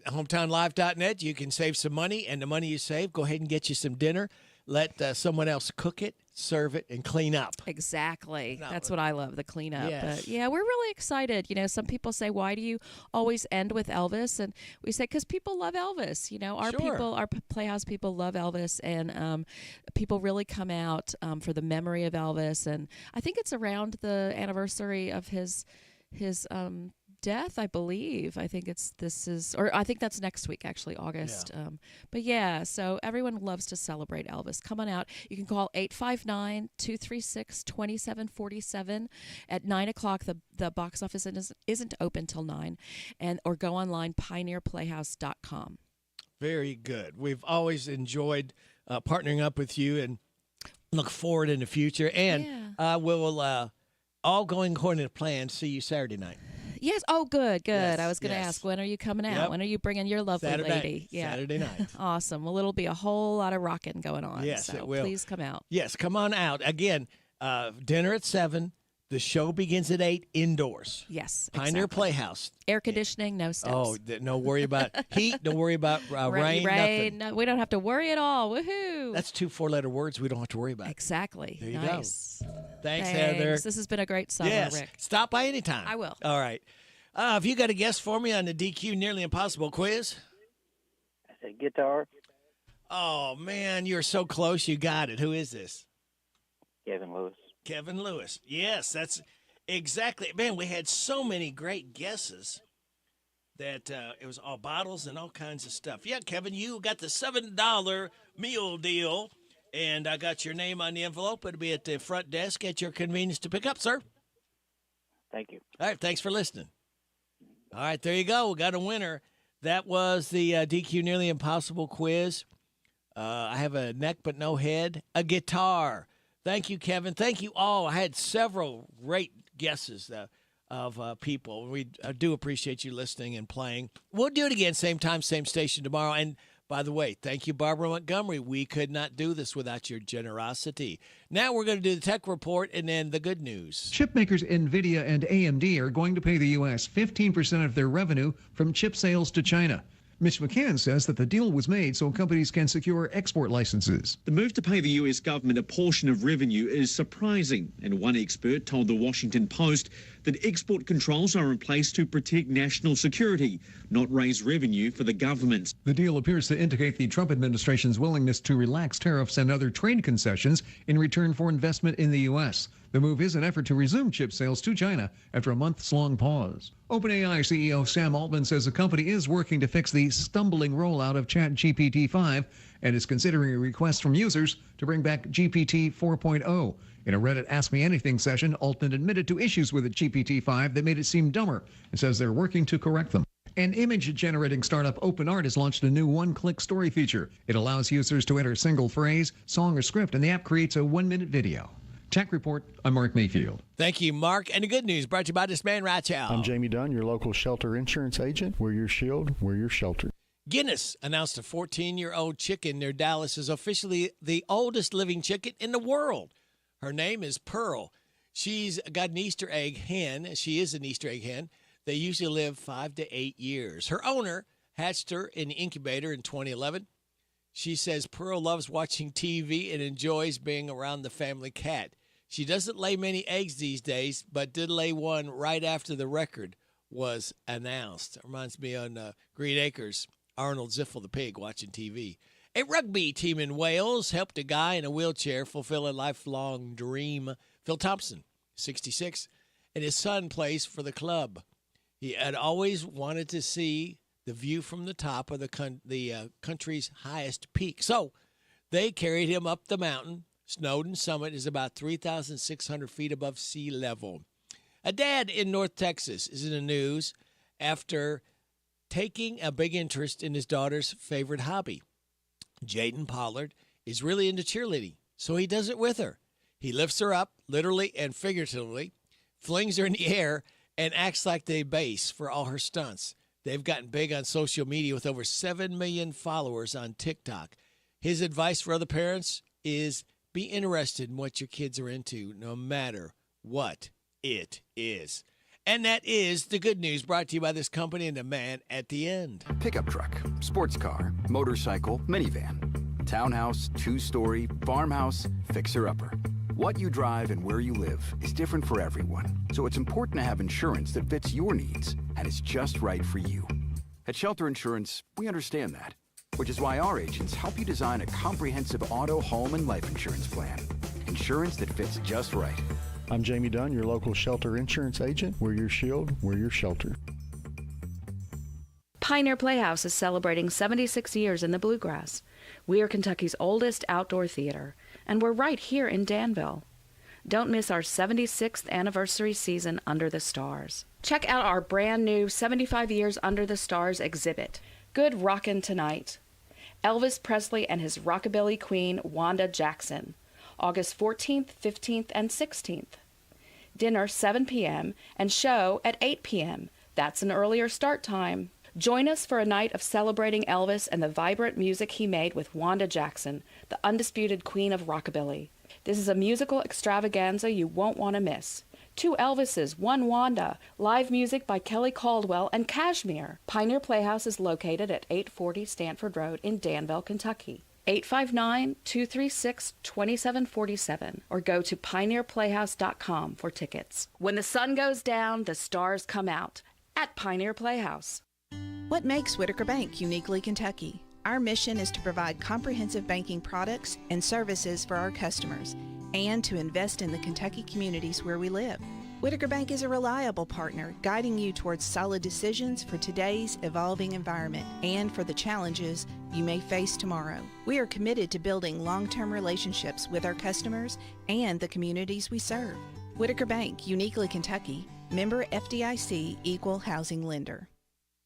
hometownlive.net. You can save some money, and the money you save, go ahead and get you some dinner. Let someone else cook it, serve it, and clean up. Exactly. That's what I love, the cleanup. Yes. But yeah, we're really excited. Some people say, why do you always end with Elvis? And we say, because people love Elvis. Our Sure. people, our Playhouse people love Elvis. And people really come out for the memory of Elvis. And I think it's around the anniversary of his death, I believe. I think I think that's next week, actually, August. Yeah. But yeah, so everyone loves to celebrate Elvis. Come on out. You can call 859-236-2747 at 9 o'clock. The box office isn't open till 9, or go online, pioneerplayhouse.com. Very good. We've always enjoyed partnering up with you and look forward in the future. And we'll all going according to plan. See you Saturday night. Yes. Oh, good. Yes, I was going to yes. ask, when are you coming out? Yep. When are you bringing your lovely Saturday lady? night. Saturday night. Awesome. Well, it'll be a whole lot of rocking going on. Yes, so it will. Please come out. Yes, come on out. Again, dinner at 7. The show begins at 8 indoors. Yes. Pioneer exactly. Playhouse. Air conditioning, no steps. Oh, no worry about heat. Don't worry about rain. Nothing. No, we don't have to worry at all. Woohoo. That's 2 4-letter words we don't have to worry about. Exactly. There you nice. go. Thanks, Heather. This has been a great summer, Yes. Rick. Stop by anytime. I will. All right. Have you got a guess for me on the DQ Nearly Impossible quiz? I said guitar. Oh, man, you're so close. You got it. Who is this? Kevin Lewis. Kevin Lewis. Yes, that's exactly. Man, we had so many great guesses that it was all bottles and all kinds of stuff. Yeah, Kevin, you got the $7 meal deal, and I got your name on the envelope. It'll be at the front desk at your convenience to pick up, sir. Thank you. All right, thanks for listening. All right, there you go. We got a winner. That was the DQ Nearly Impossible quiz. I have a neck but no head, a guitar. Thank you, Kevin. Thank you all. I had several great guesses of people. We do appreciate you listening and playing. We'll do it again, same time, same station tomorrow. And by the way, thank you, Barbara Montgomery. We could not do this without your generosity. Now we're going to do the tech report and then the good news. Chip makers NVIDIA and AMD are going to pay the U.S. 15% of their revenue from chip sales to China. Mitch McCann says that the deal was made so companies can secure export licenses. The move to pay the U.S. government a portion of revenue is surprising, and one expert told the Washington Post that export controls are in place to protect national security, not raise revenue for the government. The deal appears to indicate the Trump administration's willingness to relax tariffs and other trade concessions in return for investment in the U.S. The move is an effort to resume chip sales to China after a months-long pause. OpenAI CEO Sam Altman says the company is working to fix the stumbling rollout of ChatGPT-5 and is considering a request from users to bring back GPT 4.0. In a Reddit Ask Me Anything session, Altman admitted to issues with the GPT-5 that made it seem dumber and says they're working to correct them. And image-generating startup OpenArt has launched a new one-click story feature. It allows users to enter a single phrase, song, or script, and the app creates a 1-minute video. Tech Report, I'm Mark Mayfield. Thank you, Mark. And the good news brought to you by this man right here. I'm Jamie Dunn, your local shelter insurance agent. We're your shield, we're your shelter. Guinness announced a 14-year-old chicken near Dallas is officially the oldest living chicken in the world. Her name is Pearl. She's got an Easter egg hen. She is an Easter egg hen. They usually live 5 to 8 years. Her owner hatched her in the incubator in 2011. She says Pearl loves watching TV and enjoys being around the family cat. She doesn't lay many eggs these days, but did lay one right after the record was announced. It reminds me on Green Acres, Arnold Ziffel the pig watching TV. A rugby team in Wales helped a guy in a wheelchair fulfill a lifelong dream. Phil Thompson, 66, and his son plays for the club. He had always wanted to see the view from the top of the country's highest peak. So they carried him up the mountain. Snowden Summit is about 3,600 feet above sea level. A dad in North Texas is in the news after taking a big interest in his daughter's favorite hobby. Jaden Pollard is really into cheerleading, so he does it with her. He lifts her up, literally and figuratively, flings her in the air, and acts like the base for all her stunts. They've gotten big on social media with over 7 million followers on TikTok. His advice for other parents is be interested in what your kids are into, no matter what it is. And that is the good news brought to you by this company and the man at the end. Pickup truck, sports car, motorcycle, minivan, townhouse, two-story, farmhouse, fixer-upper. What you drive and where you live is different for everyone, so it's important to have insurance that fits your needs and is just right for you. At Shelter Insurance, we understand that, which is why our agents help you design a comprehensive auto, home, and life insurance plan. Insurance that fits just right. I'm Jamie Dunn, your local Shelter Insurance agent. We're your shield, we're your shelter. Pioneer Playhouse is celebrating 76 years in the Bluegrass. We are Kentucky's oldest outdoor theater, and we're right here in Danville. Don't miss our 76th anniversary season Under the Stars. Check out our brand new 75 Years Under the Stars exhibit, Good Rockin' Tonight. Elvis Presley and his rockabilly queen, Wanda Jackson, August 14th, 15th, and 16th. Dinner 7 p.m. and show at 8 p.m. That's an earlier start time. Join us for a night of celebrating Elvis and the vibrant music he made with Wanda Jackson, the undisputed queen of rockabilly. This is a musical extravaganza you won't want to miss. 2 Elvises, 1 Wanda, live music by Kelly Caldwell and Kashmir. Pioneer Playhouse is located at 840 Stanford Road in Danville, Kentucky. 859-236-2747 or go to pioneerplayhouse.com for tickets. When the sun goes down, the stars come out at Pioneer Playhouse. What makes Whitaker Bank uniquely Kentucky? Our mission is to provide comprehensive banking products and services for our customers and to invest in the Kentucky communities where we live. Whitaker Bank is a reliable partner, guiding you towards solid decisions for today's evolving environment and for the challenges you may face tomorrow. We are committed to building long-term relationships with our customers and the communities we serve. Whitaker Bank, uniquely Kentucky, member FDIC, equal housing lender.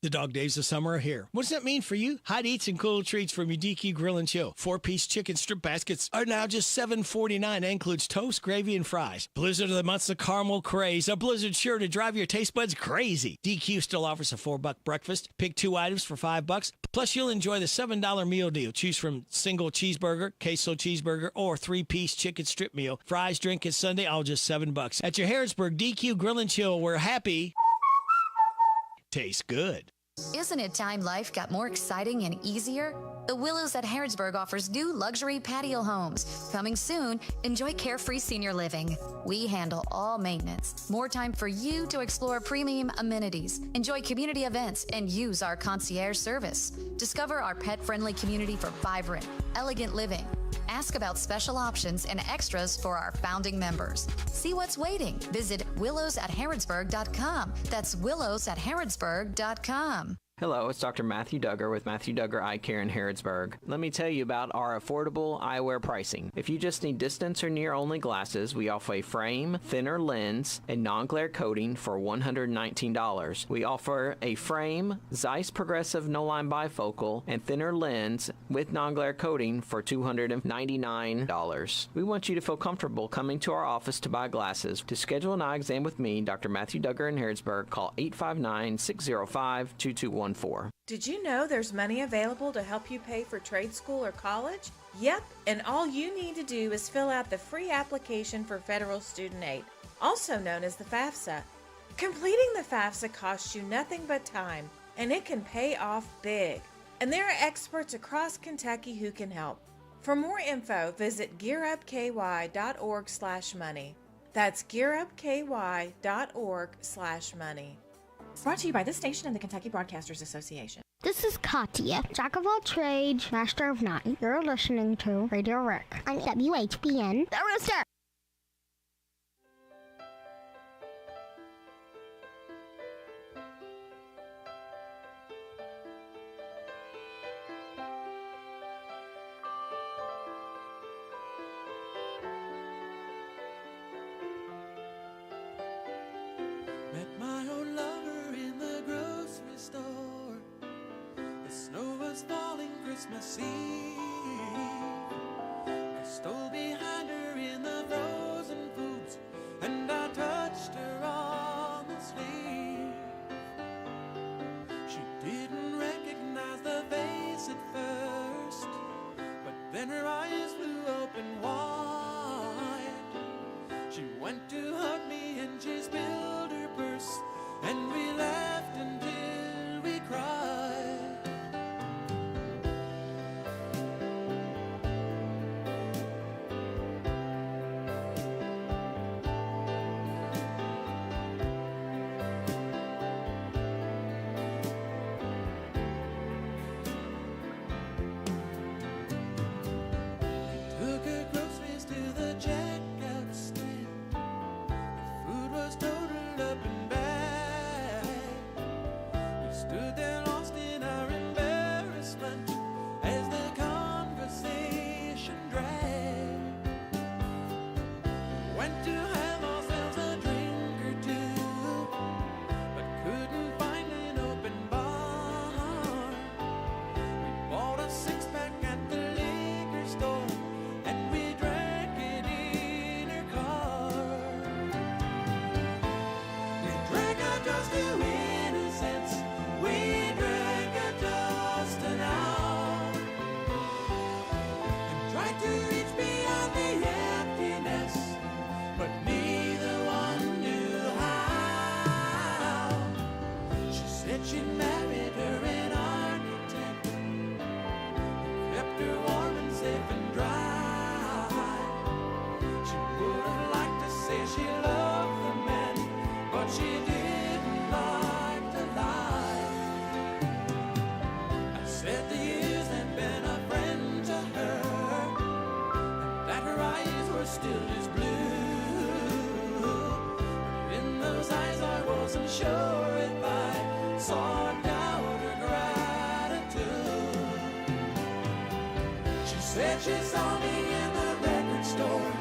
The dog days of summer are here. What does that mean for you? Hot eats and cool treats from your DQ Grill and Chill. 4-piece chicken strip baskets are now just $7.49 and includes toast, gravy, and fries. Blizzard of the Month's the caramel craze. A blizzard sure to drive your taste buds crazy. DQ still offers a $4 breakfast. Pick 2 items for $5. Plus, you'll enjoy the $7 meal deal. Choose from single cheeseburger, queso cheeseburger, or 3-piece chicken strip meal. Fries, drink, and sundae, all just $7. At your Harrodsburg DQ Grill and Chill, we're happy tastes good. Isn't it time life got more exciting and easier? The Willows at Harrodsburg offers new luxury patio homes. Coming soon, enjoy carefree senior living. We handle all maintenance. More time for you to explore premium amenities, enjoy community events, and use our concierge service. Discover our pet-friendly community for vibrant, elegant living. Ask about special options and extras for our founding members. See what's waiting. Visit willowsatharrodsburg.com. That's willowsatharrodsburg.com. Hello, it's Dr. Matthew Duggar with Matthew Duggar Eye Care in Harrodsburg. Let me tell you about our affordable eyewear pricing. If you just need distance or near only glasses, we offer a frame, thinner lens, and non-glare coating for $119. We offer a frame, Zeiss Progressive No-Line Bifocal, and thinner lens with non-glare coating for $299. We want you to feel comfortable coming to our office to buy glasses. To schedule an eye exam with me, Dr. Matthew Duggar in Harrodsburg, call 859-605-2214. Did you know there's money available to help you pay for trade school or college? Yep, and all you need to do is fill out the free application for federal student aid, also known as the FAFSA. Completing the FAFSA costs you nothing but time, and it can pay off big. And there are experts across Kentucky who can help. For more info, visit gearupky.org/money. That's gearupky.org/money. Brought to you by this station and the Kentucky Broadcasters Association. This is Katya, Jack of all trades, master of none. You're listening to Radio Rick on WHBN. The Rooster! Met my old lover in the grocery store. The snow was falling Christmas Eve. I stole behind her in the frozen foods, and I touched her on the sleeve. She didn't recognize the face at first, but then her eyes flew open wide. She went to hug me and she spilled her purse, and we laughed until we cried. Took her groceries to the checkout stand. The food was totaled up and back. We stood there lost in our embarrassment as the conversation dragged. Went to have ourselves a drink or two, but couldn't find an open bar. We bought a six-pack at the liquor store, and we drank it in her car. We drank a toast to innocence. We drank a toast to now, and tried to reach beyond the emptiness, but neither one knew how. She said she'd married her an architect, kept her warm and safe and dry. She would have liked to say she loved the man, but she didn't like to lie. I said the years had been a friend to her, and that her eyes were still as blue. But in those eyes I wasn't sure if I saw doubt or gratitude. She said she saw me in the record store,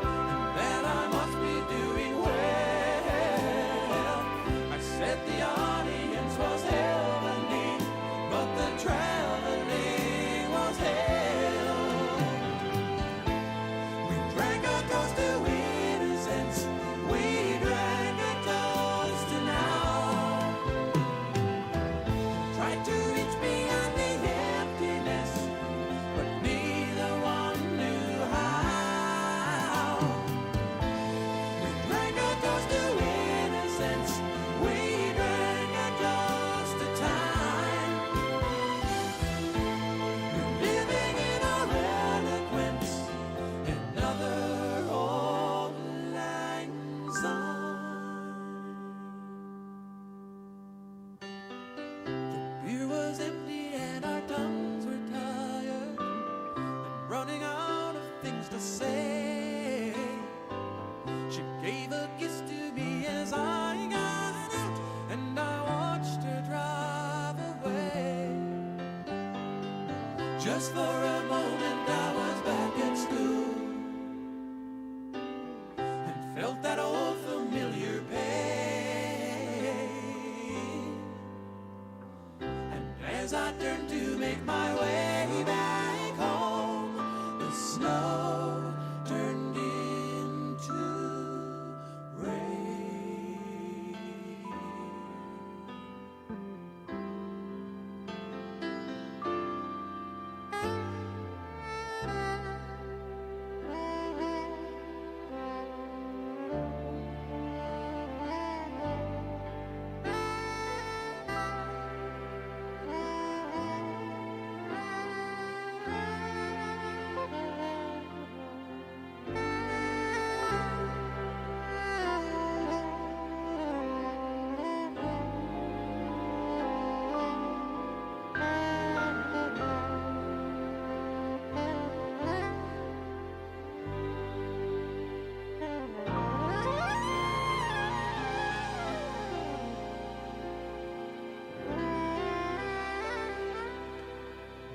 and that I must be doing well. I said the audience was heavenly, but the traveling was hell. We drank a toast to innocence. We drank a toast to now. Tried to reach beyond the emptiness, but neither one knew how. We drank a toast to innocence. We drank a toast to time. We're living in our eloquence, another old lang syne. The beer was empty and our tongues were tired, and running out of things to say. She gave a kiss to me as I got out, and I watched her drive away. Just for a moment I was back at school, and felt that old familiar pain. And as I turned to make my way back home, the snow turned into rain.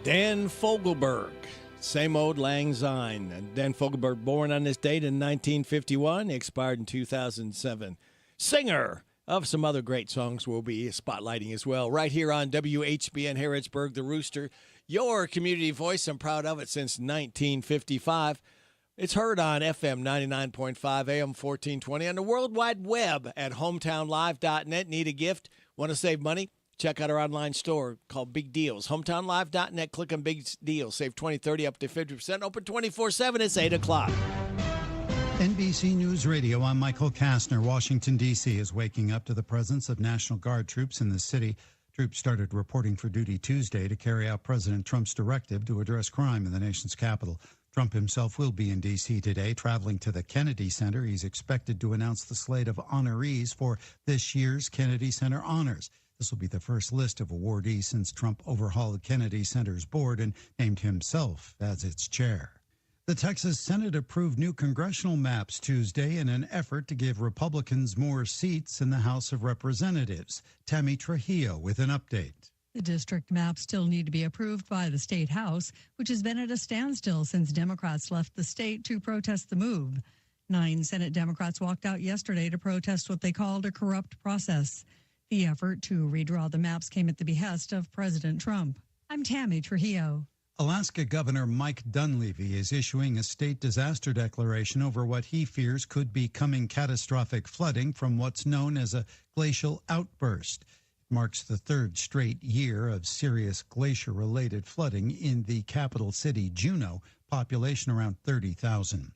Dan Fogelberg, same old lang syne. Dan Fogelberg, born on this date in 1951, expired in 2007. Singer of some other great songs we'll be spotlighting as well, right here on WHBN Harrodsburg, The Rooster, your community voice. I'm proud of it since 1955. It's heard on FM 99.5, AM 1420, on the World Wide Web at hometownlive.net. Need a gift? Want to save money? Check out our online store called Big Deals. Hometownlive.net. Click on Big Deals. Save 20, 30, up to 50%. Open 24/7. It's 8 o'clock. NBC News Radio, I'm Michael Kastner. Washington, D.C. is waking up to the presence of National Guard troops in the city. Troops started reporting for duty Tuesday to carry out President Trump's directive to address crime in the nation's capital. Trump himself will be in D.C. today, traveling to the Kennedy Center. He's expected to announce the slate of honorees for this year's Kennedy Center Honors. This will be the first list of awardees since Trump overhauled Kennedy Center's board and named himself as its chair. The Texas Senate approved new congressional maps Tuesday in an effort to give Republicans more seats in the House of Representatives. Tammy Trujillo with an update. The district maps still need to be approved by the state house, which has been at a standstill since Democrats left the state to protest the move. 9 Senate Democrats walked out yesterday to protest what they called a corrupt process. The effort to redraw the maps came at the behest of President Trump. I'm Tammy Trujillo. Alaska Governor Mike Dunleavy is issuing a state disaster declaration over what he fears could be coming catastrophic flooding from what's known as a glacial outburst. It marks the third straight year of serious glacier-related flooding in the capital city, Juneau, population around 30,000.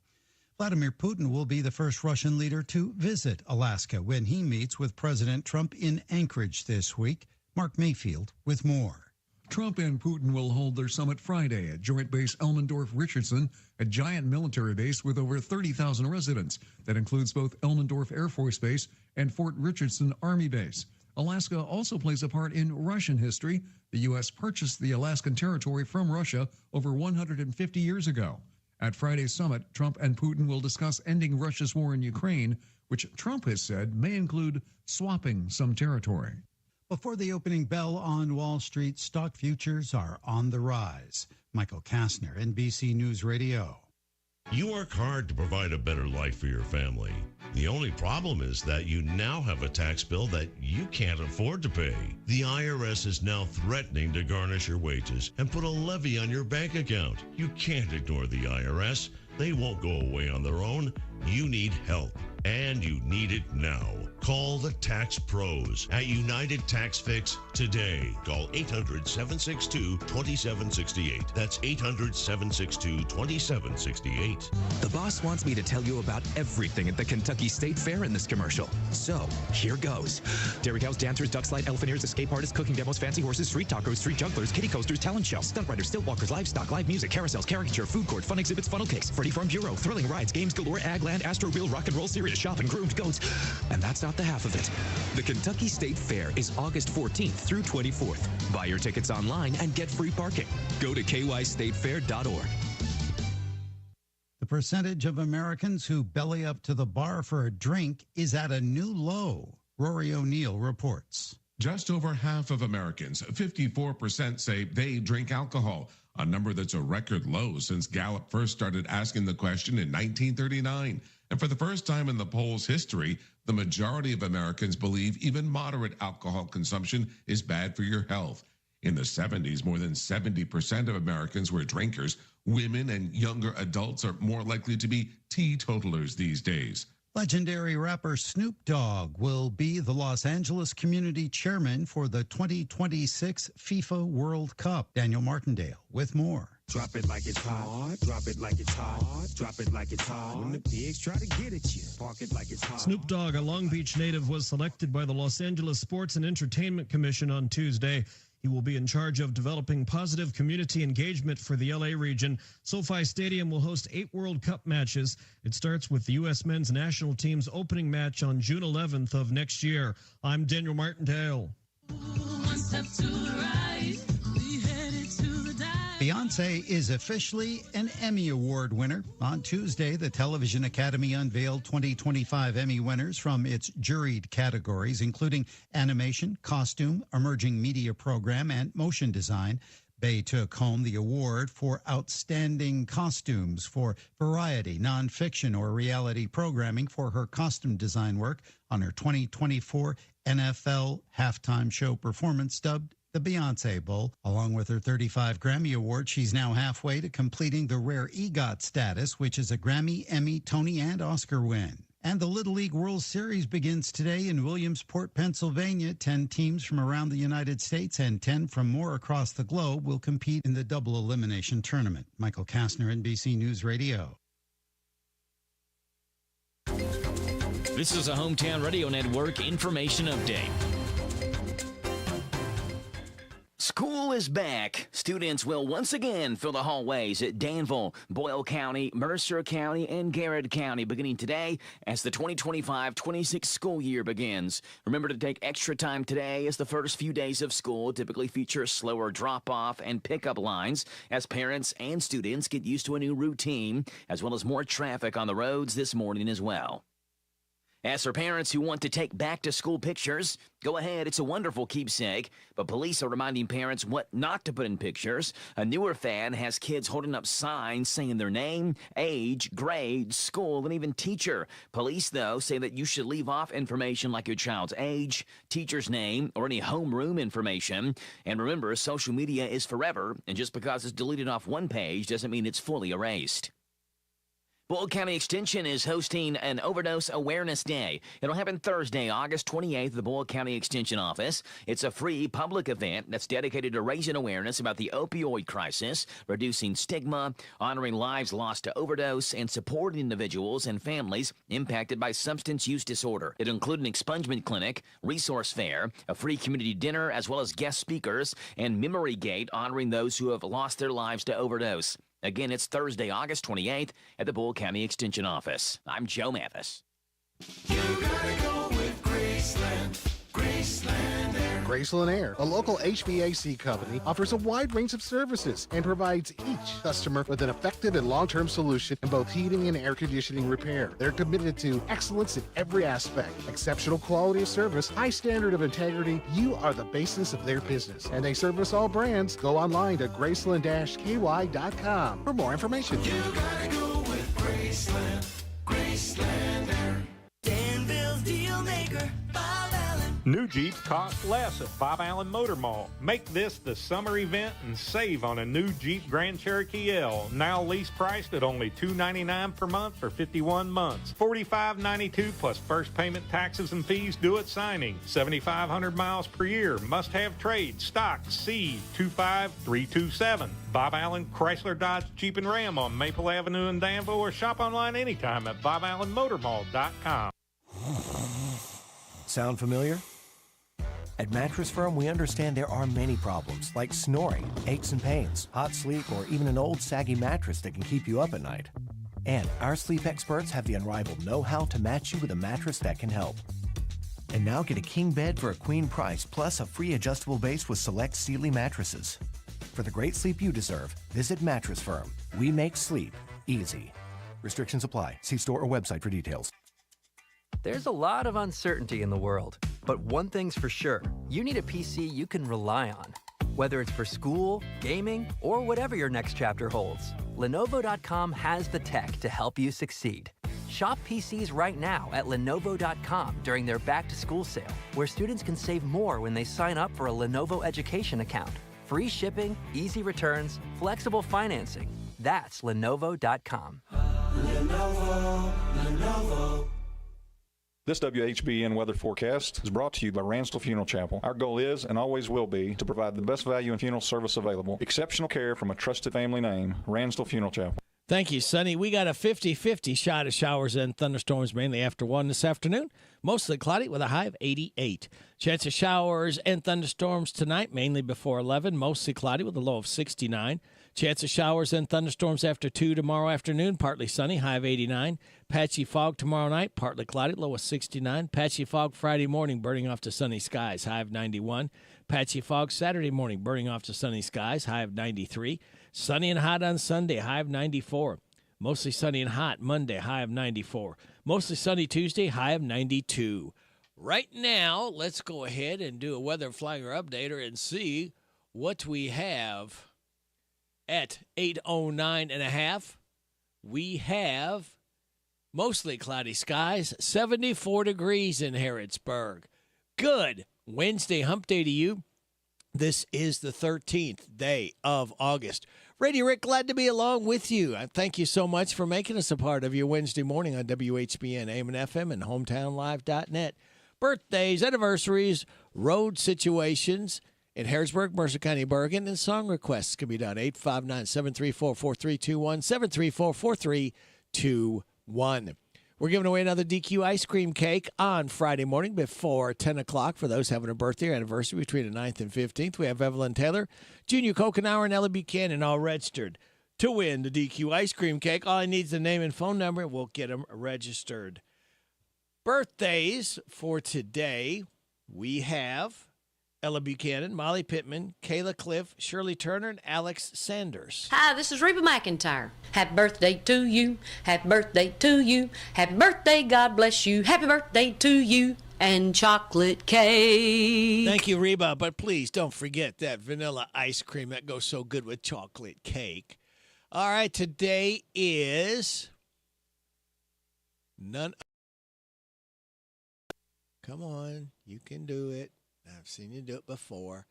Vladimir Putin will be the first Russian leader to visit Alaska when he meets with President Trump in Anchorage this week. Mark Mayfield with more. Trump and Putin will hold their summit Friday at Joint Base Elmendorf-Richardson, a giant military base with over 30,000 residents. That includes both Elmendorf Air Force Base and Fort Richardson Army Base. Alaska also plays a part in Russian history. The U.S. purchased the Alaskan territory from Russia over 150 years ago. At Friday's summit, Trump and Putin will discuss ending Russia's war in Ukraine, which Trump has said may include swapping some territory. Before the opening bell on Wall Street, stock futures are on the rise. Michael Kastner, NBC News Radio. You work hard to provide a better life for your family. The only problem is that you now have a tax bill that you can't afford to pay. The IRS is now threatening to garnish your wages and put a levy on your bank account. You can't ignore the IRS. They won't go away on their own. You need help, and you need it now. Call the Tax Pros at United Tax Fix today. Call 800-762-2768. That's 800-762-2768. The boss wants me to tell you about everything at the Kentucky State Fair in this commercial. So, here goes. Dairy cows, dancers, duck slide, elephanters, escape artists, cooking demos, fancy horses, street tacos, street jugglers, kiddie coasters, talent show, stunt riders, stilt walkers, livestock, live music, carousels, caricature, food court, fun exhibits, funnel cakes, Freddy Farm Bureau, thrilling rides, games galore, ag land, Astro Wheel, rock and roll, serious shopping, groomed goats. And that's not the half of it. The Kentucky State Fair is August 14th through 24th. Buy your tickets online and get free parking. Go to kystatefair.org. The percentage of Americans who belly up to the bar for a drink is at a new low. Rory O'Neill reports. Just over half of Americans, 54%, say they drink alcohol, a number that's a record low since Gallup first started asking the question in 1939. And for the first time in the poll's history, the majority of Americans believe even moderate alcohol consumption is bad for your health. In the 70s, more than 70% of Americans were drinkers. Women and younger adults are more likely to be teetotalers these days. Legendary rapper Snoop Dogg will be the Los Angeles community chairman for the 2026 FIFA World Cup. Daniel Martindale with more. Drop it like it's hot, drop it like it's hot, drop it like it's hot. When the pigs try to get at you, park it like it's hot. Snoop Dogg, a Long Beach native, was selected by the Los Angeles Sports and Entertainment Commission on Tuesday. He will be in charge of developing positive community engagement for the LA region. SoFi Stadium will host 8 World Cup matches. It starts with the U.S. men's national team's opening match on June 11th of next year. I'm Daniel Martindale. One step to the right, we headed to the dive. Beyonce is officially an Emmy Award winner. On Tuesday, the Television Academy unveiled 2025 Emmy winners from its juried categories, including animation, costume, emerging media program, and motion design. Bey took home the award for outstanding costumes for variety, nonfiction, or reality programming for her costume design work on her 2024 NFL halftime show performance dubbed the Beyonce Bowl. Along with her 35 Grammy Awards, she's now halfway to completing the rare EGOT status, which is a Grammy, Emmy, Tony, and Oscar win. And the Little League World Series begins today in Williamsport, Pennsylvania. 10 teams from around the United States and 10 from more across the globe will compete in the double elimination tournament. Michael Kastner, NBC News Radio. This is a Hometown Radio Network information update. School is back. Students will once again fill the hallways at Danville, Boyle County, Mercer County, and Garrett County beginning today as the 2025-26 school year begins. Remember to take extra time today as the first few days of school typically feature slower drop-off and pickup lines as parents and students get used to a new routine, as well as more traffic on the roads this morning as well. As for parents who want to take back-to-school pictures, go ahead, it's a wonderful keepsake, but police are reminding parents what not to put in pictures. A newer fad has kids holding up signs saying their name, age, grade, school, and even teacher. Police, though, say that you should leave off information like your child's age, teacher's name, or any homeroom information. And remember, social media is forever, and just because it's deleted off one page doesn't mean it's fully erased. Boyle County Extension is hosting an Overdose Awareness Day. It'll happen Thursday, August 28th at the Boyle County Extension Office. It's a free public event that's dedicated to raising awareness about the opioid crisis, reducing stigma, honoring lives lost to overdose, and supporting individuals and families impacted by substance use disorder. It'll include an expungement clinic, resource fair, a free community dinner, as well as guest speakers, and Memory Gate honoring those who have lost their lives to overdose. Again, it's Thursday, August 28th at the Boyle County Extension Office. I'm Joe Mathis. You gotta go with Graceland. Graceland Air. Graceland Air, a local HVAC company, offers a wide range of services and provides each customer with an effective and long-term solution in both heating and air conditioning repair. They're committed to excellence in every aspect, exceptional quality of service, high standard of integrity. You are the basis of their business, and they service all brands. Go online to graceland-ky.com for more information. You gotta go with Graceland. Graceland Air. Danville's deal maker, Bob Allen. New Jeeps cost less at Bob Allen Motor Mall. Make this the summer event and save on a new Jeep Grand Cherokee L. Now lease priced at only $299 per month for 51 months. $45.92 plus first payment, taxes, and fees due at signing. 7,500 miles per year. Must have trade. Stock C25327. Bob Allen Chrysler Dodge Jeep and Ram on Maple Avenue in Danville, or shop online anytime at BobAllenMotorMall.com. Sound familiar? At Mattress Firm, we understand there are many problems, like snoring, aches and pains, hot sleep, or even an old saggy mattress that can keep you up at night. And our sleep experts have the unrivaled know-how to match you with a mattress that can help. And now get a king bed for a queen price, plus a free adjustable base with select Sealy mattresses. For the great sleep you deserve, visit Mattress Firm. We make sleep easy. Restrictions apply. See store or website for details. There's a lot of uncertainty in the world, but one thing's for sure, you need a PC you can rely on. Whether it's for school, gaming, or whatever your next chapter holds, Lenovo.com has the tech to help you succeed. Shop PCs right now at Lenovo.com during their back-to-school sale, where students can save more when they sign up for a Lenovo education account. Free shipping, easy returns, flexible financing. That's Lenovo.com. Lenovo. This WHBN weather forecast is brought to you by Ransdell Funeral Chapel. Our goal is and always will be to provide the best value in funeral service available. Exceptional care from a trusted family name, Ransdell Funeral Chapel. Thank you, Sonny. We got a 50-50 shot of showers and thunderstorms mainly after 1 this afternoon. Mostly cloudy with a high of 88. Chance of showers and thunderstorms tonight, mainly before 11. Mostly cloudy with a low of 69. Chance of showers and thunderstorms after 2 tomorrow afternoon. Partly sunny, high of 89. Patchy fog tomorrow night, partly cloudy, low of 69. Patchy fog Friday morning, burning off to sunny skies, high of 91. Patchy fog Saturday morning, burning off to sunny skies, high of 93. Sunny and hot on Sunday, high of 94. Mostly sunny and hot Monday, high of 94. Mostly sunny Tuesday, high of 92. Right now, let's go ahead and do a weather flyer updater and see what we have at 8:09.5. We have mostly cloudy skies, 74 degrees in Harrodsburg. Good Wednesday hump day to you. This is the 13th day of August. Radio Rick, glad to be along with you. I thank you so much for making us a part of your Wednesday morning on WHBN, AM and FM, and HometownLive.net. Birthdays, anniversaries, road situations in Harrodsburg, Mercer County, Bergen, and song requests can be done. 859-734-4321, 734-4321. We're giving away another DQ ice cream cake on Friday morning before 10 o'clock for those having a birthday or anniversary between the 9th and 15th. We have Evelyn Taylor, Junior Kokenauer, and Ella Buchanan all registered to win the DQ ice cream cake. All I need is the name and phone number, and we'll get them registered. Birthdays for today, we have Ella Buchanan, Molly Pittman, Kayla Cliff, Shirley Turner, and Alex Sanders. Hi, this is Reba McIntyre. Happy birthday to you. Happy birthday to you. Happy birthday, God bless you. Happy birthday to you. And chocolate cake. Thank you, Reba. But please don't forget that vanilla ice cream that goes so good with chocolate cake. All right, today is Come on, you can do it. I've seen you do it before.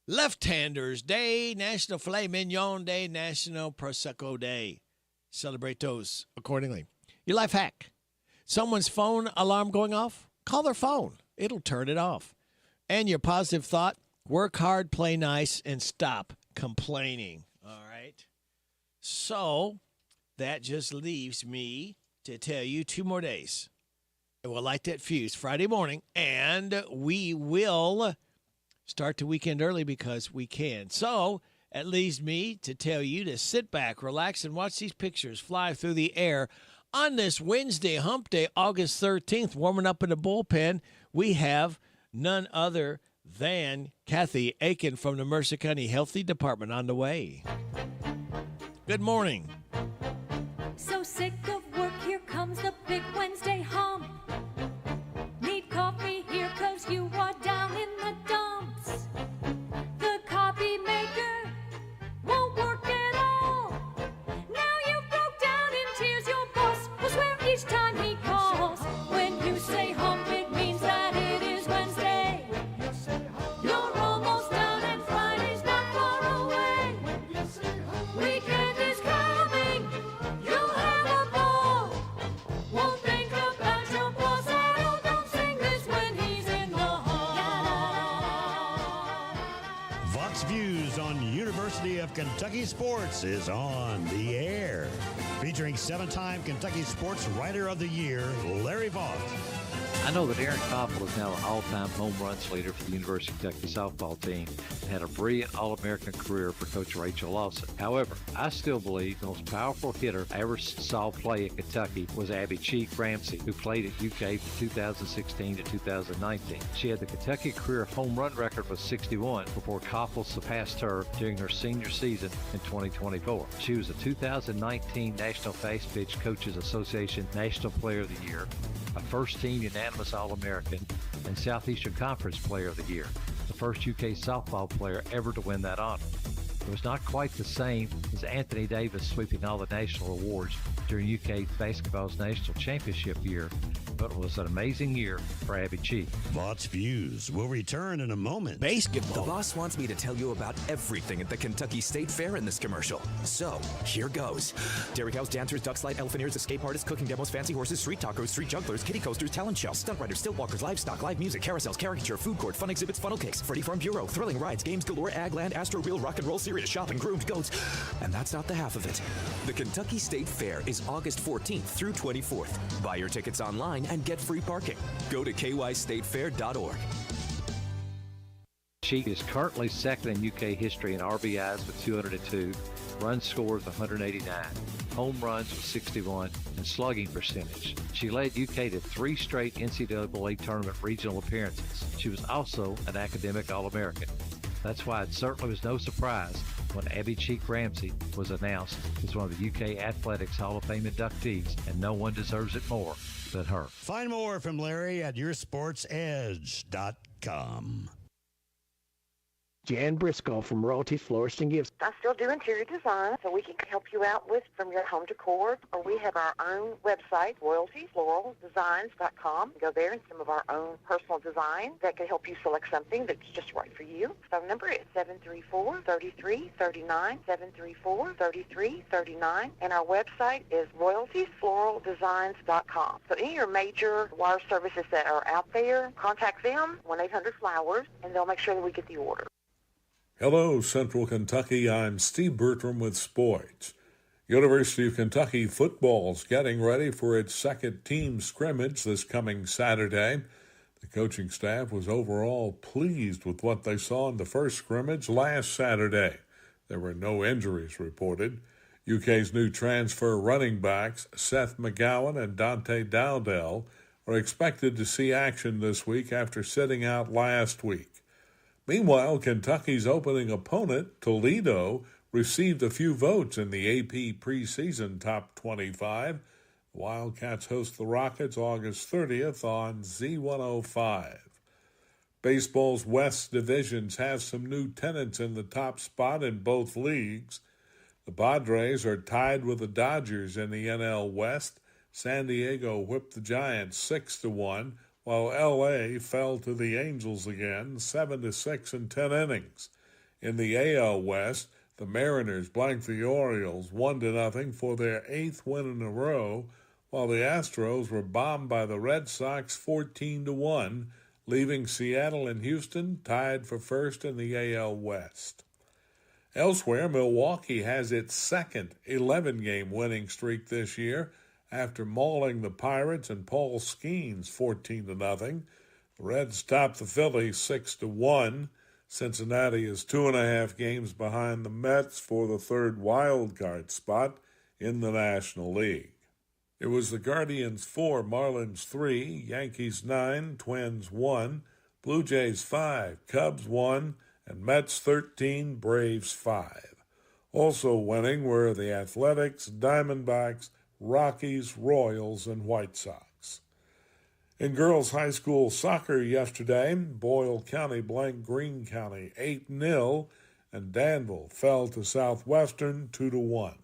Left-Handers Day, National Filet Mignon Day, National Prosecco Day. Celebrate those accordingly. Your life hack. Someone's phone alarm going off? Call their phone. It'll turn it off. And your positive thought, work hard, play nice, and stop complaining. All right? So that just leaves me to tell you 2 more days. We'll light that fuse Friday morning, and we will start the weekend early because we can. So it leaves me to tell you to sit back, relax, and watch these pictures fly through the air. On this Wednesday, Hump Day, August 13th, warming up in the bullpen, we have none other than Kathy Aiken from the Mercer County Healthy Department on the way. Good morning. So sick of work, here comes the big Wednesday hump. Need coffee here, 'cause you are down in the dumps. The copy maker won't work at all. Now you broke down in tears, your boss will swear each time he calls. When you say hump, it means that it is Wednesday. You're almost done and Friday's not far away. Weekend is coming, you'll have a ball. Won't think about your boss at all. Don't sing this when he's in the hall. Vox Views on University of Kentucky Sports is on the air. Featuring 7-time Kentucky Sports Writer of the Year, Larry Vaught. I know that Aaron Koppel is now an all-time home runs leader for the University of Kentucky softball team and had a brilliant All-American career for Coach Rachel Lawson. However, I still believe the most powerful hitter I ever saw play at Kentucky was Abby Cheek Ramsey, who played at UK from 2016 to 2019. She had the Kentucky career home run record of 61 before Koppel surpassed her during her senior season in 2024. She was the 2019 National Fast Pitch Coaches Association National Player of the Year, a first-team unanimous All-American, and Southeastern Conference Player of the Year, the first UK softball player ever to win that honor. It was not quite the same as Anthony Davis sweeping all the national awards during UK basketball's national championship year, but it was an amazing year for Abby Cheek. Vaught's Views will return in a moment. The boss wants me to tell you about everything at the Kentucky State Fair in this commercial. So, here goes. Dairy cows, dancers, duck slide, elephant ears, escape artists, cooking demos, fancy horses, street tacos, street jugglers, kiddie coasters, talent shows, stunt riders, stilt walkers, livestock, live music, carousels, caricature, food court, fun exhibits, funnel cakes, Freddy Farm Bureau, thrilling rides, games galore, ag land, Astro Wheel, rock and roll, serious shopping, groomed goats. And that's not the half of it. The Kentucky State Fair is August 14th through 24th. Buy your tickets online and get free parking. Go to kystatefair.org. Cheek is currently second in UK history in RBIs with 202, run scores 189, home runs with 61, and slugging percentage. She led UK to 3 straight NCAA tournament regional appearances. She was also an academic All-American. That's why it certainly was no surprise when Abby Cheek Ramsey was announced as one of the UK Athletics Hall of Fame inductees, and no one deserves it more than her. Find more from Larry at yoursportsedge.com. Jan Briscoe from Royalty Florist and Gifts. I still do interior design, so we can help you out with from your home decor, or we have our own website, royaltyfloraldesigns.com. Go there and some of our own personal design that can help you select something that's just right for you. Phone number is 734-3339, 734-3339, and our website is royaltyfloraldesigns.com. So any of your major wire services that are out there, contact them, 1-800-FLOWERS, and they'll make sure that we get the order. Hello, Central Kentucky. I'm Steve Bertram with sports. University of Kentucky football's getting ready for its second team scrimmage this coming Saturday. The coaching staff was overall pleased with what they saw in the first scrimmage last Saturday. There were no injuries reported. UK's new transfer running backs, Seth McGowan and Dante Dowdell, are expected to see action this week after sitting out last week. Meanwhile, Kentucky's opening opponent, Toledo, received a few votes in the AP preseason top 25. The Wildcats host the Rockets August 30th on Z105. Baseball's West divisions have some new tenants in the top spot in both leagues. The Padres are tied with the Dodgers in the NL West. San Diego whipped the Giants 6-1, while LA fell to the Angels again 7-6 in 10 innings. In the AL West, the Mariners blanked the Orioles 1-0 for their 8th win in a row, while the Astros were bombed by the Red Sox 14-1, leaving Seattle and Houston tied for first in the AL West. Elsewhere, Milwaukee has its second 11-game winning streak this year after mauling the Pirates and Paul Skeens 14-0. The Reds topped the Phillies 6-1. Cincinnati is 2.5 games behind the Mets for the third wild card spot in the National League. It was the Guardians 4, Marlins 3, Yankees 9, Twins 1, Blue Jays 5, Cubs 1, and Mets 13, Braves 5. Also winning were the Athletics, Diamondbacks, Rockies, Royals, and White Sox. In girls' high school soccer yesterday, Boyle County blanked Greene County 8-0, and Danville fell to Southwestern 2-1.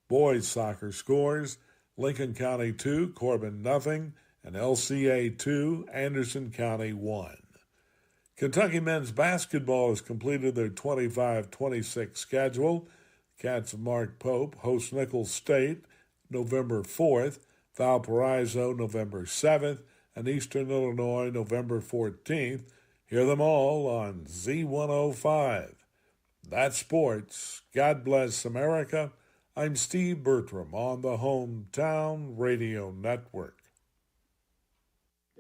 Boys' soccer scores, Lincoln County 2, Corbin 0, and LCA 2, Anderson County 1. Kentucky men's basketball has completed their 25-26 schedule. The Cats of Mark Pope host Nicholls State November 4th, Valparaiso November 7th, and Eastern Illinois November 14th. Hear them all on Z105. That's sports. God bless America. I'm Steve Bertram on the Hometown Radio Network.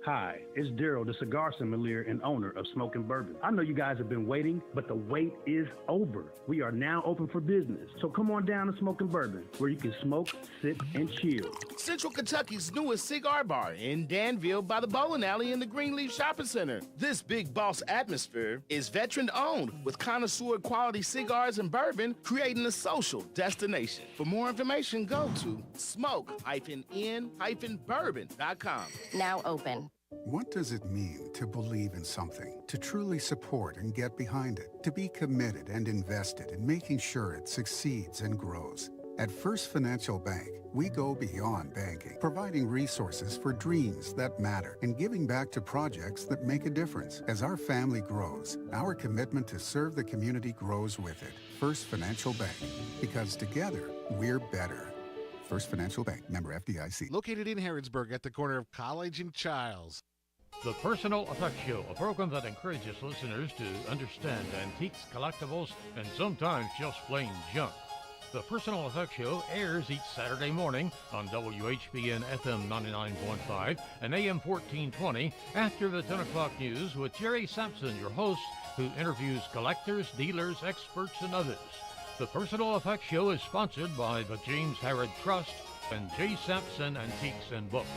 Hi, it's Daryl, the cigar sommelier and owner of Smokin' Bourbon. I know you guys have been waiting, but the wait is over. We are now open for business. So come on down to Smokin' Bourbon, where you can smoke, sip, and chill. Central Kentucky's newest cigar bar in Danville by the bowling alley in the Greenleaf Shopping Center. This big boss atmosphere is veteran-owned with connoisseur quality cigars and bourbon, creating a social destination. For more information, go to smoke-in-bourbon.com. Now open. What does it mean to believe in something, to truly support and get behind it, to be committed and invested in making sure it succeeds and grows? At First Financial Bank, we go beyond banking, providing resources for dreams that matter and giving back to projects that make a difference. As our family grows, our commitment to serve the community grows with it. First Financial Bank, because together, we're better. First Financial Bank, member FDIC. Located in Harrodsburg at the corner of College and Childs. The Personal Effects Show, a program that encourages listeners to understand antiques, collectibles, and sometimes just plain junk. The Personal Effects Show airs each Saturday morning on WHBN FM 99.5 and AM 1420 after the 10 o'clock news with Jerry Sampson, your host, who interviews collectors, dealers, experts, and others. The Personal Effects Show is sponsored by the James Harrod Trust and J. Sampson Antiques and Books.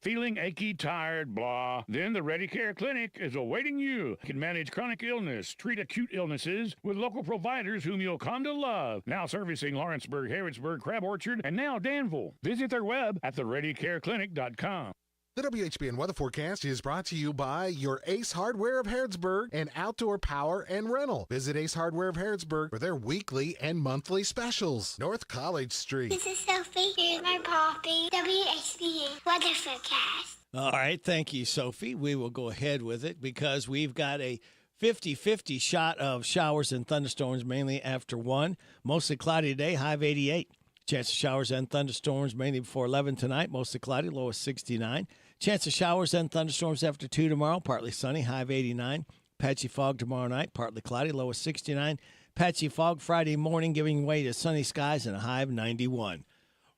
Feeling achy, tired, blah? Then the Ready Care Clinic is awaiting you. You can manage chronic illness, treat acute illnesses with local providers whom you'll come to love. Now servicing Lawrenceburg, Harrodsburg, Crab Orchard, and now Danville. Visit their web at thereadycareclinic.com. The WHBN weather forecast is brought to you by your Ace Hardware of Harrodsburg and Outdoor Power and Rental. Visit Ace Hardware of Harrodsburg for their weekly and monthly specials. North College Street. This is Sophie. Here's my poppy. WHBN weather forecast. All right. Thank you, Sophie. We will go ahead with it because we've got a 50-50 shot of showers and thunderstorms, mainly after 1. Mostly cloudy today, high of 88. Chance of showers and thunderstorms mainly before 11 tonight, mostly cloudy, low of 69. Chance of showers and thunderstorms after 2 tomorrow, partly sunny, high of 89. Patchy fog tomorrow night, partly cloudy, low of 69. patchy fog Friday morning, giving way to sunny skies and a high of 91.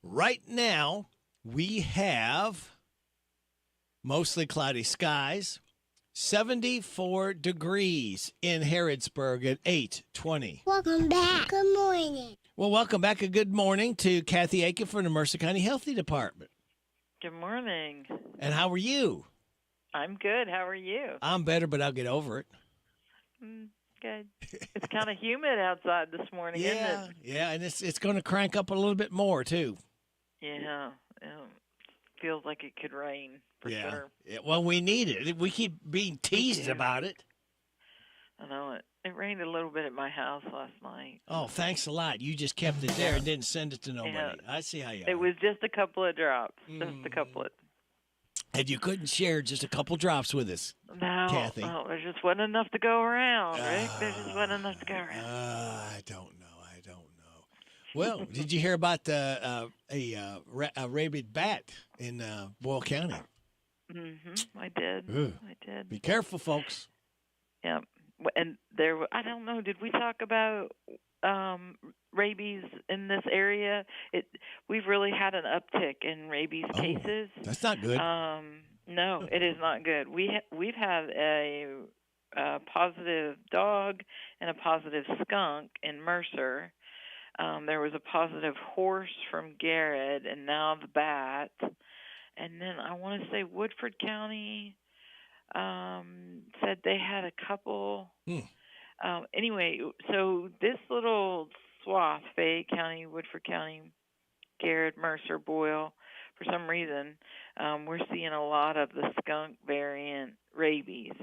Right now, we have mostly cloudy skies, 74 degrees in Harrodsburg at 8:20. Welcome back. Good morning. Well, welcome back. A good morning to Kathy Aiken from the Mercer County Healthy Department. Good morning. And how are you? I'm good. How are you? I'm better, but I'll get over it. Good. It's kind of humid outside this morning, isn't it? Yeah, and it's going to crank up a little bit more, too. Yeah. Feels like it could rain for sure. Yeah, well, we need it. We keep being teased about it. I know it. It rained a little bit at my house last night. Oh, thanks a lot. You just kept it there and didn't send it to nobody. Yeah. I see how you are. It was just a couple of drops. Just a couple of. And you couldn't share just a couple drops with us, No, Kathy. no, there just wasn't enough to go around, Rick. There just wasn't enough to go around. I don't know. Well, did you hear about a rabid bat in Boyle County? I did. Ugh. I did. Be careful, folks. Yeah, and I don't know. Did we talk about rabies in this area? We've really had an uptick in rabies cases. That's not good. No, it is not good. We've had a positive dog and a positive skunk in Mercer. There was a positive horse from Garrett, and now the bat. And then I want to say Woodford County said they had a couple. Anyway, so this little swath, Fayette County, Woodford County, Garrett, Mercer, Boyle, for some reason, we're seeing a lot of the skunk variant rabies.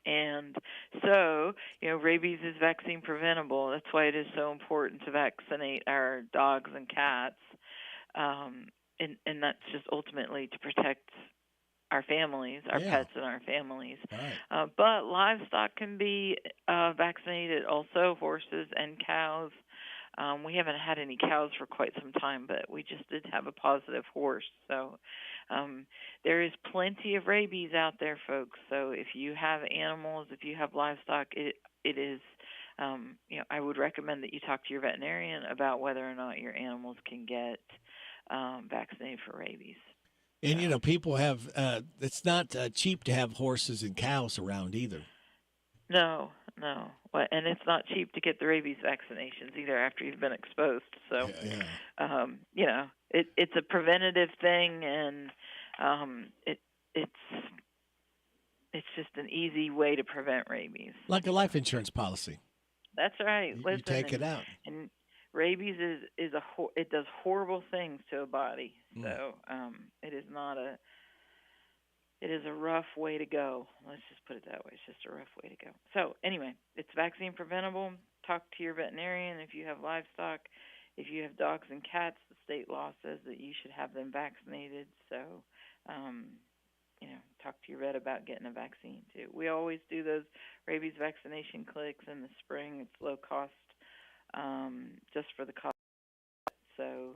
And so, rabies is vaccine preventable. That's why it is so important to vaccinate our dogs and cats. And that's just ultimately to protect our families, our pets and our families. Right. But livestock can be vaccinated also, horses and cows. We haven't had any cows for quite some time, but we just did have a positive horse. So there is plenty of rabies out there, folks. So if you have animals, if you have livestock, it is, I would recommend that you talk to your veterinarian about whether or not your animals can get vaccinated for rabies. And, people have, it's not cheap to have horses and cows around either. No. And it's not cheap to get the rabies vaccinations either after you've been exposed. So, it's a preventative thing, and it's just an easy way to prevent rabies. Like a life insurance policy. That's right. You take it out. And rabies it does horrible things to a body. So it is not it is a rough way to go. Let's just put it that way. It's just a rough way to go. So anyway, it's vaccine preventable. Talk to your veterinarian if you have livestock. If you have dogs and cats, the state law says that you should have them vaccinated. So, talk to your vet about getting a vaccine too. We always do those rabies vaccination clinics in the spring. It's low cost, just for the cost. So,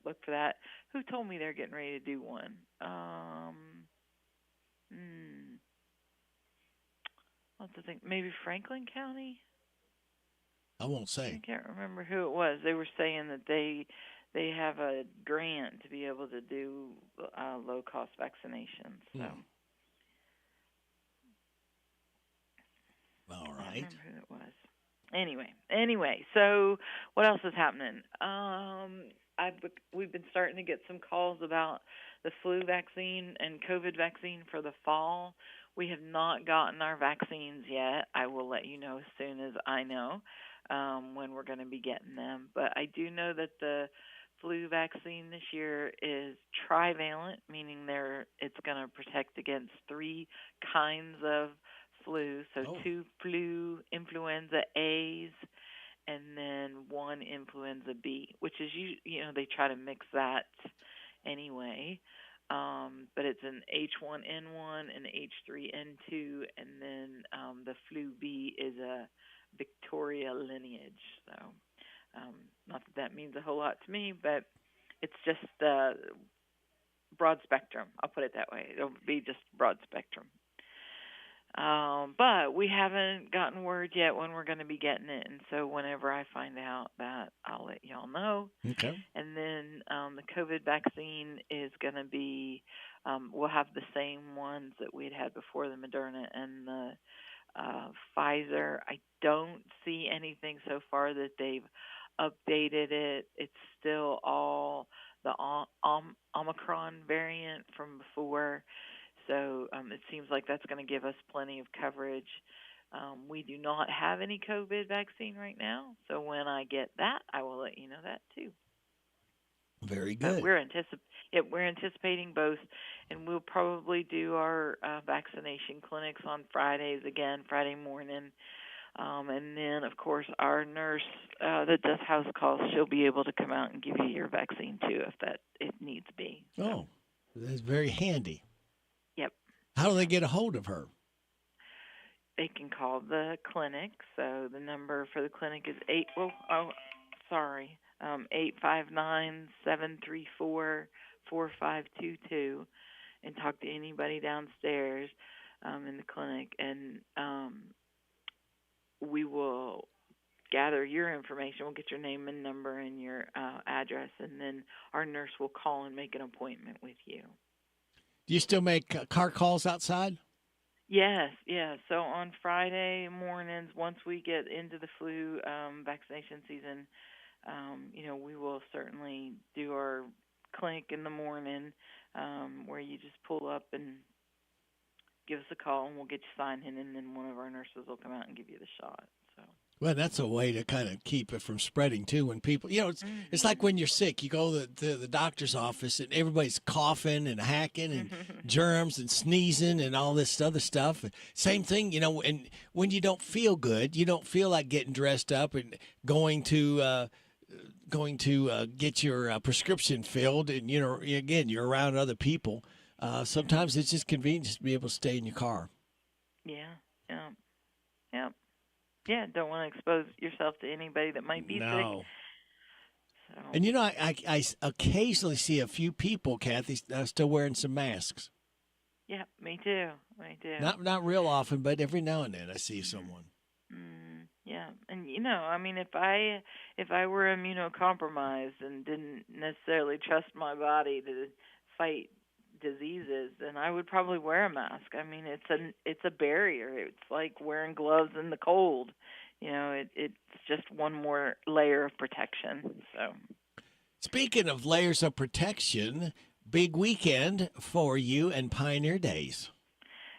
look for that. Who told me they're getting ready to do one? I'll have to think. Maybe Franklin County? I won't say. I can't remember who it was. They were saying that they have a grant to be able to do low-cost vaccinations. So. All right. I don't remember who it was. Anyway, so what else is happening? We've been starting to get some calls about the flu vaccine and COVID vaccine for the fall. We have not gotten our vaccines yet. I will let you know as soon as I know when we're going to be getting them. But I do know that the flu vaccine this year is trivalent, meaning it's going to protect against 3 kinds of flu. So 2 flu influenza A's, and then 1 influenza B, which is they try to mix that anyway. But it's an H1N1 and H3N2, and then the flu B is a Victoria lineage. So not that means a whole lot to me, but it's just broad spectrum. I'll put it that way. It'll be just broad spectrum. But we haven't gotten word yet when we're going to be getting it, and so whenever I find out that, I'll let y'all know. Okay. And then the COVID vaccine is going to be, we'll have the same ones that we'd had before, the Moderna and the Pfizer. I don't see anything so far that they've updated it. It's still all the Omicron variant from before. So it seems like that's going to give us plenty of coverage. We do not have any COVID vaccine right now, so when I get that, I will let you know that too. Very good. We're anticipating both, and we'll probably do our vaccination clinics on Fridays again, Friday morning. And then, of course, our nurse that does house calls, she'll be able to come out and give you your vaccine too if it needs be. Oh, that's very handy. Yep. How do they get a hold of her? They can call the clinic. So the number for the clinic is 859-734-4522, and talk to anybody downstairs in the clinic, and we will gather your information. We'll get your name and number and your address, and then our nurse will call and make an appointment with you. Do you still make car calls outside? Yes, yeah. So on Friday mornings, once we get into the flu vaccination season, we will certainly do our clinic in the morning, where you just pull up and give us a call, and we'll get you signed in, and then one of our nurses will come out and give you the shot. So. Well, that's a way to kind of keep it from spreading too. When people, it's like when you're sick, you go to the doctor's office and everybody's coughing and hacking and germs and sneezing and all this other stuff. Same thing, and when you don't feel good, you don't feel like getting dressed up and going to get your prescription filled, and again, you're around other people. Sometimes it's just convenient just to be able to stay in your car. Yeah. Don't want to expose yourself to anybody that might be sick. So. And I occasionally see a few people, Kathy, still wearing some masks. Yeah, me too. Not real often, but every now and then I see someone. Yeah, and if I were immunocompromised and didn't necessarily trust my body to fight diseases, then I would probably wear a mask. I mean, it's a barrier. It's like wearing gloves in the cold. It's just one more layer of protection. So, speaking of layers of protection, big weekend for you and Pioneer Days.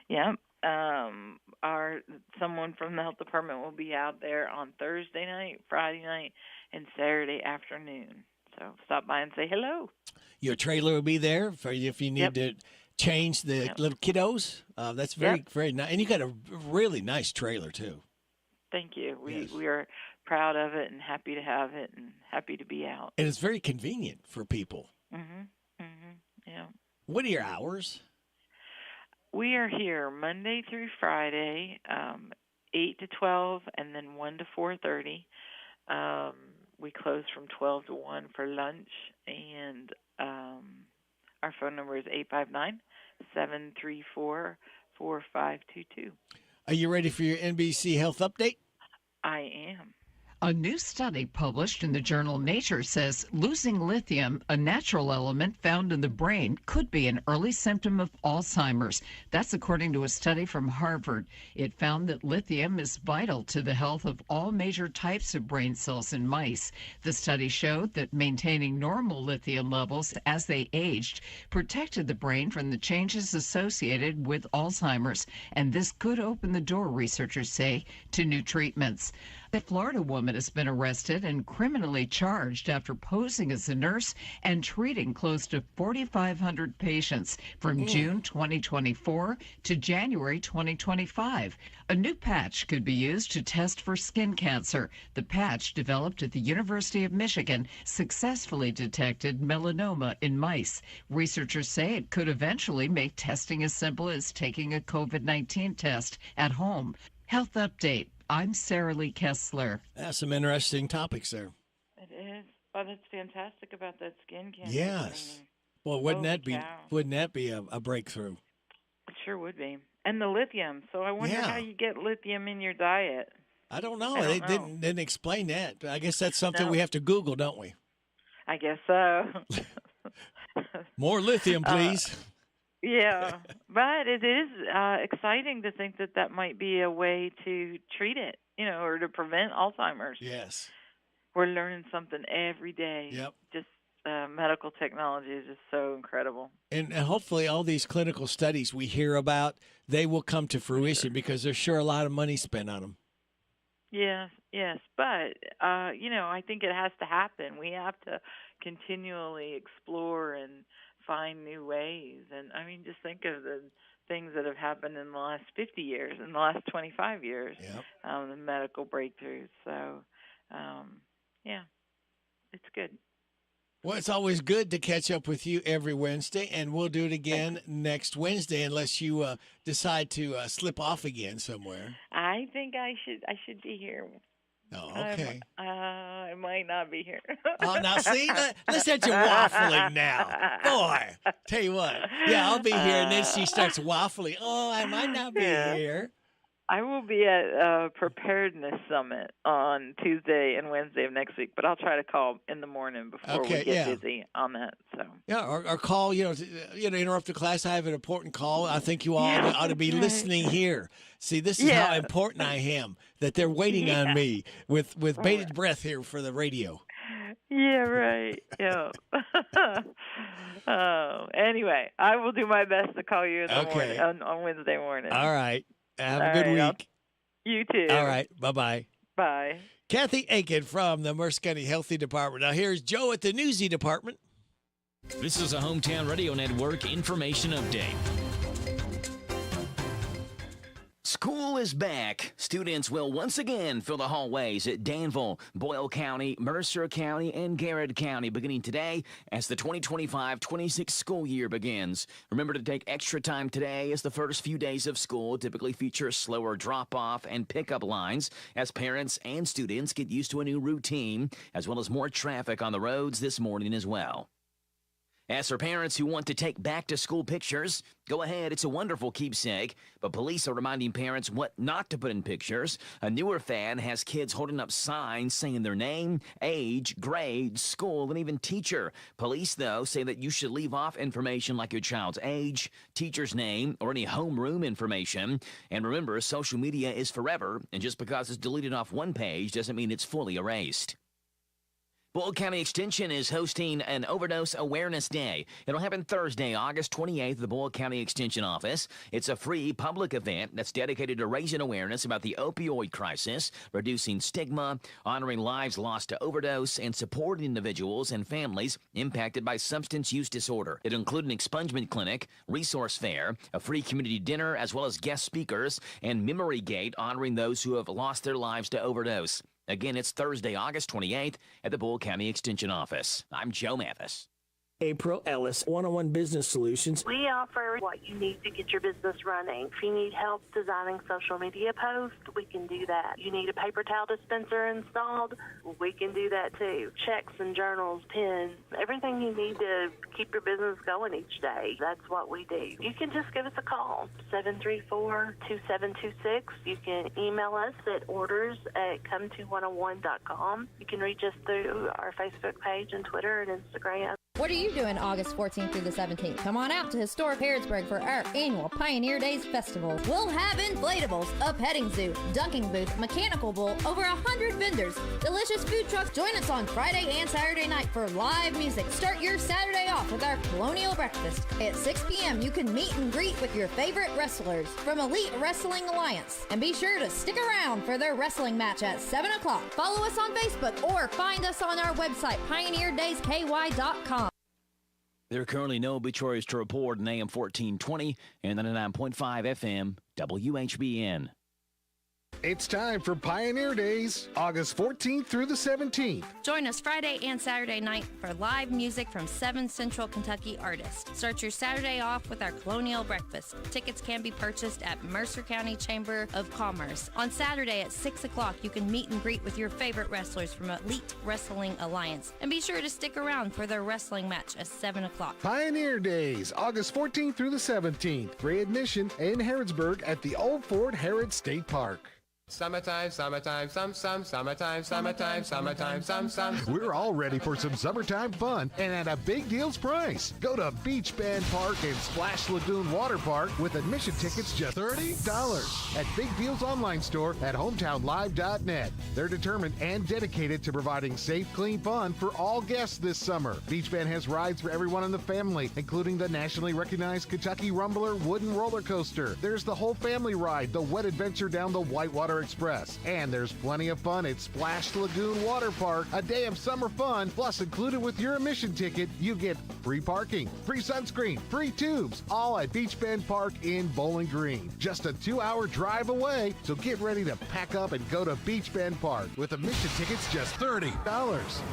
Yeah. Someone from the health department will be out there on Thursday night, Friday night, and Saturday afternoon. So stop by and say hello. Your trailer will be there for you if you need to change the little kiddos. That's very, very nice. And you got a really nice trailer, too. Thank you. We are proud of it and happy to have it and happy to be out. And it's very convenient for people. Yeah. What are your hours? We are here Monday through Friday, 8 to 12, and then 1 to 4:30. We close from 12 to 1 for lunch, and our phone number is 859-734-4522. Are you ready for your NBC Health Update? I am. A new study published in the journal Nature says losing lithium, a natural element found in the brain, could be an early symptom of Alzheimer's. That's according to a study from Harvard. It found that lithium is vital to the health of all major types of brain cells in mice. The study showed that maintaining normal lithium levels as they aged protected the brain from the changes associated with Alzheimer's, and this could open the door, researchers say, to new treatments. A Florida woman has been arrested and criminally charged after posing as a nurse and treating close to 4,500 patients from June 2024 to January 2025. A new patch could be used to test for skin cancer. The patch, developed at the University of Michigan, successfully detected melanoma in mice. Researchers say it could eventually make testing as simple as taking a COVID-19 test at home. Health Update. I'm Sarah Lee Kessler. That's some interesting topics there. It is. Oh, that's fantastic about that skin cancer. Yes. Well, wouldn't that be a breakthrough? It sure would be. And the lithium. So I wonder how you get lithium in your diet. I don't know. They didn't explain that. I guess that's something we have to Google, don't we? I guess so. More lithium, please. Yeah, but it is exciting to think that might be a way to treat it, or to prevent Alzheimer's. Yes. We're learning something every day. Yep. Just medical technology is just so incredible. And hopefully all these clinical studies we hear about, they will come to fruition because there's sure a lot of money spent on them. Yes, but I think it has to happen. We have to continually explore and find new ways. And I mean, just think of the things that have happened in the last 50 years, in the last 25 years, the medical breakthroughs. So, it's good. Well, it's always good to catch up with you every Wednesday, and we'll do it again next Wednesday unless you decide to slip off again somewhere. I think I should be here. Oh, okay. I might not be here. Oh, now see, listen at you waffling now. Boy, tell you what. Yeah, I'll be here, and then she starts waffling. Oh, I might not be here. I will be at a preparedness summit on Tuesday and Wednesday of next week, but I'll try to call in the morning before we get busy on that. So or call, interrupt the class. I have an important call. I think you all ought to be listening here. See, this is how important I am, that they're waiting on me with bated breath here for the radio. Yeah, right. Yeah. Anyway, I will do my best to call you in the morning, on Wednesday morning. All right. Have a good week. You too. All right. Bye-bye. Bye. Kathy Aiken from the Mercer County Healthy Department. Now, here's Joe at the Newsy Department. This is a Hometown Radio Network information update. School is back. Students will once again fill the hallways at Danville, Boyle County, Mercer County, and Garrett County beginning today as the 2025-26 school year begins. Remember to take extra time today as the first few days of school typically feature slower drop-off and pickup lines as parents and students get used to a new routine, as well as more traffic on the roads this morning as well. As for parents who want to take back-to-school pictures, go ahead, it's a wonderful keepsake, but police are reminding parents what not to put in pictures. A newer fad has kids holding up signs saying their name, age, grade, school, and even teacher. Police, though, say that you should leave off information like your child's age, teacher's name, or any homeroom information. And remember, social media is forever, and just because it's deleted off one page doesn't mean it's fully erased. Boyle County Extension is hosting an Overdose Awareness Day. It'll happen Thursday, August 28th at the Boyle County Extension Office. It's a free public event that's dedicated to raising awareness about the opioid crisis, reducing stigma, honoring lives lost to overdose, and supporting individuals and families impacted by substance use disorder. It'll include an expungement clinic, resource fair, a free community dinner, as well as guest speakers, and Memory Gate honoring those who have lost their lives to overdose. Again, it's Thursday, August 28th at the Boyle County Extension Office. I'm Joe Mathis. April Ellis, 101 Business Solutions. We offer what you need to get your business running. If you need help designing social media posts, we can do that. You need a paper towel dispenser installed, we can do that too. Checks and journals, pens, everything you need to keep your business going each day. That's what we do. You can just give us a call, 734-2726. You can email us at orders@come2101.com. You can reach us through our Facebook page and Twitter and Instagram. What are you doing August 14th through the 17th? Come on out to historic Harrodsburg for our annual Pioneer Days Festival. We'll have inflatables, a petting zoo, dunking booth, mechanical bull, over 100 vendors, delicious food trucks. Join us on Friday and Saturday night for live music. Start your Saturday off with our Colonial Breakfast. At 6 p.m., you can meet and greet with your favorite wrestlers from Elite Wrestling Alliance. And be sure to stick around for their wrestling match at 7 o'clock. Follow us on Facebook or find us on our website, pioneerdaysky.com. There are currently no obituaries to report in AM 1420 and 99.5 FM WHBN. It's time for Pioneer Days, August 14th through the 17th. Join us Friday and Saturday night for live music from 7 Central Kentucky artists. Start your Saturday off with our Colonial Breakfast. Tickets can be purchased at Mercer County Chamber of Commerce. On Saturday at 6 o'clock, you can meet and greet with your favorite wrestlers from Elite Wrestling Alliance. And be sure to stick around for their wrestling match at 7 o'clock. Pioneer Days, August 14th through the 17th. Free admission in Harrodsburg at the Old Fort Harrods State Park. Summertime, summertime, summertime, summertime. We're all ready for some summertime fun and at a big deals price. Go to Beach Bend Park and Splash Lagoon Water Park with admission tickets just $30 at Big Deals online store at hometownlive.net. They're determined and dedicated to providing safe, clean fun for all guests this summer. Beach Bend has rides for everyone in the family, including the nationally recognized Kentucky Rumbler wooden roller coaster. There's the whole family ride, the Wet Adventure down the Whitewater Express. And there's plenty of fun at Splash Lagoon Water Park, a day of summer fun, plus included with your admission ticket, you get free parking, free sunscreen, free tubes, all at Beach Bend Park in Bowling Green. Just a 2-hour drive away, so get ready to pack up and go to Beach Bend Park with admission tickets just $30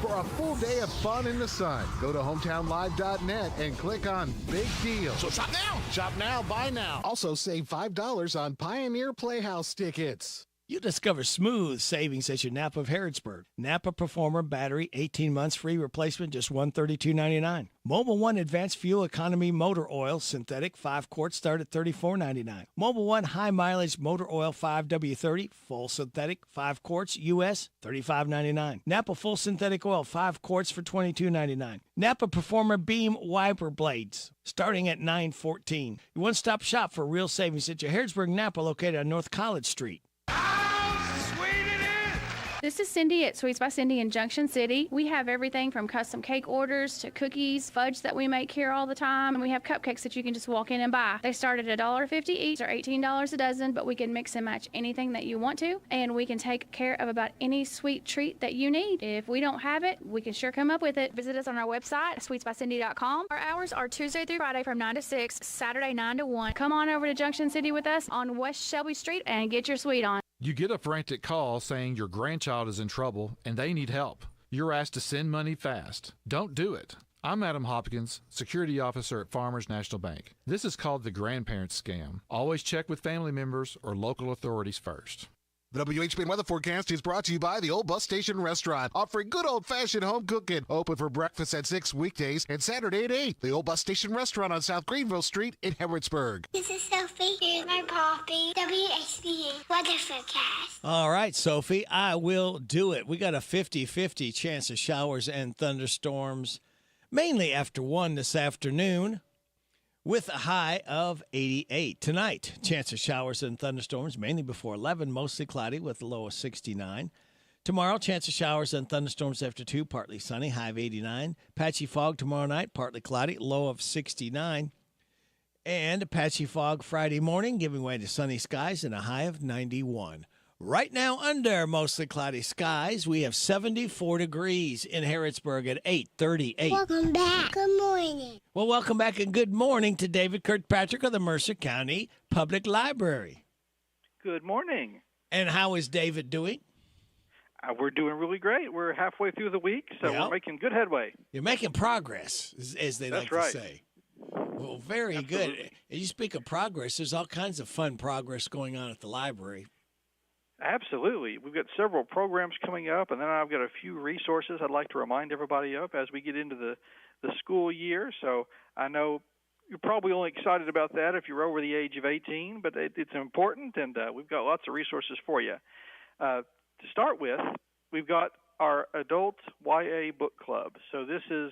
for a full day of fun in the sun. Go to hometownlive.net and click on Big Deal. So shop now. Shop now, buy now. Also save $5 on Pioneer Playhouse tickets. You discover smooth savings at your Napa of Harrodsburg. Napa Performer battery, 18 months free replacement, just $132.99. Mobile One Advanced Fuel Economy Motor Oil, synthetic, 5 quarts, start at $34.99. Mobile One High Mileage Motor Oil 5W30, full synthetic, 5 quarts, U.S., $35.99. Napa Full Synthetic Oil, 5 quarts for $22.99. Napa Performer Beam Wiper Blades, starting at $9.14. Your one-stop shop for real savings at your Harrodsburg Napa, located on North College Street. This is Cindy at Sweets by Cindy in Junction City. We have everything from custom cake orders to cookies, fudge that we make here all the time, and we have cupcakes that you can just walk in and buy. They start at $1.50 each or $18 a dozen, but we can mix and match anything that you want to, and we can take care of about any sweet treat that you need. If we don't have it, we can sure come up with it. Visit us on our website, sweetsbycindy.com. Our hours are Tuesday through Friday from 9 to 6, Saturday 9 to 1. Come on over to Junction City with us on West Shelby Street and get your sweet on. You get a frantic call saying your grandchild is in trouble and they need help. You're asked to send money fast. Don't do it. I'm Adam Hopkins, security officer at Farmers National Bank. This is called the grandparents scam. Always check with family members or local authorities first. The WHBN weather forecast is brought to you by the Old Bus Station Restaurant, offering good old-fashioned home cooking. Open for breakfast at 6 weekdays and Saturday at 8. The Old Bus Station Restaurant on South Greenville Street in Harrodsburg. This is Sophie. Here's my poppy. WHBN weather forecast. All right, Sophie, I will do it. We got a 50-50 chance of showers and thunderstorms, mainly after 1 this afternoon, with a high of 88. Tonight, chance of showers and thunderstorms, mainly before 11, mostly cloudy with a low of 69. Tomorrow, chance of showers and thunderstorms after 2, partly sunny, high of 89. Patchy fog tomorrow night, partly cloudy, low of 69. And a patchy fog Friday morning, giving way to sunny skies and a high of 91. Right now, under mostly cloudy skies, we have 74 degrees in Harrodsburg at 8:38. Welcome back. Good morning. Well, welcome back and good morning to David Kirkpatrick of the Mercer County Public Library. Good morning. And how is David doing? We're doing really great. We're halfway through the week, so we're making good headway. You're making progress, as they like to right. say. Well, very good. And you speak of progress, there's all kinds of fun progress going on at the library. Absolutely. We've got several programs coming up, and then I've got a few resources I'd like to remind everybody of as we get into the school year. So I know you're probably only excited about that if you're over the age of 18, but it's important, and we've got lots of resources for you. To start with, we've got our adult YA book club. So this is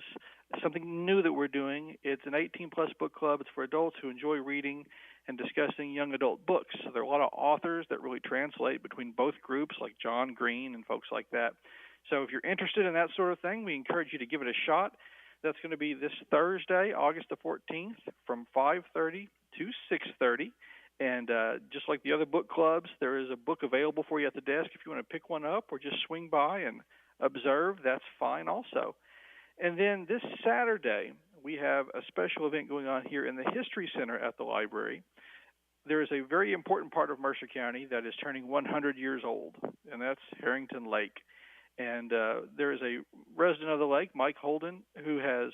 something new that we're doing. It's an 18-plus book club. It's for adults who enjoy reading and discussing young adult books. So there are a lot of authors that really translate between both groups, like John Green and folks like that. So if you're interested in that sort of thing, we encourage you to give it a shot. That's going to be this Thursday, August the 14th, from 5:30 to 6:30. And just like the other book clubs, there is a book available for you at the desk if you want to pick one up or just swing by and observe. That's fine also. And then this Saturday, we have a special event going on here in the History Center at the library. there is a very important part of Mercer County that is turning 100 years old, and that's Harrington Lake. And there is a resident of the lake, Mike Holden, who has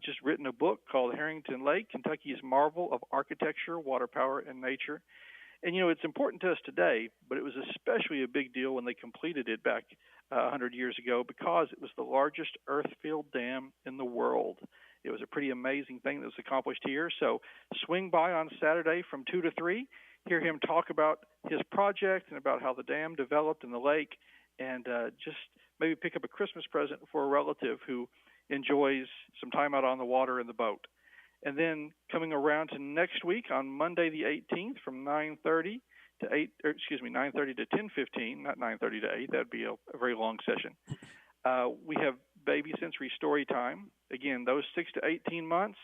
just written a book called Harrington Lake, Kentucky's Marvel of Architecture, Water Power, and Nature. And, it's important to us today, but it was especially a big deal when they completed it back 100 years ago because it was the largest earth-filled dam in the world. It was a pretty amazing thing that was accomplished here. So swing by on Saturday from 2 to 3, hear him talk about his project and about how the dam developed in the lake, and just maybe pick up a Christmas present for a relative who enjoys some time out on the water in the boat. And then coming around to next week on Monday the 18th from 9:30 to 9:30 to 10:15, not 9:30 to 8. That'd be a very long session. We have baby sensory story time. Again, those 6 to 18 months,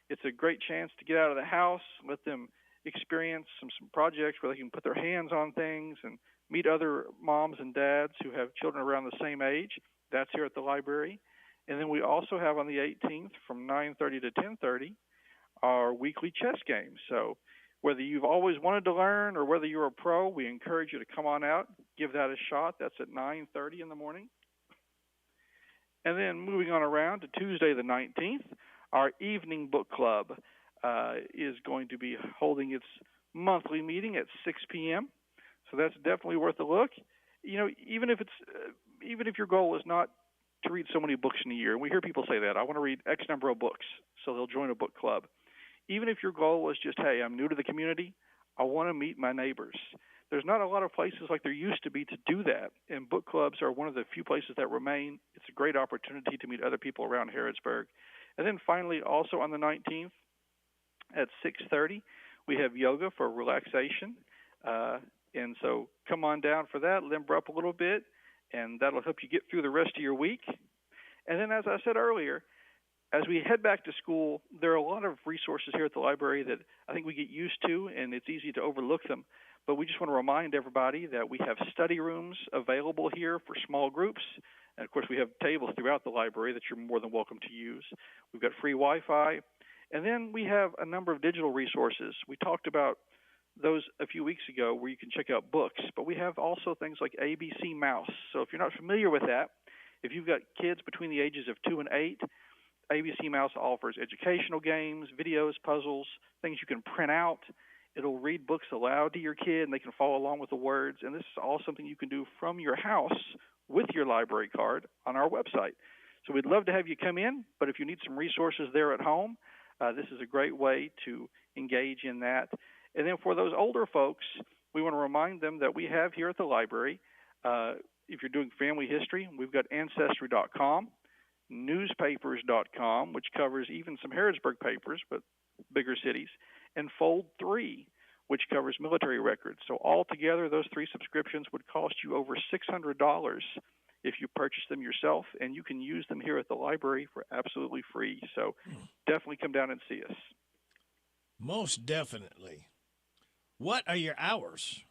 it's a great chance to get out of the house, let them experience some projects where they can put their hands on things and meet other moms and dads who have children around the same age. That's here at the library. And then we also have on the 18th from 9:30 to 10:30 our weekly chess game. So whether you've always wanted to learn or whether you're a pro, we encourage you to come on out, give that a shot. That's at 9:30 in the morning. And then moving on around to Tuesday the 19th, our evening book club is going to be holding its monthly meeting at 6 p.m. So that's definitely worth a look. Even if your goal is not to read so many books in a year, and we hear people say that, I want to read X number of books, so they'll join a book club. Even if your goal is just, hey, I'm new to the community, I want to meet my neighbors. There's not a lot of places like there used to be to do that, and book clubs are one of the few places that remain. It's a great opportunity to meet other people around Harrodsburg. And then finally, also on the 19th at 6:30, we have yoga for relaxation. And so come on down for that, limber up a little bit, and that'll help you get through the rest of your week. And then, as I said earlier, as we head back to school, there are a lot of resources here at the library that I think we get used to, and it's easy to overlook them. But we just want to remind everybody that we have study rooms available here for small groups. And, of course, we have tables throughout the library that you're more than welcome to use. We've got free Wi-Fi. And then we have a number of digital resources. We talked about those a few weeks ago where you can check out books. But we have also things like ABC Mouse. So if you're not familiar with that, if you've got kids between the ages of 2 and 8, ABC Mouse offers educational games, videos, puzzles, things you can print out. It'll read books aloud to your kid, and they can follow along with the words. And this is all something you can do from your house with your library card on our website. So we'd love to have you come in, but if you need some resources there at home, this is a great way to engage in that. And then for those older folks, we want to remind them that we have here at the library, if you're doing family history, we've got Ancestry.com, Newspapers.com, which covers even some Harrodsburg papers, but bigger cities, and Fold 3, which covers military records. So altogether, those 3 subscriptions would cost you over $600 if you purchase them yourself, and you can use them here at the library for absolutely free. So definitely come down and see us. Most definitely. What are your hours?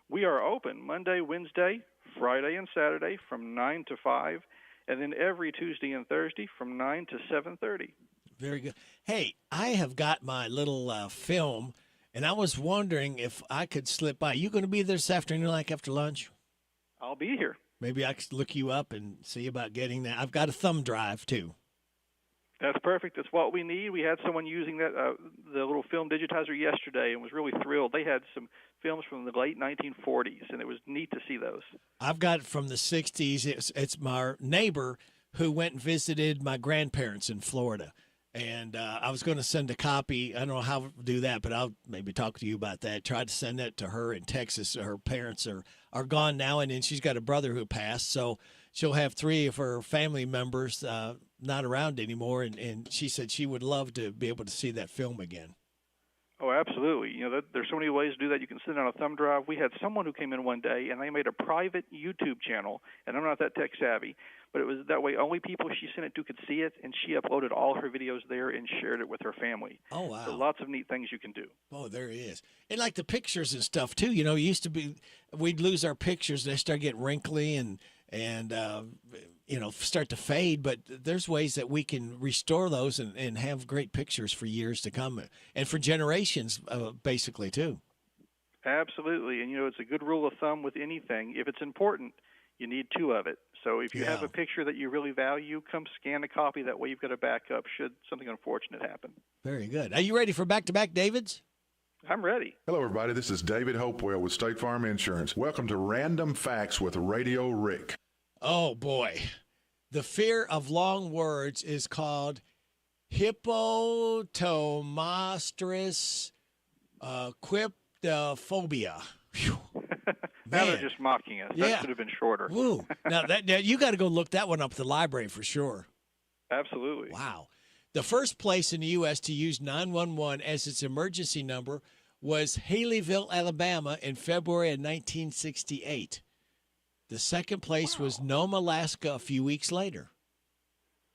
We are open Monday, Wednesday, Friday, and Saturday from 9 to 5, and then every Tuesday and Thursday from 9 to 7:30. Very good. Hey, I have got my little film, and I was wondering if I could slip by. You going to be there this afternoon, like after lunch? I'll be here. Maybe I could look you up and see about getting that. I've got a thumb drive, too. That's perfect. That's what we need. We had someone using that the little film digitizer yesterday and was really thrilled. They had some films from the late 1940s, and it was neat to see those. I've got it from the 60s. It's my neighbor who went and visited my grandparents in Florida. And I was going to send a copy. I don't know how to do that, but I'll maybe talk to you about that. Try to send that to her in Texas. Her parents are gone now, and then she's got a brother who passed. So she'll have 3 of her family members not around anymore. And she said she would love to be able to see that film again. Oh, absolutely. There's so many ways to do that. You can send it on a thumb drive. We had someone who came in one day, and they made a private YouTube channel, and I'm not that tech savvy, but it was that way only people she sent it to could see it, and she uploaded all her videos there and shared it with her family. Oh, wow. So lots of neat things you can do. Oh, there he is. And like the pictures and stuff, too. It used to be we'd lose our pictures, and they start getting wrinkly, and and start to fade. But there's ways that we can restore those and have great pictures for years to come and for generations, basically, too. Absolutely. And, it's a good rule of thumb with anything. If it's important, you need two of it. So if you have a picture that you really value, come scan a copy. That way you've got a backup should something unfortunate happen. Very good. Are you ready for back-to-back Davids? I'm ready. Hello, everybody. This is David Hopewell with State Farm Insurance. Welcome to Random Facts with Radio Rick. Oh, boy. The fear of long words is called hippotomastris quiptophobia. Now they're just mocking us. That should have been shorter. Woo. Now, you got to go look that one up at the library for sure. Absolutely. Wow. The first place in the U.S. to use 911 as its emergency number was Haleyville, Alabama in February of 1968. The second place was Nome, Alaska a few weeks later.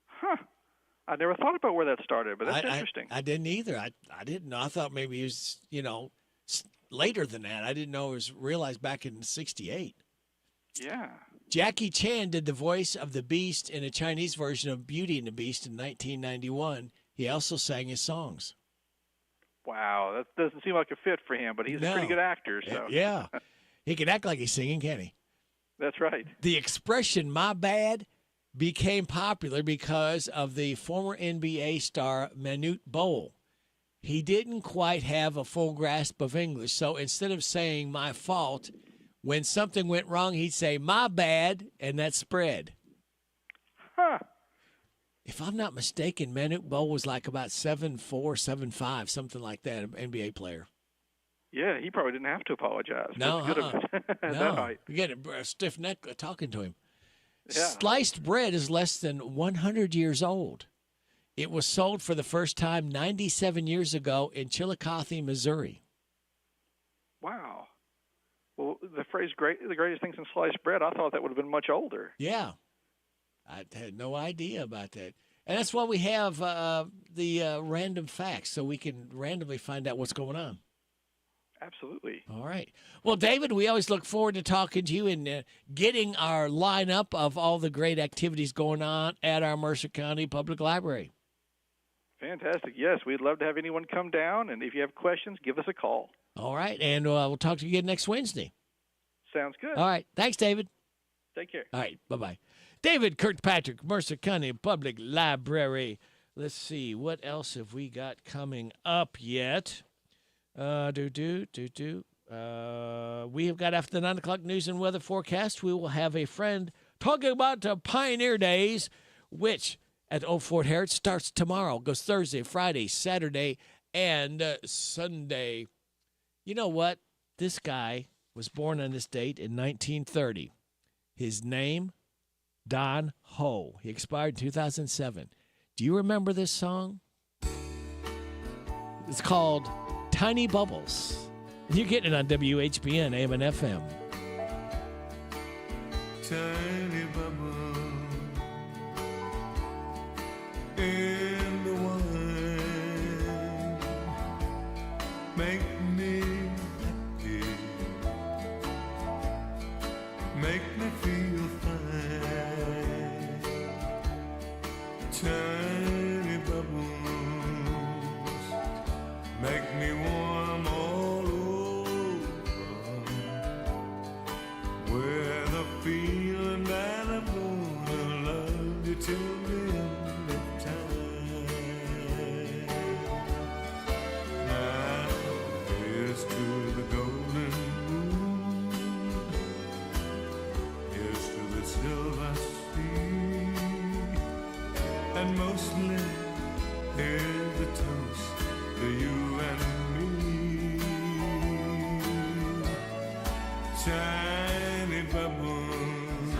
Huh. I never thought about where that started, but that's interesting. I didn't either. I didn't know. I thought maybe it was, later than that. I didn't know it was realized back in 68. Yeah. Jackie Chan did the voice of the Beast in a Chinese version of Beauty and the Beast in 1991. He also sang his songs. Wow, that doesn't seem like a fit for him, but he's a pretty good actor. So yeah, he can act like he's singing, can't he? That's right. The expression "my bad" became popular because of the former NBA star Manute Bol. He didn't quite have a full grasp of English, so instead of saying "my fault," when something went wrong, he'd say "my bad," and that spread. Huh. If I'm not mistaken, Manute Bol was like about 7'4", 7'5", something like that, an NBA player. Yeah, he probably didn't have to apologize. No, No. You get a stiff neck talking to him. Yeah. Sliced bread is less than 100 years old. It was sold for the first time 97 years ago in Chillicothe, Missouri. Wow. Well, the phrase the greatest thing since sliced bread, I thought that would have been much older. Yeah. I had no idea about that. And that's why we have the random facts, so we can randomly find out what's going on. Absolutely. All right. Well, David, we always look forward to talking to you and getting our lineup of all the great activities going on at our Mercer County Public Library. Fantastic. Yes, we'd love to have anyone come down, and if you have questions, give us a call. All right, and we'll talk to you again next Wednesday. Sounds good. All right. Thanks, David. Take care. All right. Bye-bye. David Kirkpatrick, Mercer County Public Library. Let's see, what else have we got coming up yet? We have got after the 9 o'clock news and weather forecast, we will have a friend talking about the Pioneer Days, which at Old Fort Harrods starts tomorrow, goes Thursday, Friday, Saturday, and Sunday. You know what? This guy was born on this date in 1930. His name, Don Ho. He expired in 2007. Do you remember this song? It's called Tiny Bubbles. You're getting it on WHBN, AM and FM. Tiny bubble in the wine make me happy, make me feel fine. Tiny bubbles make me warm all over, with a feeling that I'm gonna love you till the end of time. Now here's to the golden moon, here's to the silver sea, and mostly here's the toast to you and me. Tiny bubbles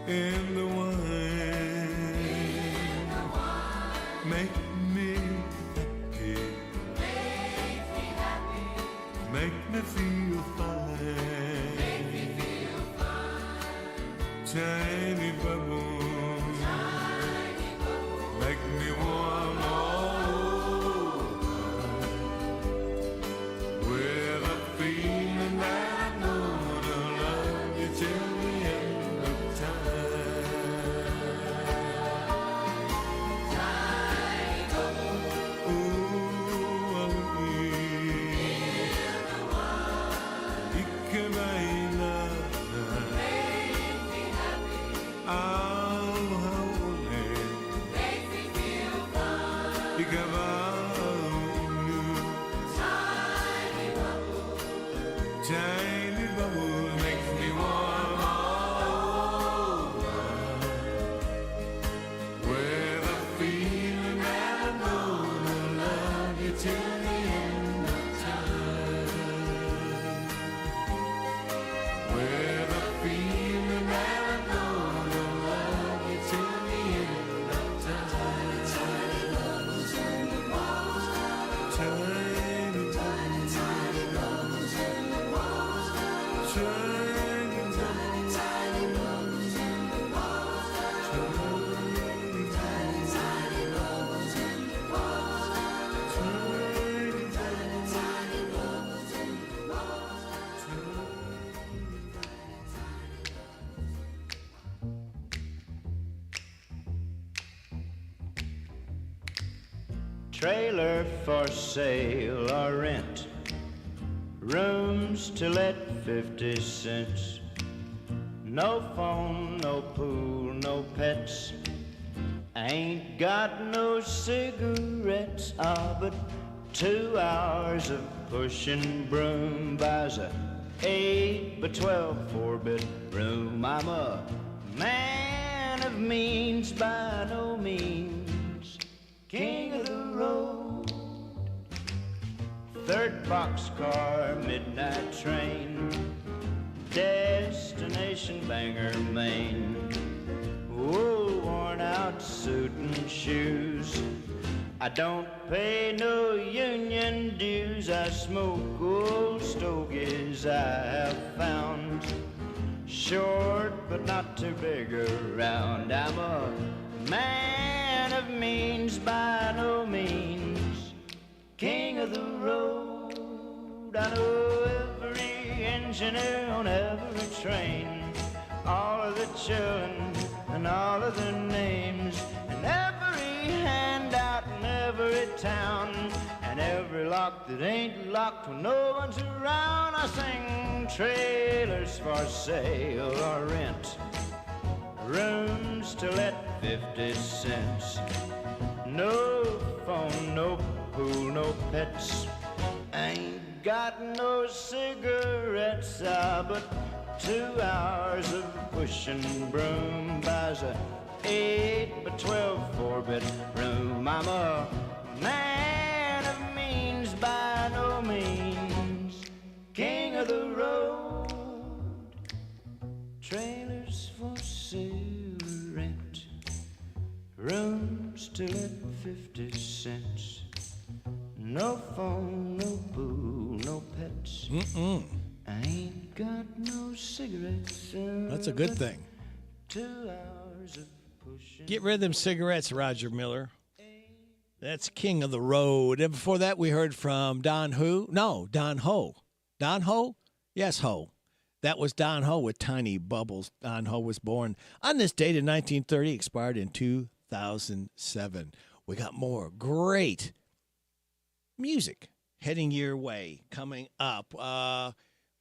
in the wine make me happy, make me feel fine. Tiny bubbles make me warm all over, with a feeling that I'm gonna love you Trailer for sale or rent. Rooms to let 50 cents. No phone, no pool, no pets. Ain't got no cigarettes. But 2 hours of pushing broom buys a 8 by 12 4-bedroom. I'm a man of means by no means. King of the road. 3rd boxcar, midnight train. Destination Bangor, Maine. Wool worn out suit and shoes. I don't pay no union dues. I smoke old stogies I have found. Short but not too big around. I'm a man of means by no means. King of the road. I know every engineer on every train. All of the children and all of their names. And every handout in every town. And every lock that ain't locked when no one's around. I sing trailers for sale or rent. Rooms to let 50 cents. No phone, no pool, no pets. Ain't got no cigarettes. But 2 hours of pushing broom buys a 8 by 12 4-bedroom. I'm a man of means by no means. King of the road. Trailers for sale or rent. Rooms to let 50 cents. No phone, no pool, no pets. I ain't got no cigarettes. That's a good thing. 2 hours of pushing. Get rid of them cigarettes, Roger Miller. That's King of the Road. And before that, we heard from Don Who? No, Don Ho. Don Ho? Yes, Ho. That was Don Ho with Tiny Bubbles. Don Ho was born on this date in 1930, expired in 2007. We got more great music heading your way coming up.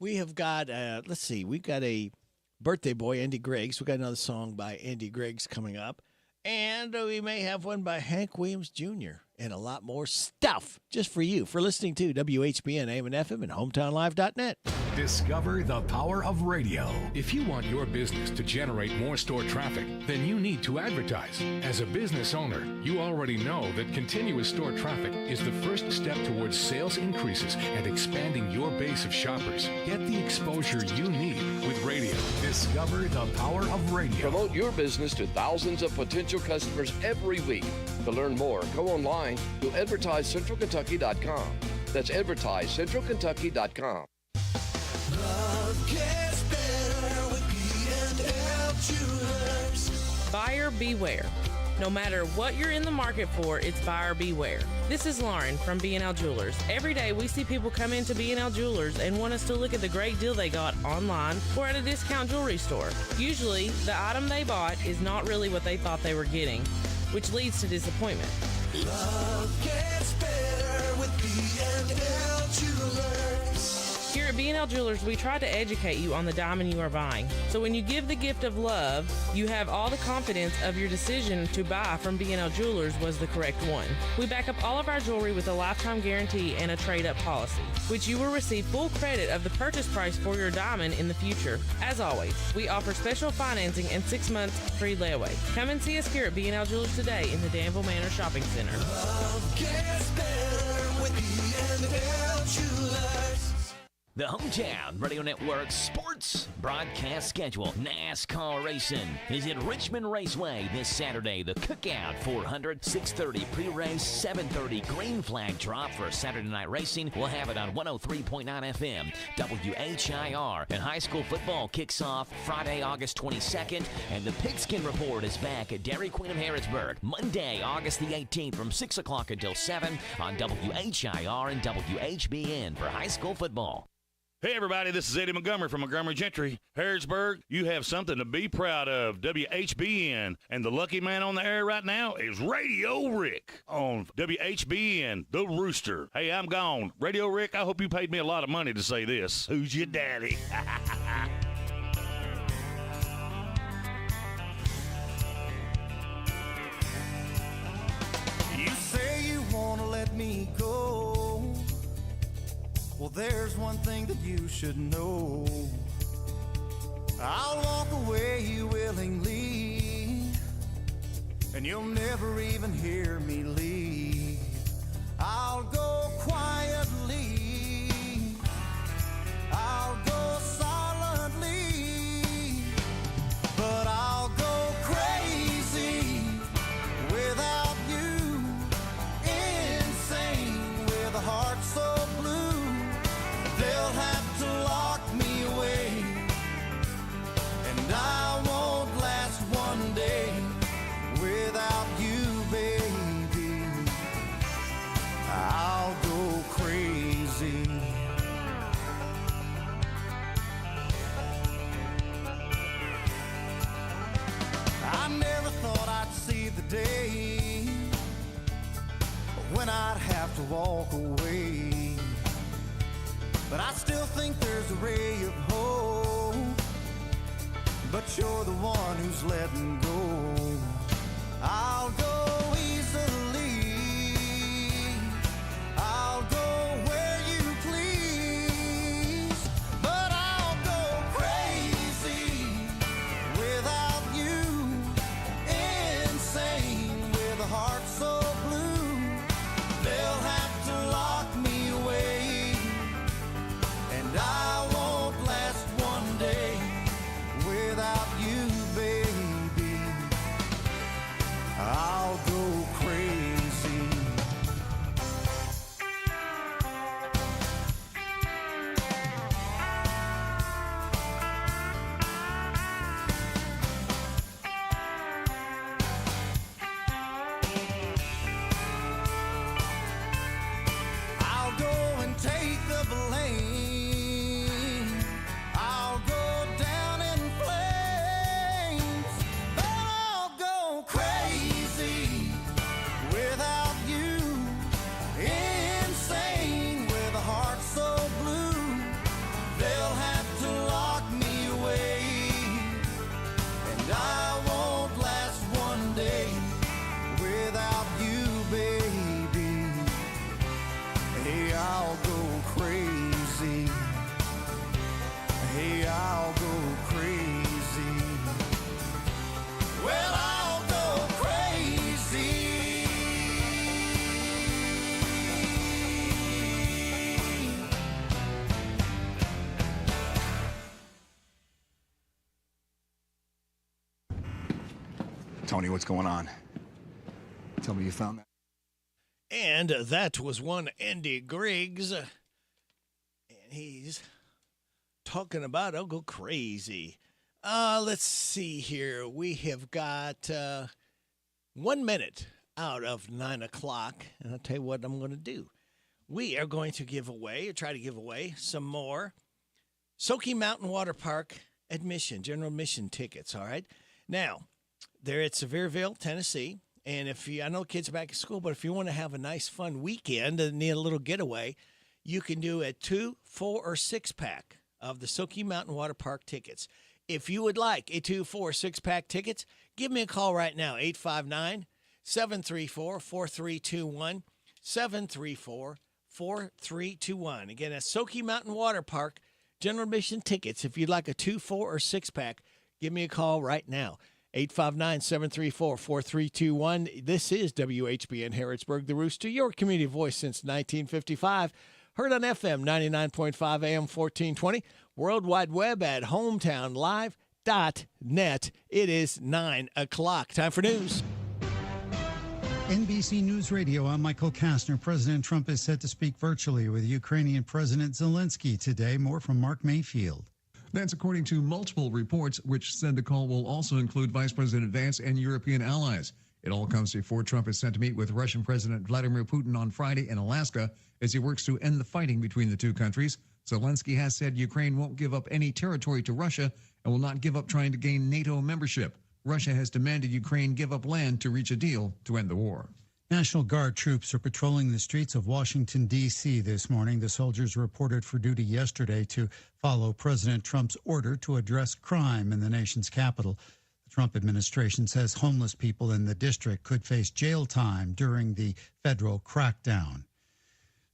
We have got, let's see, we've got a birthday boy, Andy Griggs. We've got another song by Andy Griggs coming up. And we may have one by Hank Williams Jr. and a lot more stuff just for you for listening to WHBN AM and FM and HometownLive.net. Discover the power of radio. If you want your business to generate more store traffic, then you need to advertise. As a business owner, you already know that continuous store traffic is the first step towards sales increases and expanding your base of shoppers. Get the exposure you need with radio. Discover the power of radio. Promote your business to thousands of potential customers every week. To learn more, go online to advertisecentralkentucky.com. That's advertisecentralkentucky.com. Love gets better with B&L Jewelers. Buyer beware. No matter what you're in the market for, it's buyer beware. This is Lauren from B&L Jewelers. Every day we see people come into B&L Jewelers and want us to look at the great deal they got online or at a discount jewelry store. Usually, the item they bought is not really what they thought they were getting, which leads to disappointment. Love gets better with B&L Jewelers. Here at B&L Jewelers, we try to educate you on the diamond you are buying. So when you give the gift of love, you have all the confidence of your decision to buy from B&L Jewelers was the correct one. We back up all of our jewelry with a lifetime guarantee and a trade-up policy, which you will receive full credit of the purchase price for your diamond in the future. As always, we offer special financing and 6 months free layaway. Come and see us here at B&L Jewelers today in the Danville Manor Shopping Center. Love gets better with B&L Jewelers. The Hometown Radio Network Sports Broadcast Schedule. NASCAR racing is at Richmond Raceway this Saturday. The Cookout 400, 6:30 pre-race, 7:30 green flag drop for Saturday night racing. We'll have it on 103.9 FM, WHIR. And high school football kicks off Friday, August 22nd. And the Pigskin Report is back at Dairy Queen of Harrodsburg, Monday, August the 18th from 6 o'clock until 7 on WHIR and WHBN for high school football. Hey, everybody, this is Eddie Montgomery from Montgomery Gentry. Harrodsburg, you have something to be proud of. WHBN. And the lucky man on the air right now is Radio Rick on WHBN, The Rooster. Hey, I'm gone. Radio Rick, I hope you paid me a lot of money to say this. Who's your daddy? You say you want to let me go. Well, there's one thing that you should know. I'll walk away willingly, and you'll never even hear me leave. I'll go quietly, I'll go silently, but I'll go crazy without you, insane with a heart so blue. They'll have to lock me away, and I won't last one day without you, baby. I'll go crazy. I never thought I'd see the day when I'd have to walk away. But I still think there's a ray of hope. But you're the one who's letting go. I'll go easily, I'll go where you please, but I'll go crazy without you, insane with a heart so blue. They'll have to lock me away, and I won't last one day without you, baby. I'll go crazy. I'll go and take the blame. I'll go down in flames, but I'll go crazy without you, insane with a heart so blue. They'll have to lock me away, and I won't last one day without you, baby. Hey, I'll go crazy. Hey, I'll go crazy. Well, I'll go crazy. Tony, what's going on? Tell me you found that. And that was one Andy Griggs. And he's talking about, I'll go crazy. Let's see here. We have got 1 minute out of 9 o'clock. And I'll tell you what I'm going to do. We are going to give away, or try to give away, some more Soaky Mountain Water Park admission, general admission tickets, all right? Now, they're at Sevierville, Tennessee. And if you, I know kids are back at school, but if you want to have a nice, fun weekend and need a little getaway, you can do a 2, 4, or 6-pack of the Soaky Mountain Water Park tickets. If you would like a 2, 4, 6-pack tickets, give me a call right now, 859-734-4321, 734-4321. Again, that's Soaky Mountain Water Park general admission tickets. If you'd like a 2, 4, or 6-pack, give me a call right now. 859-734-4321. This is WHBN Harrodsburg, the Rooster, your community voice since 1955. Heard on FM 99.5 AM 1420. World Wide Web at hometownlive.net. It is 9 o'clock. Time for news. NBC News Radio, I'm Michael Kastner. President Trump is set to speak virtually with Ukrainian President Zelensky today. More from Mark Mayfield. That's according to multiple reports, which said the call will also include Vice President Vance and European allies. It all comes before Trump is set to meet with Russian President Vladimir Putin on Friday in Alaska as he works to end the fighting between the two countries. Zelensky has said Ukraine won't give up any territory to Russia and will not give up trying to gain NATO membership. Russia has demanded Ukraine give up land to reach a deal to end the war. National Guard troops are patrolling the streets of Washington, D.C. this morning. The soldiers reported for duty yesterday to follow President Trump's order to address crime in the nation's capital. The Trump administration says homeless people in the district could face jail time during the federal crackdown.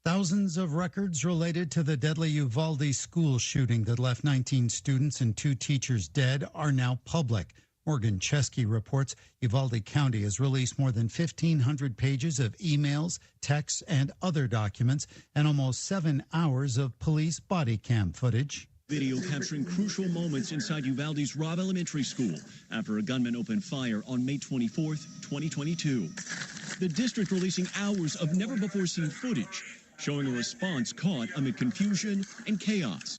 Thousands of records related to the deadly Uvalde school shooting that left 19 students and 2 teachers dead are now public. Morgan Chesky reports Uvalde County has released more than 1,500 pages of emails, texts, and other documents, and almost 7 hours of police body cam footage. Video capturing crucial moments inside Uvalde's Robb Elementary School after a gunman opened fire on May 24th, 2022. The district releasing hours of never-before-seen footage showing a response caught amid confusion and chaos.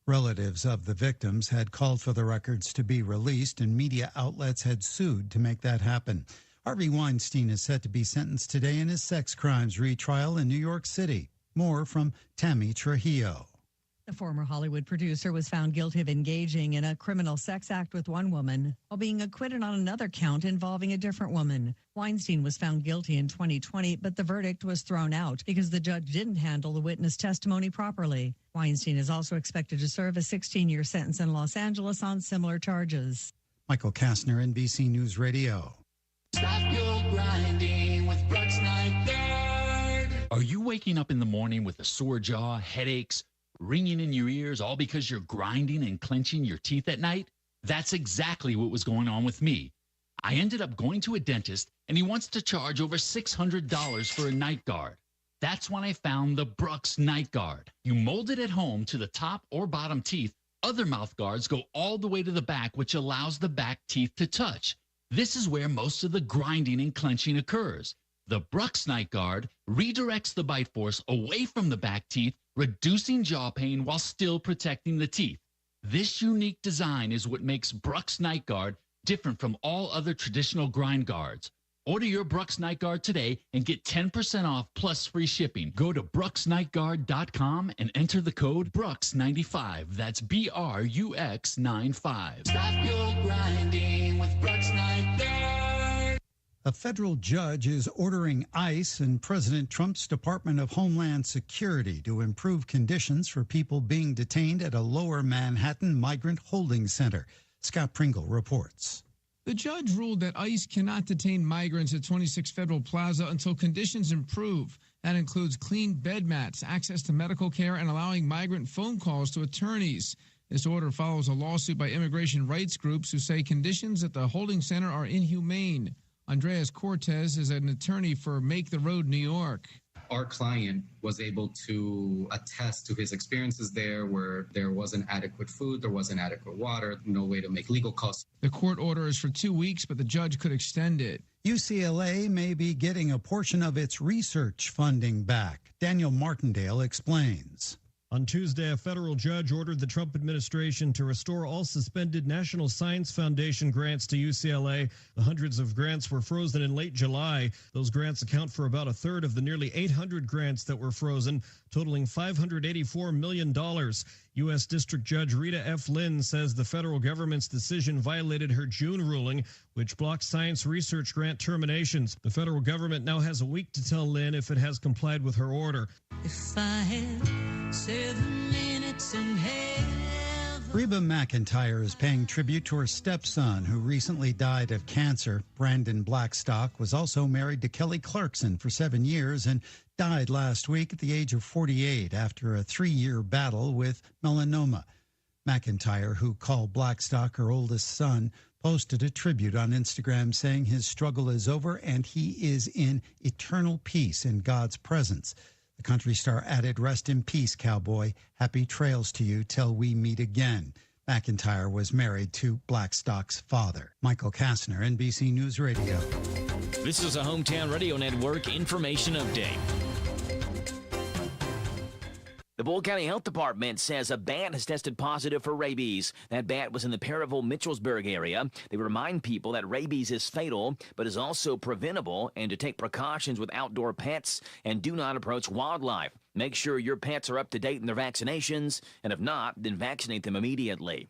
Relatives of the victims had called for the records to be released, and media outlets had sued to make that happen. Harvey Weinstein is set to be sentenced today in his sex crimes retrial in New York City. More from Tammy Trujillo. The former Hollywood producer was found guilty of engaging in a criminal sex act with one woman while being acquitted on another count involving a different woman. Weinstein was found guilty in 2020, but the verdict was thrown out because the judge didn't handle the witness testimony properly. Weinstein is also expected to serve a 16-year sentence in Los Angeles on similar charges. Michael Kastner, NBC News Radio. Stop your grinding with Brooks Night Guard. Are you waking up in the morning with a sore jaw, headaches, ringing in your ears, all because you're grinding and clenching your teeth at night? That's exactly what was going on with me. I ended up going to a dentist, and he wants to charge over $600 for a night guard. That's when I found the Brooks Night Guard. You mold it at home to the top or bottom teeth. Other mouth guards go all the way to the back, which allows the back teeth to touch. This is where most of the grinding and clenching occurs. The Brooks Night Guard redirects the bite force away from the back teeth, reducing jaw pain while still protecting the teeth. This unique design is what makes Brooks Night Guard different from all other traditional grind guards. Order your Brooks Night Guard today and get 10% off plus free shipping. Go to brooksnightguard.com and enter the code Brooks95. That's BRUX95. Stop your grinding with Brooks Night Guard. A federal judge is ordering ICE and President Trump's Department of Homeland Security to improve conditions for people being detained at a Lower Manhattan migrant holding center. Scott Pringle reports. The judge ruled that ICE cannot detain migrants at 26 Federal Plaza until conditions improve. That includes clean bed mats, access to medical care, and allowing migrant phone calls to attorneys. This order follows a lawsuit by immigration rights groups who say conditions at the holding center are inhumane. Andreas Cortez is an attorney for Make the Road New York. Our client was able to attest to his experiences there where there wasn't adequate food, there wasn't adequate water, no way to make legal calls. The court order is for 2 weeks, but the judge could extend it. UCLA may be getting a portion of its research funding back. Daniel Martindale explains. On Tuesday, a federal judge ordered the Trump administration to restore all suspended National Science Foundation grants to UCLA. The hundreds of grants were frozen in late July. Those grants account for about a third of the nearly 800 grants that were frozen, totaling $584 million. U.S. District Judge Rita F. Lynn says the federal government's decision violated her June ruling, which blocked science research grant terminations. The federal government now has a week to tell Lynn if it has complied with her order. If I had 7 minutes in heaven. Reba McEntire is paying tribute to her stepson, who recently died of cancer. Brandon Blackstock was also married to Kelly Clarkson for 7 years and died last week at the age of 48 after a 3-year battle with melanoma. McEntire, who called Blackstock her oldest son, posted a tribute on Instagram saying his struggle is over and he is in eternal peace in God's presence. The country star added, "Rest in peace, cowboy. Happy trails to you till we meet again." McEntire was married to Blackstock's father. Michael Kastner, NBC News Radio. This is a Hometown Radio Network information update. The Boyle County Health Department says a bat has tested positive for rabies. That bat was in the Perryville-Mitchellsburg area. They remind people that rabies is fatal, but is also preventable, and to take precautions with outdoor pets and do not approach wildlife. Make sure your pets are up to date in their vaccinations, and if not, then vaccinate them immediately.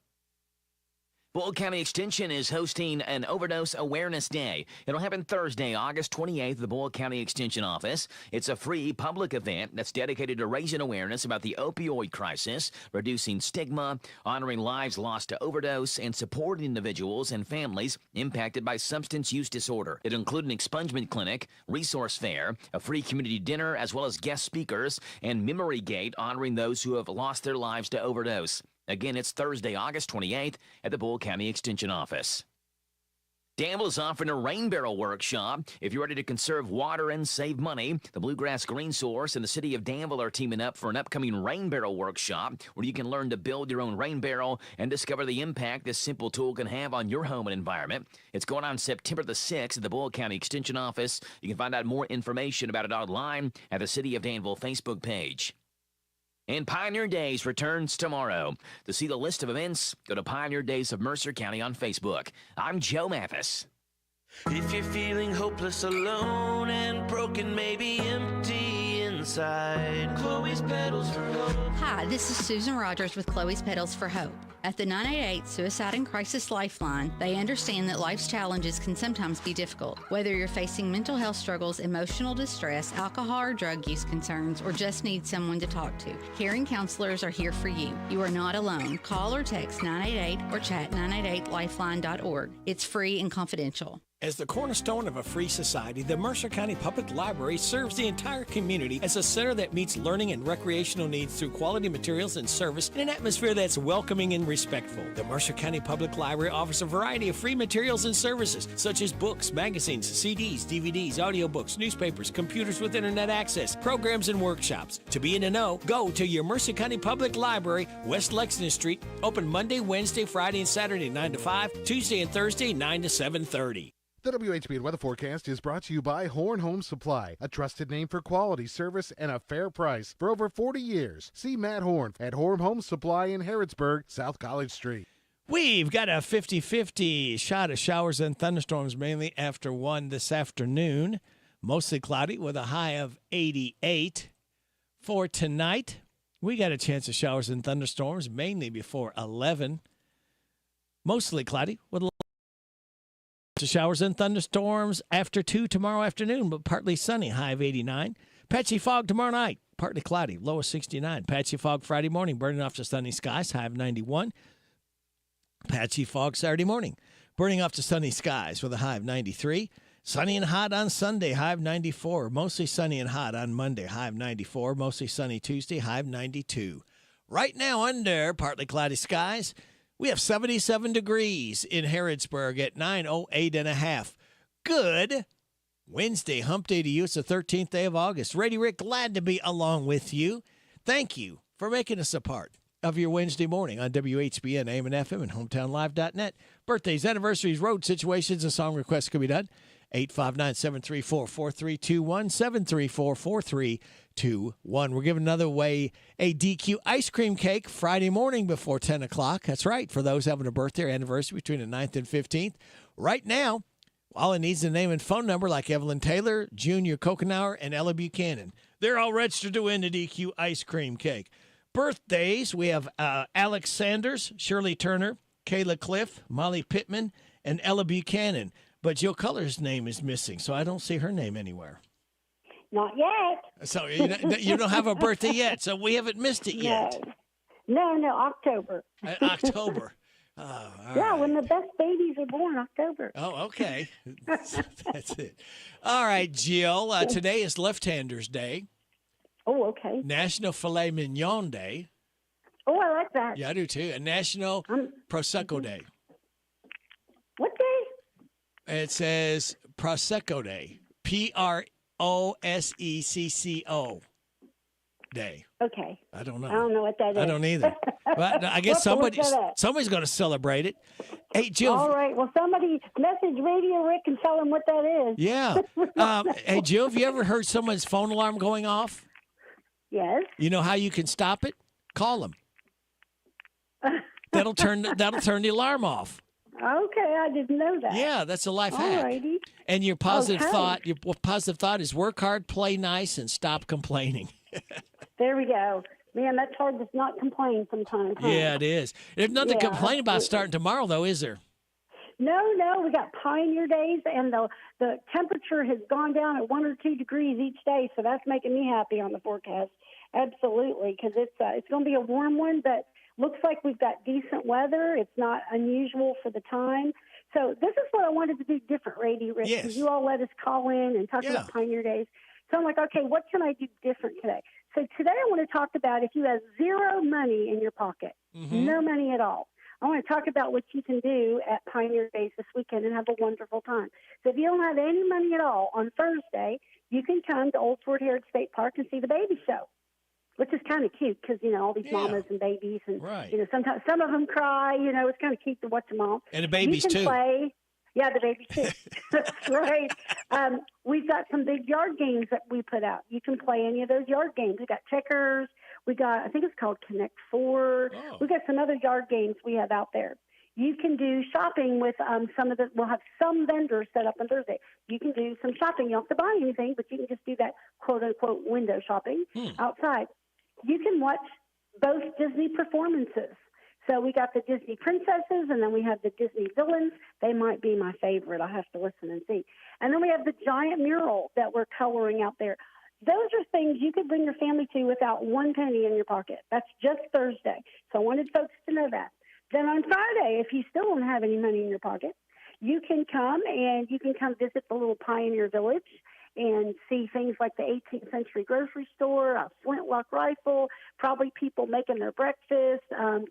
Boyle County Extension is hosting an Overdose Awareness Day. It'll happen Thursday, August 28th at the Boyle County Extension Office. It's a free public event that's dedicated to raising awareness about the opioid crisis, reducing stigma, honoring lives lost to overdose, and supporting individuals and families impacted by substance use disorder. It'll include an expungement clinic, resource fair, a free community dinner, as well as guest speakers, and Memory Gate honoring those who have lost their lives to overdose. Again, it's Thursday, August 28th at the Boyle County Extension Office. Danville is offering a rain barrel workshop. If you're ready to conserve water and save money, the Bluegrass Green Source and the City of Danville are teaming up for an upcoming rain barrel workshop where you can learn to build your own rain barrel and discover the impact this simple tool can have on your home and environment. It's going on September the 6th at the Boyle County Extension Office. You can find out more information about it online at the City of Danville Facebook page. And Pioneer Days returns tomorrow. To see the list of events, go to Pioneer Days of Mercer County on Facebook. I'm Joe Mathis. If you're feeling hopeless, alone, and broken, maybe empty inside, Chloe's Petals for Hope. Hi, this is Susan Rogers with Chloe's Petals for Hope. At the 988 Suicide and Crisis Lifeline, they understand that life's challenges can sometimes be difficult. Whether you're facing mental health struggles, emotional distress, alcohol or drug use concerns, or just need someone to talk to, caring counselors are here for you. You are not alone. Call or text 988 or chat 988lifeline.org. It's free and confidential. As the cornerstone of a free society, the Mercer County Public Library serves the entire community as a center that meets learning and recreational needs through quality materials and service in an atmosphere that's welcoming and respectful. The Mercer County Public Library offers a variety of free materials and services, such as books, magazines, CDs, DVDs, audiobooks, newspapers, computers with internet access, programs, and workshops. To be in the know, go to your Mercer County Public Library, West Lexington Street, open Monday, Wednesday, Friday, and Saturday 9 to 5, Tuesday and Thursday 9 to 7:30. The WHBN weather forecast is brought to you by Horn Home Supply, a trusted name for quality service and a fair price for over 40 years. See Matt Horn at Horn Home Supply in Harrodsburg, South College Street. We've got a 50-50 shot of showers and thunderstorms mainly after 1 this afternoon. Mostly cloudy with a high of 88. For tonight, we got a chance of showers and thunderstorms mainly before 11. Mostly cloudy with a to showers and thunderstorms after 2 tomorrow afternoon, but partly sunny, high of 89. Patchy fog tomorrow night, partly cloudy, low of 69. Patchy fog Friday morning, burning off to sunny skies, high of 91. Patchy fog Saturday morning, burning off to sunny skies with a high of 93. Sunny and hot on Sunday, high of 94. Mostly sunny and hot on Monday, high of 94. Mostly sunny Tuesday, high of 92. Right now under partly cloudy skies, we have 77 degrees in Harrodsburg at 9:08 Good Wednesday, hump day to you. It's the 13th day of August. Brady Rick, glad to be along with you. Thank you for making us a part of your Wednesday morning on WHBN, AM and FM, and HometownLive.net. Birthdays, anniversaries, road situations, and song requests can be done. 859-734-4321, 734-4321. We're giving another away a DQ ice cream cake Friday morning before 10 o'clock. That's right, for those having a birthday or anniversary between the 9th and 15th. Right now, all it needs is a name and phone number like Evelyn Taylor, Junior Kokenauer, and Ella Buchanan. They're all registered to win the DQ ice cream cake. Birthdays, we have Alex Sanders, Shirley Turner, Kayla Cliff, Molly Pittman, and Ella Buchanan. But Jill Culler's name is missing, so I don't see her name anywhere. Not yet. So you don't have a birthday yet, so we haven't missed it yet. No, October. October. Yeah, when the best babies are born, October. Oh, okay. That's it. All right, Jill. Today is Left-Handers Day. Oh, okay. National Filet Mignon Day. Oh, I like that. Yeah, I do too. And National Prosecco Day. What day? It says Prosecco Day. Prosecco Day. Okay. I don't know. I don't know what that is. I don't either. But I guess somebody's going to celebrate it. Hey, Jill. All right. Well, somebody message Radio Rick and tell him what that is. Yeah. Hey, Jill, have you ever heard someone's phone alarm going off? Yes. You know how you can stop it? Call them. That'll turn the alarm off. Okay, I didn't know that. Yeah, that's a life hack. Alrighty. And your positive thought is work hard, play nice, and stop complaining. There we go. Man, that's hard to not complain sometimes. Huh? Yeah, it is. There's nothing to complain about absolutely. starting tomorrow, though, is there? No, we got Pioneer Days, and the temperature has gone down at 1 or 2 degrees each day, so that's making me happy on the forecast. Absolutely, because it's going to be a warm one, but looks like we've got decent weather. It's not unusual for the time. So this is what I wanted to do different, Rady Rich, because you all let us call in and talk about Pioneer Days. So I'm like, okay, what can I do different today? So today I want to talk about if you have zero money in your pocket, no money at all. I want to talk about what you can do at Pioneer Days this weekend and have a wonderful time. So if you don't have any money at all, on Thursday, you can come to Old Fort Heritage State Park and see the baby show, which is kind of cute because, all these mamas and babies. And, sometimes some of them cry. It's kind of cute to watch them all. And the babies, you can too. Play. Yeah, the babies, too. That's right. We've got some big yard games that we put out. You can play any of those yard games. We got checkers. We got, I think it's called Connect Four. Oh. We got some other yard games we have out there. You can do shopping with we'll have some vendors set up on Thursday. You can do some shopping. You don't have to buy anything, but you can just do that quote unquote window shopping outside. You can watch both Disney performances. So we got the Disney princesses, and then we have the Disney villains. They might be my favorite. I'll have to listen and see. And then we have the giant mural that we're coloring out there. Those are things you could bring your family to without one penny in your pocket. That's just Thursday. So I wanted folks to know that. Then on Friday, if you still don't have any money in your pocket, you can come visit the little Pioneer Village and see things like the 18th century grocery store, a flintlock rifle, probably people making their breakfast,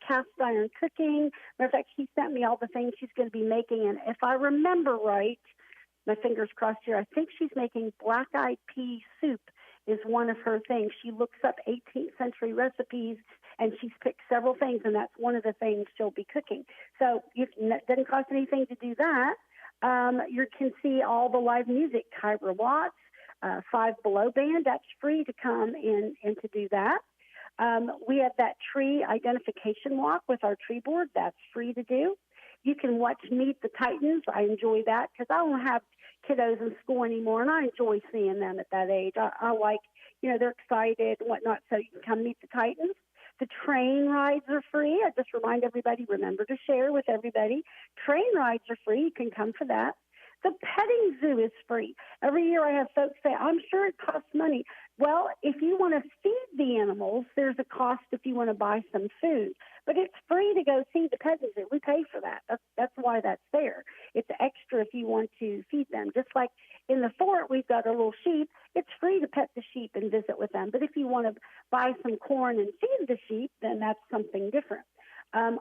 cast iron cooking. Matter of fact, she sent me all the things she's going to be making. And if I remember right, my fingers crossed here, I think she's making black-eyed pea soup is one of her things. She looks up 18th century recipes, and she's picked several things, and that's one of the things she'll be cooking. So it doesn't cost anything to do that. You can see all the live music, Kyra Watts, Five Below Band. That's free to come in and to do that. We have that tree identification walk with our tree board. That's free to do. You can watch Meet the Titans. I enjoy that because I don't have kiddos in school anymore, and I enjoy seeing them at that age. I like, they're excited and whatnot, so you can come meet the Titans. The train rides are free. I just remind everybody, remember to share with everybody. Train rides are free. You can come for that. The petting zoo is free. Every year I have folks say, I'm sure it costs money. Well, if you want to feed the animals, there's a cost if you want to buy some food. But it's free to go see the petting zoo. We pay for that. That's why that's there. It's extra if you want to feed them. Just like in the fort, we've got a little sheep. It's free to pet the sheep and visit with them. But if you want to buy some corn and feed the sheep, then that's something different.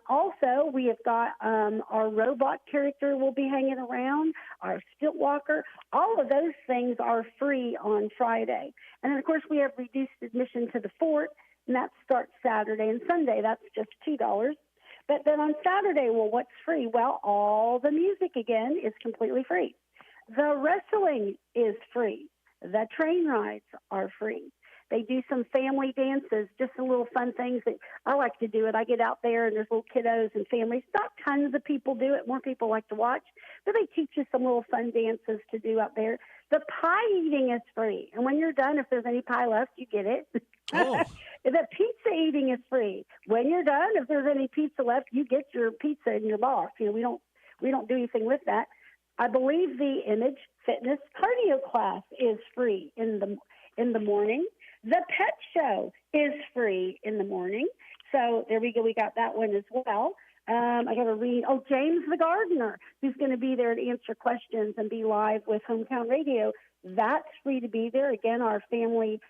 Also, we have got our robot character will be hanging around, our stilt walker. All of those things are free on Friday. And then, of course, we have reduced admission to the fort, and that starts Saturday and Sunday. That's just $2. But then on Saturday, well, what's free? Well, all the music, again, is completely free. The wrestling is free. The train rides are free. They do some family dances, just some little fun things that I like to do it. I get out there and there's little kiddos and families. Not tons of people do it. More people like to watch. But they teach you some little fun dances to do out there. The pie eating is free. And when you're done, if there's any pie left, you get it. Oh. The pizza eating is free. When you're done, if there's any pizza left, you get your pizza in your box. We don't do anything with that. I believe the Image Fitness cardio class is free in the morning. The pet show is free in the morning. So there we go. We got that one as well. I got to read. Oh, James the gardener, who's going to be there to answer questions and be live with Hometown Radio. That's free to be there. Again, our family,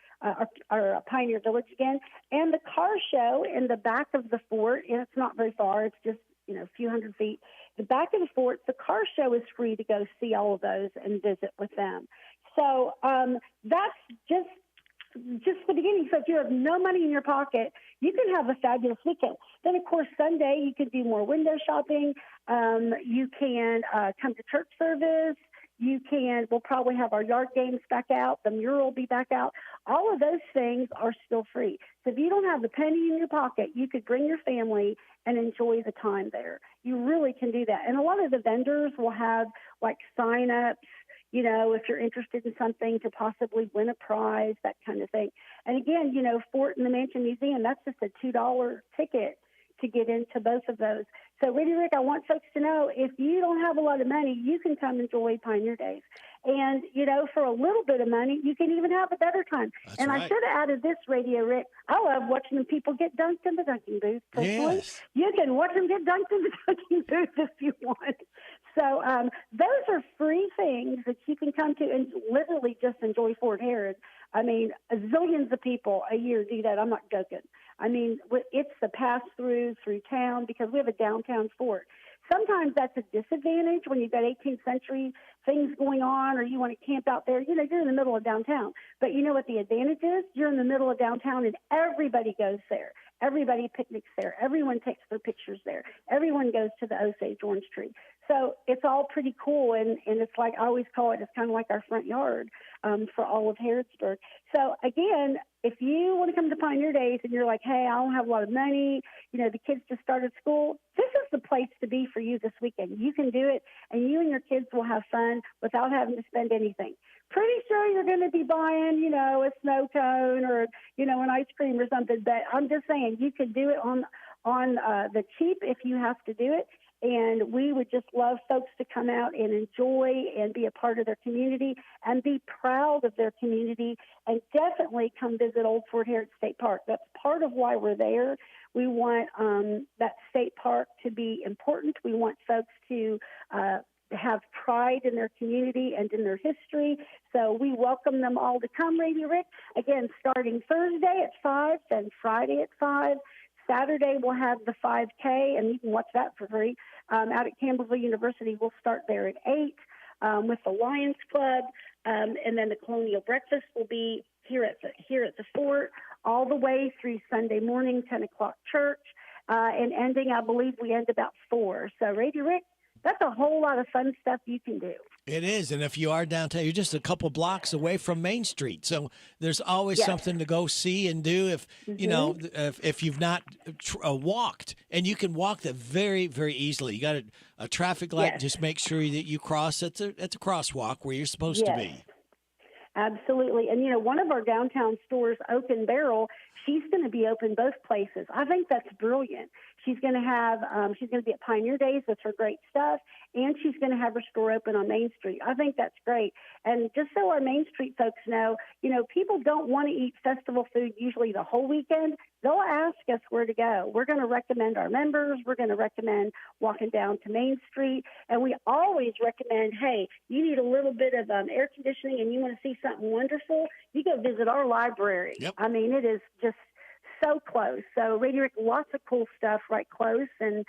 our Pioneer Village again. And the car show in the back of the fort, and it's not very far. It's just, a few hundred feet. The back of the fort, the car show is free to go see all of those and visit with them. So that's just the beginning. So if you have no money in your pocket, you can have a fabulous weekend. Then, of course, Sunday, you can do more window shopping. You can come to church service. We'll probably have our yard games back out. The mural will be back out. All of those things are still free. So if you don't have a penny in your pocket, you could bring your family and enjoy the time there. You really can do that. And a lot of the vendors will have like sign-ups, if you're interested in something to possibly win a prize, that kind of thing. And again, Fort and the Mansion Museum, that's just a $2 ticket to get into both of those. So, Lady Rick, I want folks to know, if you don't have a lot of money, you can come enjoy Pioneer Days. And, for a little bit of money, you can even have a better time. That's and right. I should have added this, Radio Rick. I love watching the people get dunked in the dunking booth. Personally, Yes. you can watch them get dunked in the dunking booth if you want. So those are free things that you can come to and literally just enjoy Fort Harrod. I mean, zillions of people a year do that. I'm not joking. I mean, it's the pass-through town because we have a downtown fort. Sometimes that's a disadvantage when you've got 18th century things going on or you want to camp out there. You're in the middle of downtown. But you know what the advantage is? You're in the middle of downtown and everybody goes there. Everybody picnics there. Everyone takes their pictures there. Everyone goes to the Osage Orange Tree. So it's all pretty cool, and it's like I always call it, it's kind of like our front yard for all of Harrodsburg. So, again, if you want to come to Pioneer Days and you're like, hey, I don't have a lot of money, the kids just started school, this is the place to be for you this weekend. You can do it, and you and your kids will have fun without having to spend anything. Pretty sure you're going to be buying, a snow cone or, an ice cream or something, but I'm just saying you can do it on the cheap if you have to do it. And we would just love folks to come out and enjoy and be a part of their community and be proud of their community, and definitely come visit Old Fort Harrod State Park. That's part of why we're there. We want that state park to be important. We want folks to have pride in their community and in their history. So we welcome them all to come, Lady Rick. Again, starting Thursday at 5, then Friday at 5. Saturday, we'll have the 5K, and you can watch that for free. Out at Campbellsville University, we'll start there at 8 with the Lions Club, and then the Colonial Breakfast will be here at the fort all the way through Sunday morning, 10 o'clock church, and ending, I believe we end about 4. So, Radio Rick, that's a whole lot of fun stuff you can do. It is, and if you are downtown, you're just a couple blocks away from Main Street, so there's always something to go see and do. If if you've not walked, and you can walk that very, very easily. You got a traffic light. Just make sure that you cross at the crosswalk where you're supposed to be. Absolutely. And, one of our downtown stores, Oak and Barrel, she's going to be open both places. I think that's brilliant. She's going to have, she's going to be at Pioneer Days with her great stuff, and she's going to have her store open on Main Street. I think that's great. And just so our Main Street folks know, people don't want to eat festival food usually the whole weekend. They'll ask us where to go. We're going to recommend our members. We're going to recommend walking down to Main Street. And we always recommend, hey, you need a little bit of air conditioning and you want to see something wonderful, you go visit our library. Yep. I mean, it is just so close. So Radio Rick, lots of cool stuff right close, and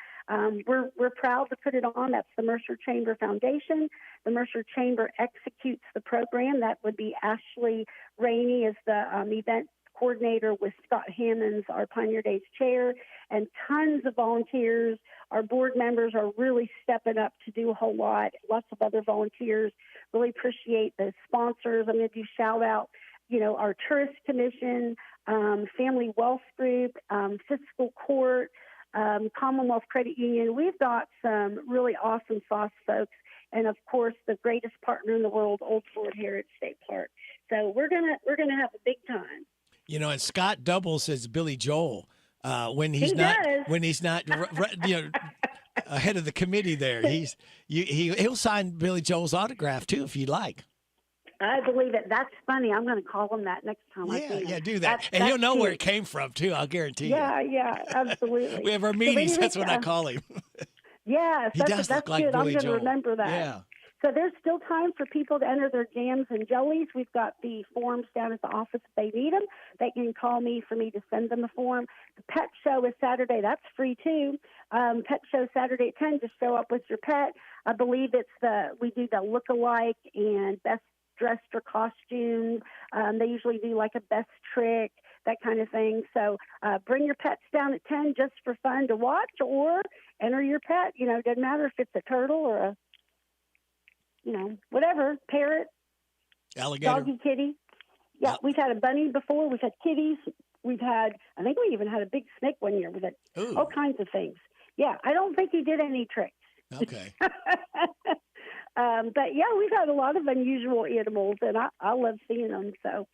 we're proud to put it on. That's the Mercer Chamber Foundation. The Mercer Chamber executes the program. That would be Ashley Rainey is the event coordinator with Scott Hammonds, our Pioneer Days chair, and tons of volunteers. Our board members are really stepping up to do a whole lot. Lots of other volunteers. Really appreciate the sponsors. I'm going to do shout out, our Tourist Commission, Family Wealth Group, Fiscal Court, Commonwealth Credit Union. We've got some really awesome sauce folks, and of course the greatest partner in the world, Old Fort Harrod State Park. So we're gonna have a big time. And Scott doubles as Billy Joel when he's not ahead of the committee there. He'll sign Billy Joel's autograph too if you'd like. I believe it. That's funny. I'm going to call him that next time I see him. Yeah, do that. And he'll know where it came from, too. I'll guarantee you. Yeah, absolutely. We have our meetings. That's what I call him. Yes, that's look like good. Billy I'm going to Joel. remember that. Yeah. So there's still time for people to enter their jams and jellies. We've got the forms down at the office if they need them. They can call me for me to send them the form. The pet show is Saturday. That's free, too. Pet show Saturday at 10. Just show up with your pet. I believe we do the look-alike and best dressed or costumes. They usually do like a best trick, that kind of thing. So bring your pets down at 10 just for fun to watch, or enter your pet. It doesn't matter if it's a turtle or a, whatever, parrot, alligator, doggy, kitty. Yeah, we've had a bunny before. We've had kitties. I think we even had a big snake one year. We've had all kinds of things. Yeah, I don't think he did any tricks. Okay. But yeah, we've got a lot of unusual animals, and I love seeing them. So,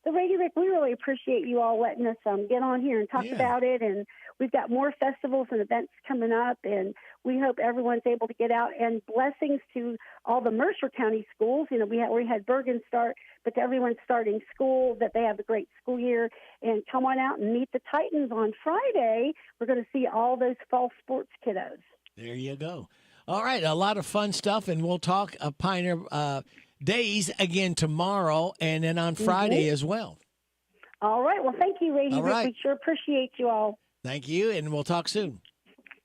Radio Rick, we really appreciate you all letting us get on here and talk about it. And we've got more festivals and events coming up, and we hope everyone's able to get out. And blessings to all the Mercer County schools. You know, we had Bergen start, but to everyone starting school, that they have a great school year. And come on out and meet the Titans on Friday. We're going to see all those fall sports kiddos. There you go. All right, a lot of fun stuff, and we'll talk Pioneer Days again tomorrow and then on Friday as well. All right. Well, thank you, Radio Rick. Right. We sure appreciate you all. Thank you, and we'll talk soon.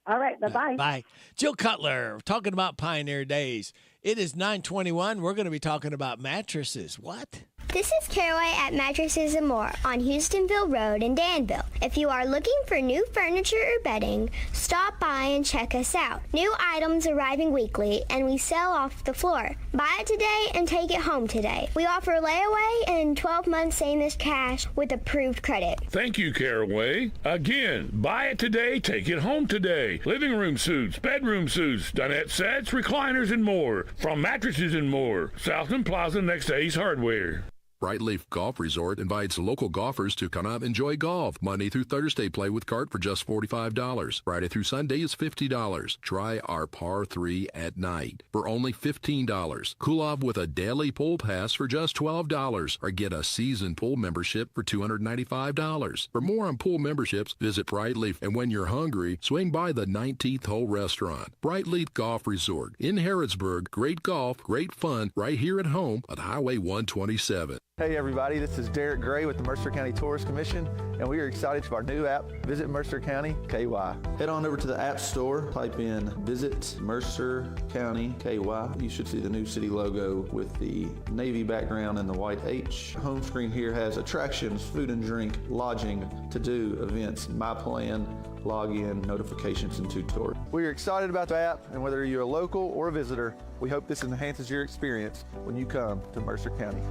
All right. Bye-bye. Bye. Jill Cutler, talking about Pioneer Days. It is 9:21. We're going to be talking about mattresses. What? This is Caraway at Mattresses and More on Houstonville Road in Danville. If you are looking for new furniture or bedding, stop by and check us out. New items arriving weekly, and we sell off the floor. Buy it today and take it home today. We offer layaway and 12 months same-as cash with approved credit. Thank you, Caraway. Again, buy it today, take it home today. Living room suits, bedroom suits, dinette sets, recliners, and more. From Mattresses and More, Southland Plaza next to Ace Hardware. Bright Leaf Golf Resort invites local golfers to come out and enjoy golf. Monday through Thursday, play with cart for just $45. Friday through Sunday is $50. Try our par 3 at night for only $15. Cool off with a daily pool pass for just $12. Or get a season pool membership for $295. For more on pool memberships, visit Bright Leaf. And when you're hungry, swing by the 19th Hole Restaurant. Bright Leaf Golf Resort in Harrodsburg. Great golf, great fun, right here at home on Highway 127. Hey everybody, this is Derek Gray with the Mercer County Tourist Commission, and we are excited for our new app, Visit Mercer County KY. Head on over to the App Store, type in Visit Mercer County KY. You should see the new city logo with the navy background and the white H. Home screen here has attractions, food and drink, lodging, to-do, events, my plan, login, notifications, and tutorials. We are excited about the app, and whether you're a local or a visitor, we hope this enhances your experience when you come to Mercer County.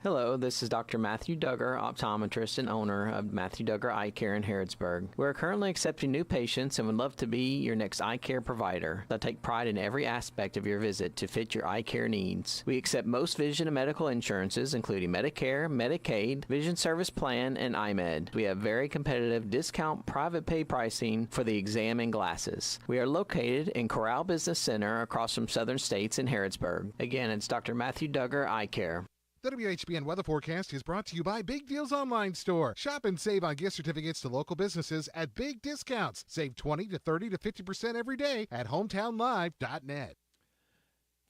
Hello, this is Dr. Matthew Duggar, optometrist and owner of Matthew Duggar Eye Care in Harrodsburg. We're currently accepting new patients and would love to be your next eye care provider. I take pride in every aspect of your visit to fit your eye care needs. We accept most vision and medical insurances, including Medicare, Medicaid, Vision Service Plan, and iMed. We have very competitive discount private pay pricing for the exam and glasses. We are located in Corral Business Center across from Southern States in Harrodsburg. Again, it's Dr. Matthew Duggar Eye Care. The WHBN weather forecast is brought to you by Big Deals Online Store. Shop and save on gift certificates to local businesses at big discounts. Save 20 to 30 to 50% every day at hometownlive.net.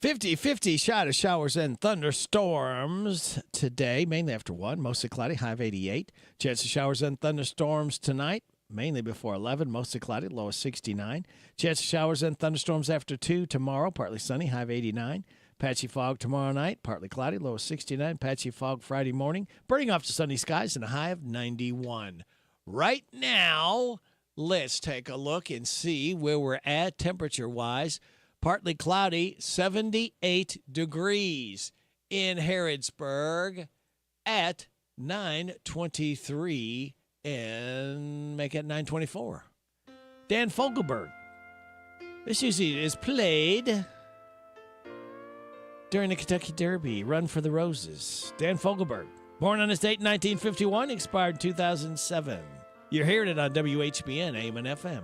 50-50 shot of showers and thunderstorms today, mainly after 1, mostly cloudy, high of 88. Chance of showers and thunderstorms tonight, mainly before 11, mostly cloudy, low of 69. Chance of showers and thunderstorms after 2 tomorrow, partly sunny, high of 89. Patchy fog tomorrow night, partly cloudy, low of 69. Patchy fog Friday morning, burning off to sunny skies and a high of 91. Right now, let's take a look and see where we're at temperature-wise. Partly cloudy, 78 degrees in Harrodsburg at 9:23 and make it 9:24. Dan Fogelberg. This usually is played during the Kentucky Derby, Run for the Roses. Dan Fogelberg, born on this date in 1951, expired in 2007. You're hearing it on WHBN, AM and FM.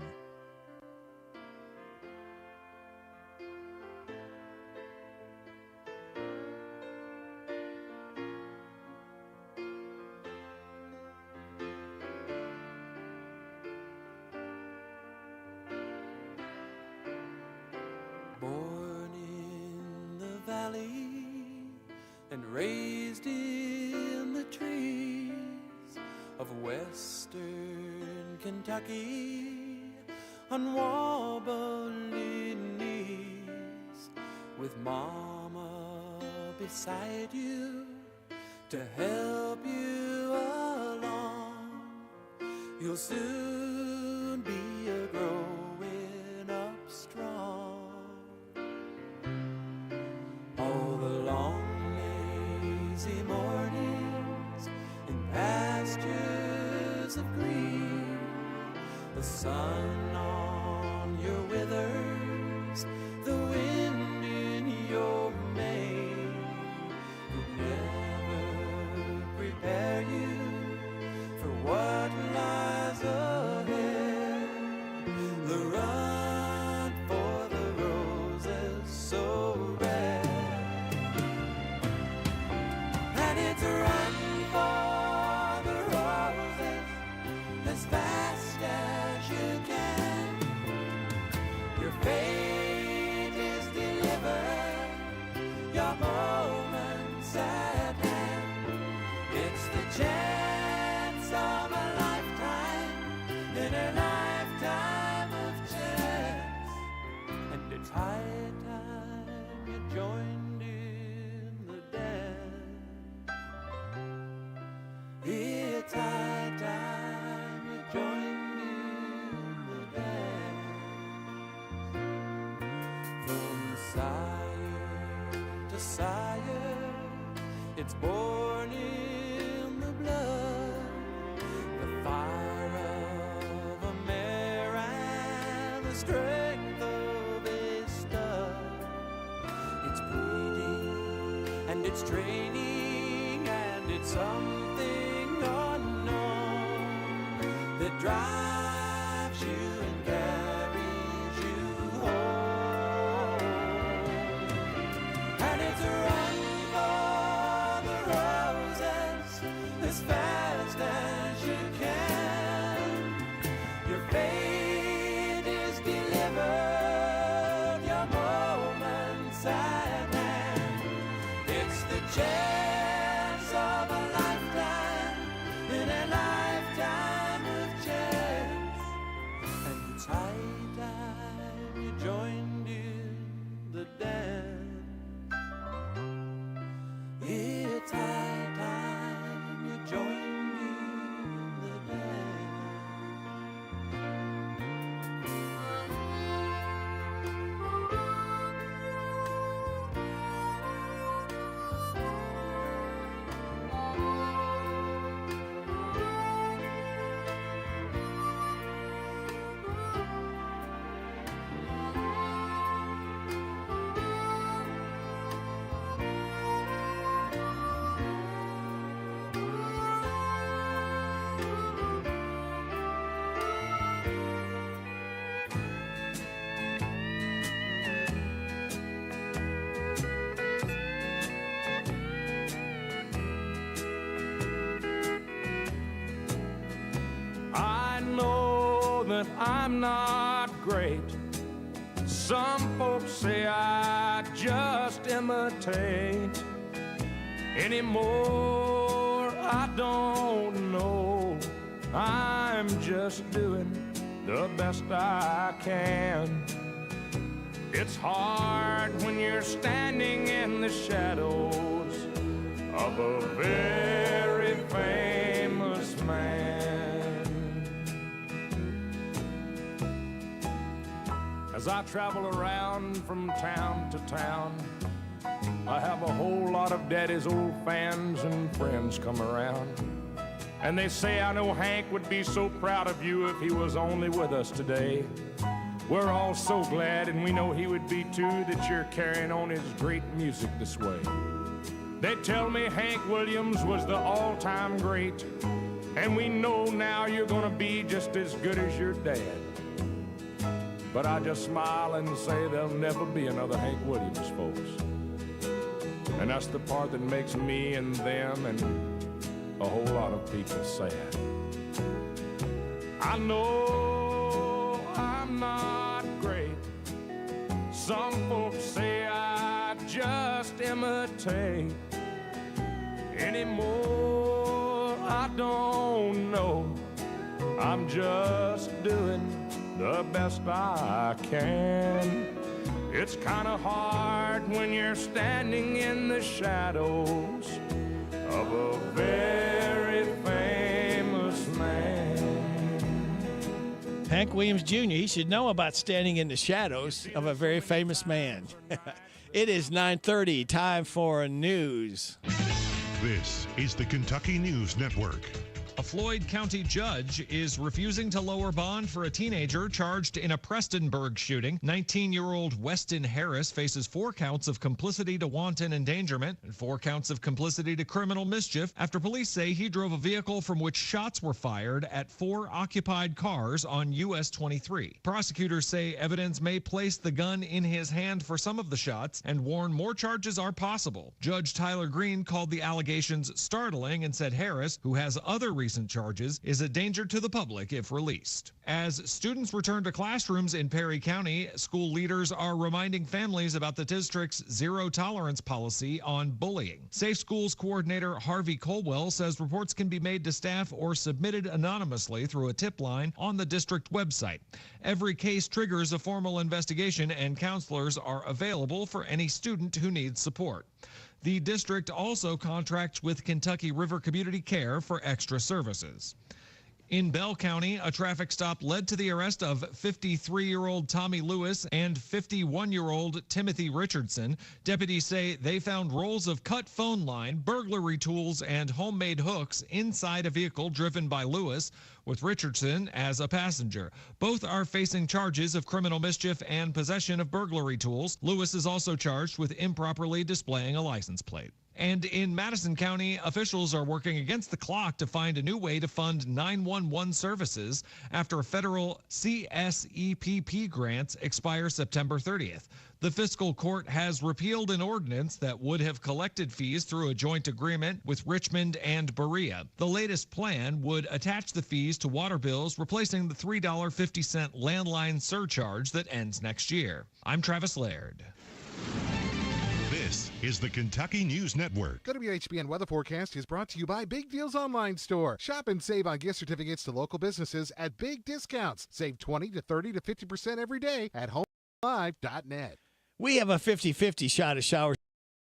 And raised in the trees of western Kentucky on wobbling knees, with mama beside you to help you along. You'll soon be a growing up strong. All the long lazy mornings in pastures of green, the sun on your withers, the wind in your it's a run for the roses as fast as you can. Your fate is delivered, your moment's at hand. It's the chance of a lifetime, in a lifetime of chance. And it's high time you joined in the dance. It's high time you joined in the dance. From sire to sire, it's born in the blood. The fire of a mare and the strength of a stud. It's breeding and it's training and it's something unknown that drives you and carries you home. And it's a run for the roses as fast as you can. Your fate is delivered, your moment's at hand. It's the chance of a lifetime, in a lifetime of chance. And it's high time you joined in the dance. It's high time you joined in the dance. I know that I'm not great. Some folks say I just imitate. Anymore, I don't know. I'm just doing the best I can. It's hard when you're standing in the shadows of a very famous man. As I travel around from town to town, I have a whole lot of Daddy's old fans and friends come around. And they say, I know Hank would be so proud of you if he was only with us today. We're all so glad, and we know he would be too, that you're carrying on his great music this way. They tell me Hank Williams was the all-time great, and we know now you're gonna be just as good as your dad. But I just smile and say there'll never be another Hank Williams, folks. And that's the part that makes me and them and a whole lot of people sad. I know I'm not great. Some folks say I just imitate. Anymore, I don't know. I'm just doing the best I can. It's kind of hard when you're standing in the shadows of a very famous man. Hank Williams Jr., he should know about standing in the shadows of a very famous man. It is 9:30, time for news. This is the Kentucky News Network. A Floyd County judge is refusing to lower bond for a teenager charged in a Prestonburg shooting. 19-year-old Weston Harris faces 4 counts of complicity to wanton endangerment and 4 counts of complicity to criminal mischief after police say he drove a vehicle from which shots were fired at 4 occupied cars on US 23. Prosecutors say evidence may place the gun in his hand for some of the shots and warn more charges are possible. Judge Tyler Green called the allegations startling and said Harris, who has other recent charges, is a danger to the public if released. As students return to classrooms in Perry County, school leaders are reminding families about the district's zero-tolerance policy on bullying. Safe Schools Coordinator Harvey Colwell says reports can be made to staff or submitted anonymously through a tip line on the district website. Every case triggers a formal investigation, and counselors are available for any student who needs support. The district also contracts with Kentucky River Community Care for extra services. In Bell County, a traffic stop led to the arrest of 53-year-old Tommy Lewis and 51-year-old Timothy Richardson. Deputies say they found rolls of cut phone line, burglary tools, and homemade hooks inside a vehicle driven by Lewis, with Richardson as a passenger. Both are facing charges of criminal mischief and possession of burglary tools. Lewis is also charged with improperly displaying a license plate. And in Madison County, officials are working against the clock to find a new way to fund 911 services after federal CSEPP grants expire September 30th. The fiscal court has repealed an ordinance that would have collected fees through a joint agreement with Richmond and Berea. The latest plan would attach the fees to water bills, replacing the $3.50 landline surcharge that ends next year. I'm Travis Laird. This is the Kentucky News Network. The WHBN weather forecast is brought to you by Big Deals Online Store. Shop and save on gift certificates to local businesses at big discounts. Save 20 to 30 to 50% every day at homelive.net. We have a 50-50 shot of showers.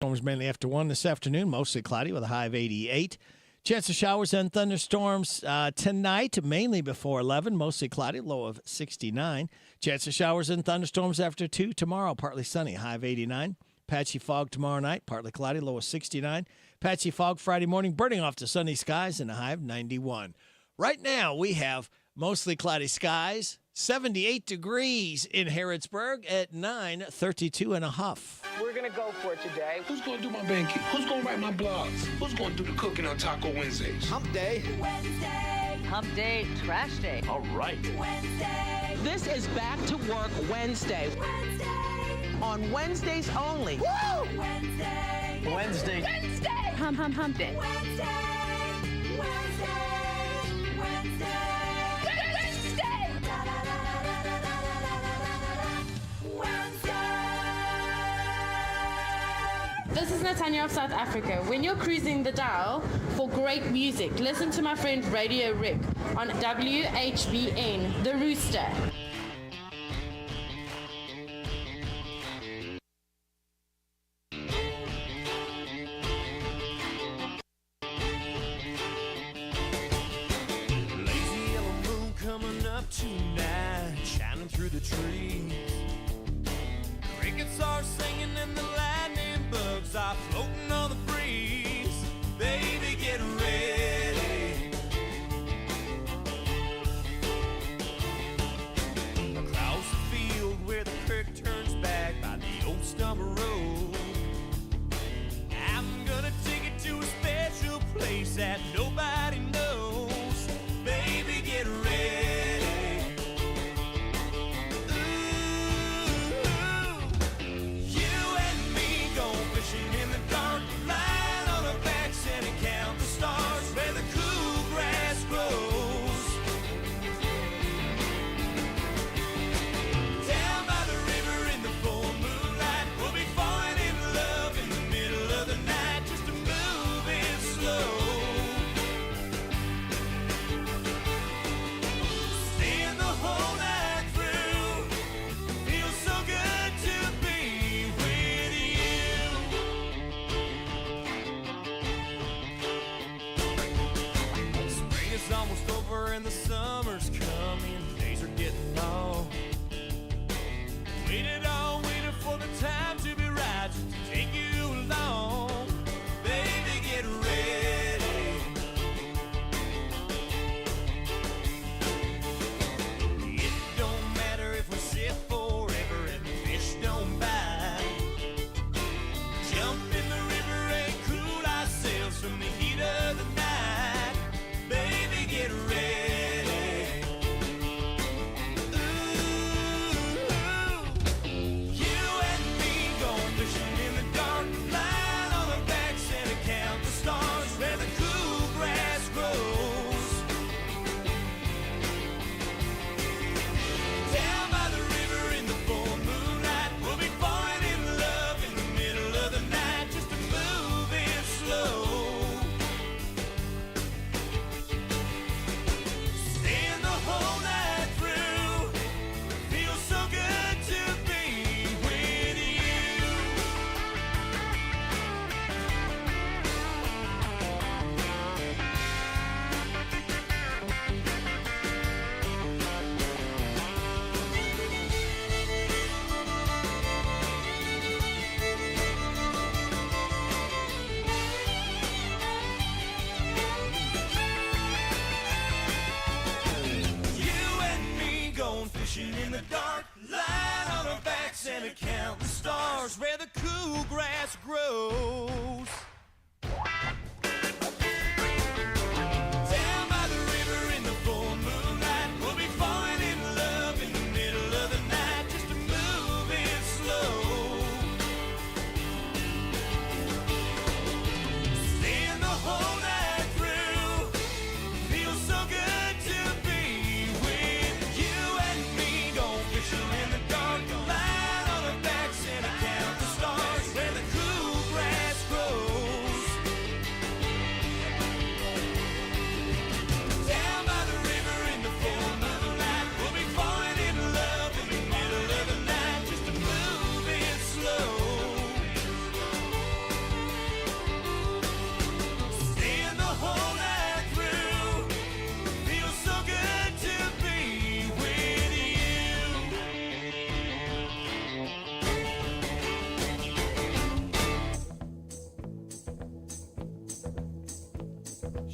Storms mainly after 1 this afternoon, mostly cloudy with a high of 88. Chance of showers and thunderstorms tonight, mainly before 11, mostly cloudy, low of 69. Chance of showers and thunderstorms after 2 tomorrow, partly sunny, high of 89. Patchy fog tomorrow night, partly cloudy, low of 69. Patchy fog Friday morning, burning off to sunny skies and a high of 91. Right now, we have mostly cloudy skies, 78 degrees in Harrodsburg at 9:32 and a huff. We're going to go for it today. Who's going to do my banking? Who's going to write my blogs? Who's going to do the cooking on Taco Wednesdays? Hump Day. Wednesday. Hump Day. Trash Day. All right. Wednesday. This is Back to Work Wednesday. Wednesday. On Wednesdays only. Woo! Wednesday. Wednesday. Wednesday. Hump Day. Wednesday. Wednesday. Wednesday. Wednesday. This is Natanya of South Africa. When you're cruising the dial for great music, listen to my friend Radio Rick on WHBN, The Rooster. Tonight, shining through the trees. Crickets are singing and the lightning bugs are floating on the breeze. Baby, get ready. Across the field where the creek turns back by the old stump road, I'm gonna take it to a special place that nobody knows. Baby, get ready.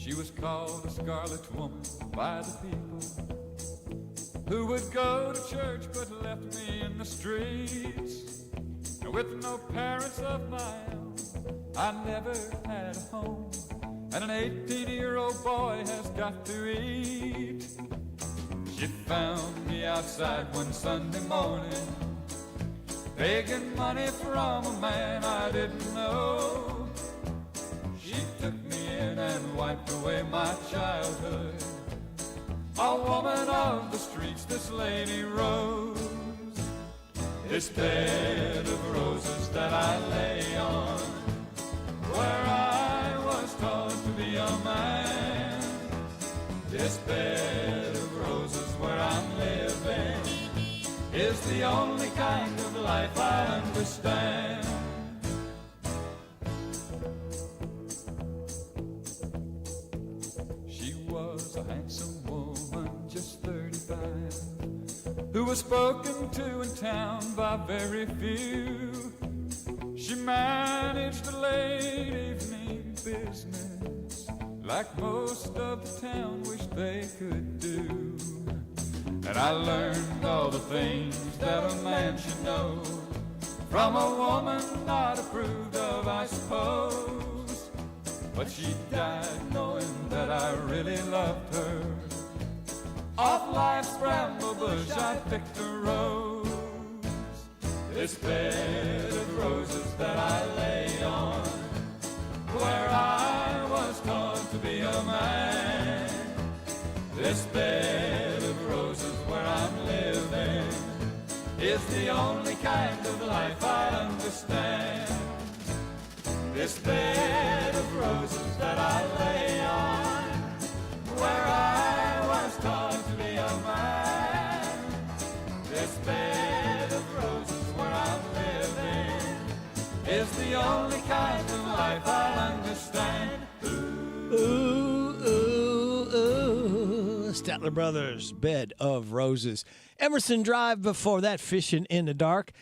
She was called a scarlet woman by the people who would go to church but left me in the streets. And with no parents of my own, I never had a home. And an 18-year-old boy has got to eat. She found me outside one Sunday morning, begging money from a man I didn't know. She took me in and wiped away my childhood. A woman of the streets, this lady Rose. This bed of roses that I lay on, where I was taught to be a man. This bed of roses where I'm living is the only kind of life I understand. She was a handsome woman, just 35, who was spoken to in town by very few. She managed a late evening business like most of the town wished they could do. And I learned all the things that a man should know from a woman not approved of, I suppose. But she died knowing that I really loved her. Off life's bramble bush I picked a rose. This bed of roses that I lay on, where I was taught to be a man. This bed of roses where I'm living is the only kind of life I understand. This bed of roses that I lay on, where I was taught to be a man. This bed of roses where I'm living is the only kind of life I understand. Ooh, ooh, ooh. Statler Brothers, Bed of Roses. Emerson Drive before that, Fishing in the Dark.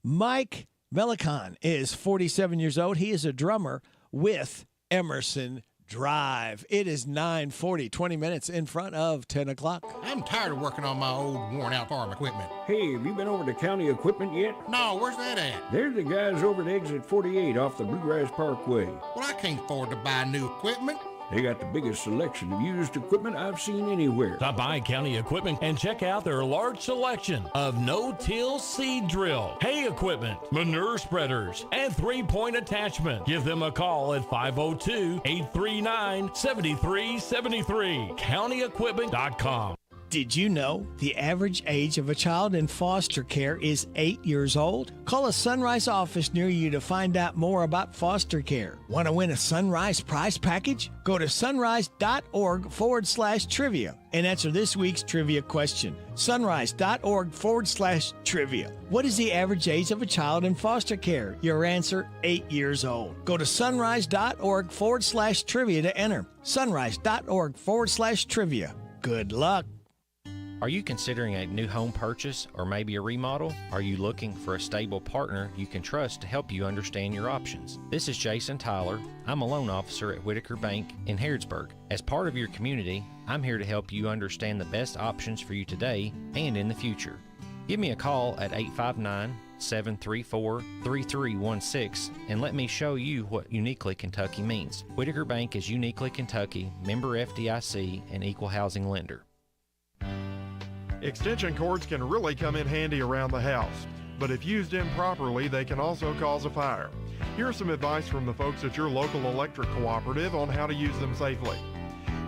Mike Melicon is 47 years old. He is a drummer with Emerson Drive. It is 9:40, 20 minutes in front of 10 o'clock. I'm tired of working on my old worn-out farm equipment. Hey, have you been over to County Equipment yet? No, where's that at? They're the guys over at Exit 48 off the Bluegrass Parkway. Well, I can't afford to buy new equipment. They got the biggest selection of used equipment I've seen anywhere. Stop by County Equipment and check out their large selection of no-till seed drill, hay equipment, manure spreaders, and three-point attachment. Give them a call at 502-839-7373. CountyEquipment.com. Did you know the average age of a child in foster care is 8 years old? Call a Sunrise office near you to find out more about foster care. Want to win a Sunrise prize package? Go to sunrise.org/trivia and answer this week's trivia question. Sunrise.org/trivia. What is the average age of a child in foster care? Your answer, 8 years old. Go to sunrise.org/trivia to enter. Sunrise.org/trivia. Good luck. Are you considering a new home purchase or maybe a remodel? Are you looking for a stable partner you can trust to help you understand your options? This is Jason Tyler. I'm a loan officer at Whitaker Bank in Harrodsburg. As part of your community, I'm here to help you understand the best options for you today and in the future. Give me a call at 859-734-3316 and let me show you what Uniquely Kentucky means. Whitaker Bank is Uniquely Kentucky, member FDIC, and equal housing lender. Extension cords can really come in handy around the house, but if used improperly, they can also cause a fire. Here's some advice from the folks at your local electric cooperative on how to use them safely.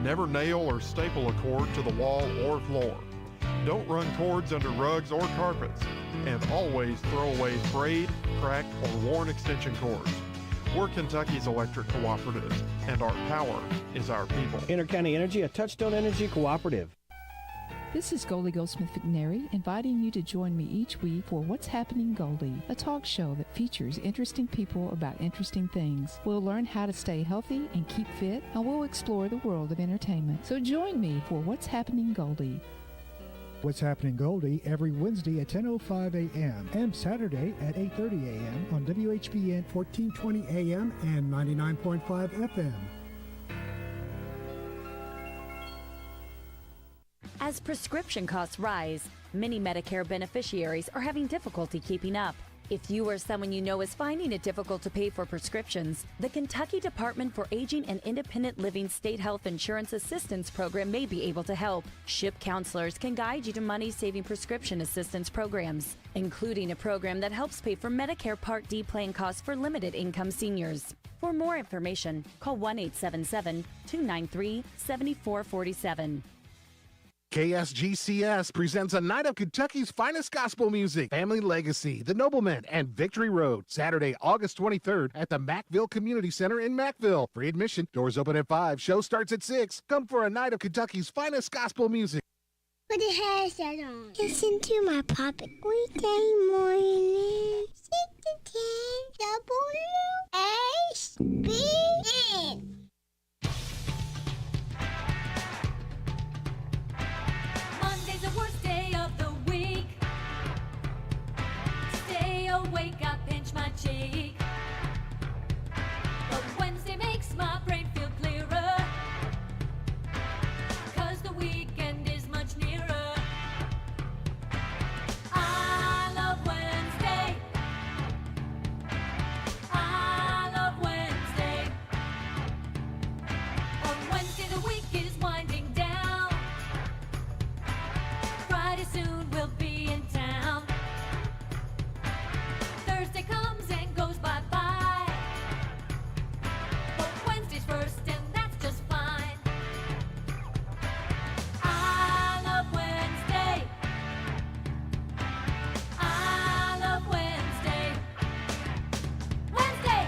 Never nail or staple a cord to the wall or floor. Don't run cords under rugs or carpets, and always throw away frayed, cracked, or worn extension cords. We're Kentucky's electric cooperatives, and our power is our people. Intercounty Energy, a Touchstone Energy cooperative. This is Goldie Goldsmith McNary, inviting you to join me each week for What's Happening Goldie, a talk show that features interesting people about interesting things. We'll learn how to stay healthy and keep fit, and we'll explore the world of entertainment. So join me for What's Happening Goldie. What's Happening Goldie every Wednesday at 10:05 a.m. and Saturday at 8:30 a.m. on WHBN 1420 a.m. and 99.5 FM. As prescription costs rise, many Medicare beneficiaries are having difficulty keeping up. If you or someone you know is finding it difficult to pay for prescriptions, the Kentucky Department for Aging and Independent Living State Health Insurance Assistance Program may be able to help. SHIP counselors can guide you to money-saving prescription assistance programs, including a program that helps pay for Medicare Part D plan costs for limited-income seniors. For more information, call 1-877-293-7447. KSGCS presents a night of Kentucky's finest gospel music, Family Legacy, The Noblemen, and Victory Road, Saturday, August 23rd at the Mackville Community Center in Mackville. Free admission. Doors open at 5. Show starts at 6. Come for a night of Kentucky's finest gospel music. Put the headset on. Listen to my puppet weekday morning. 6 to 10 WHBN. Monday's the worst day of the week. Stay awake, I pinch my cheek. But Wednesday makes my brain feel clearer. 'Cause the weekend is much nearer. I love Wednesday. I love Wednesday. On Wednesday the week is winding down. Friday soon we'll be in town. Thursday comes and goes bye-bye. But Wednesday's first and that's just fine. I love Wednesday. I love Wednesday. Wednesday!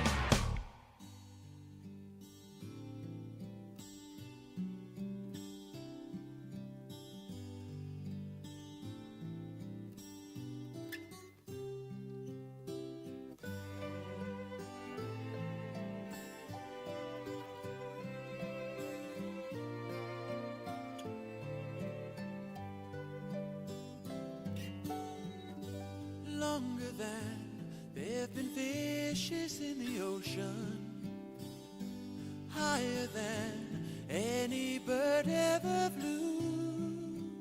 Longer than there've been fishes in the ocean, higher than any bird ever flew,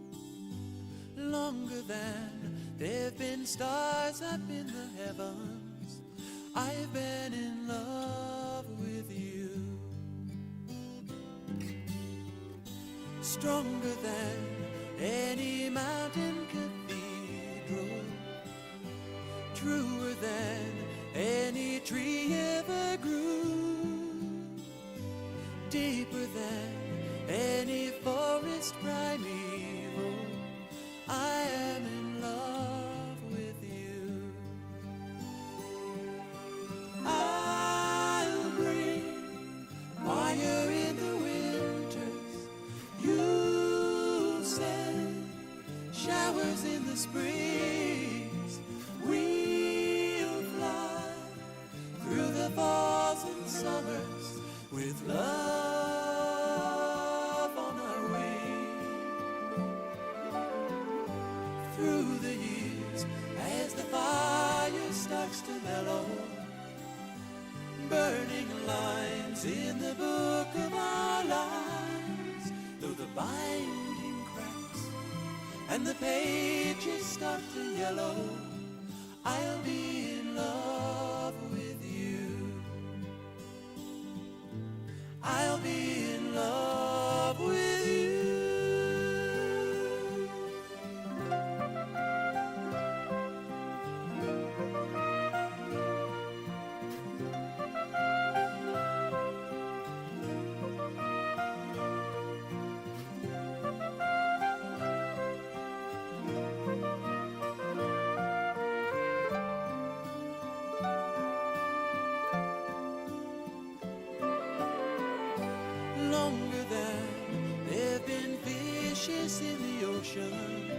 longer than there've been stars up in the heavens. I've been in love with you. Stronger than any mountain cathedral, truer than any tree ever grew, deeper than any forest primeval. I am in love with you. I'll bring fire in the winters. You'll send showers in the springs. We'll fly through the falls and summers with love on our wings. Through the years, as the fire starts to mellow, burning lines in the book of our lives, though the binding cracks and the pages start to yellow, I'll be in love with you. I'll be in love with you. Longer than there've been fishes in the ocean,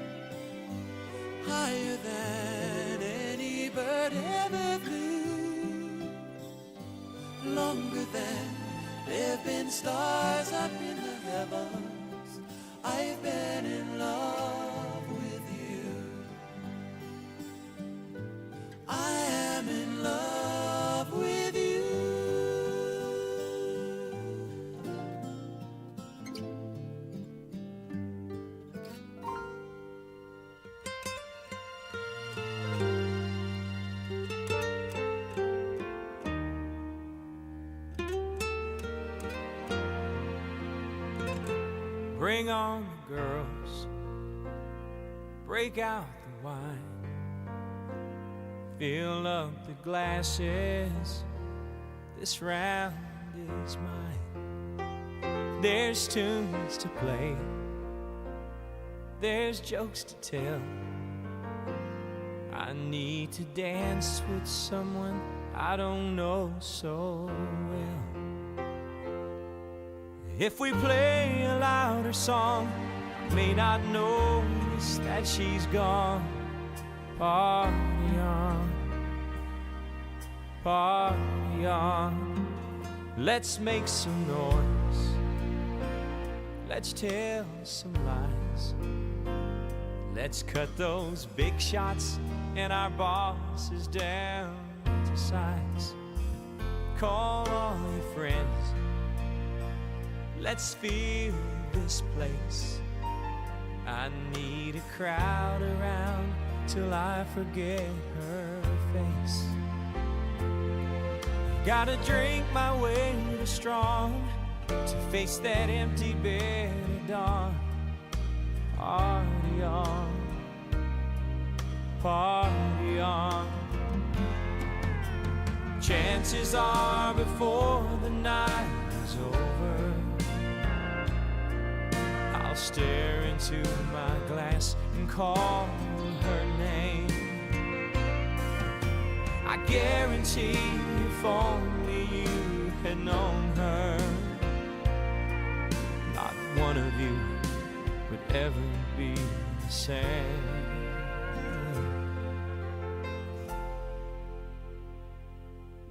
higher than any bird ever flew, longer than there've been stars up in the heavens. I've been in love with you. I am in love with you. Bring on the girls, break out the wine, fill up the glasses, this round is mine. There's tunes to play, there's jokes to tell. I need to dance with someone I don't know so well. If we play a louder song, I may not notice that she's gone. Party on, party on. Let's make some noise, let's tell some lies. Let's cut those big shots and our bosses down to size. Call all your friends, let's feel this place. I need a crowd around till I forget her face. Gotta drink my way to strong to face that empty bed at dawn. Party on, party on. Chances are before the night is over, I'll stare into my glass and call her name. I guarantee if only you had known her, not one of you would ever be the same.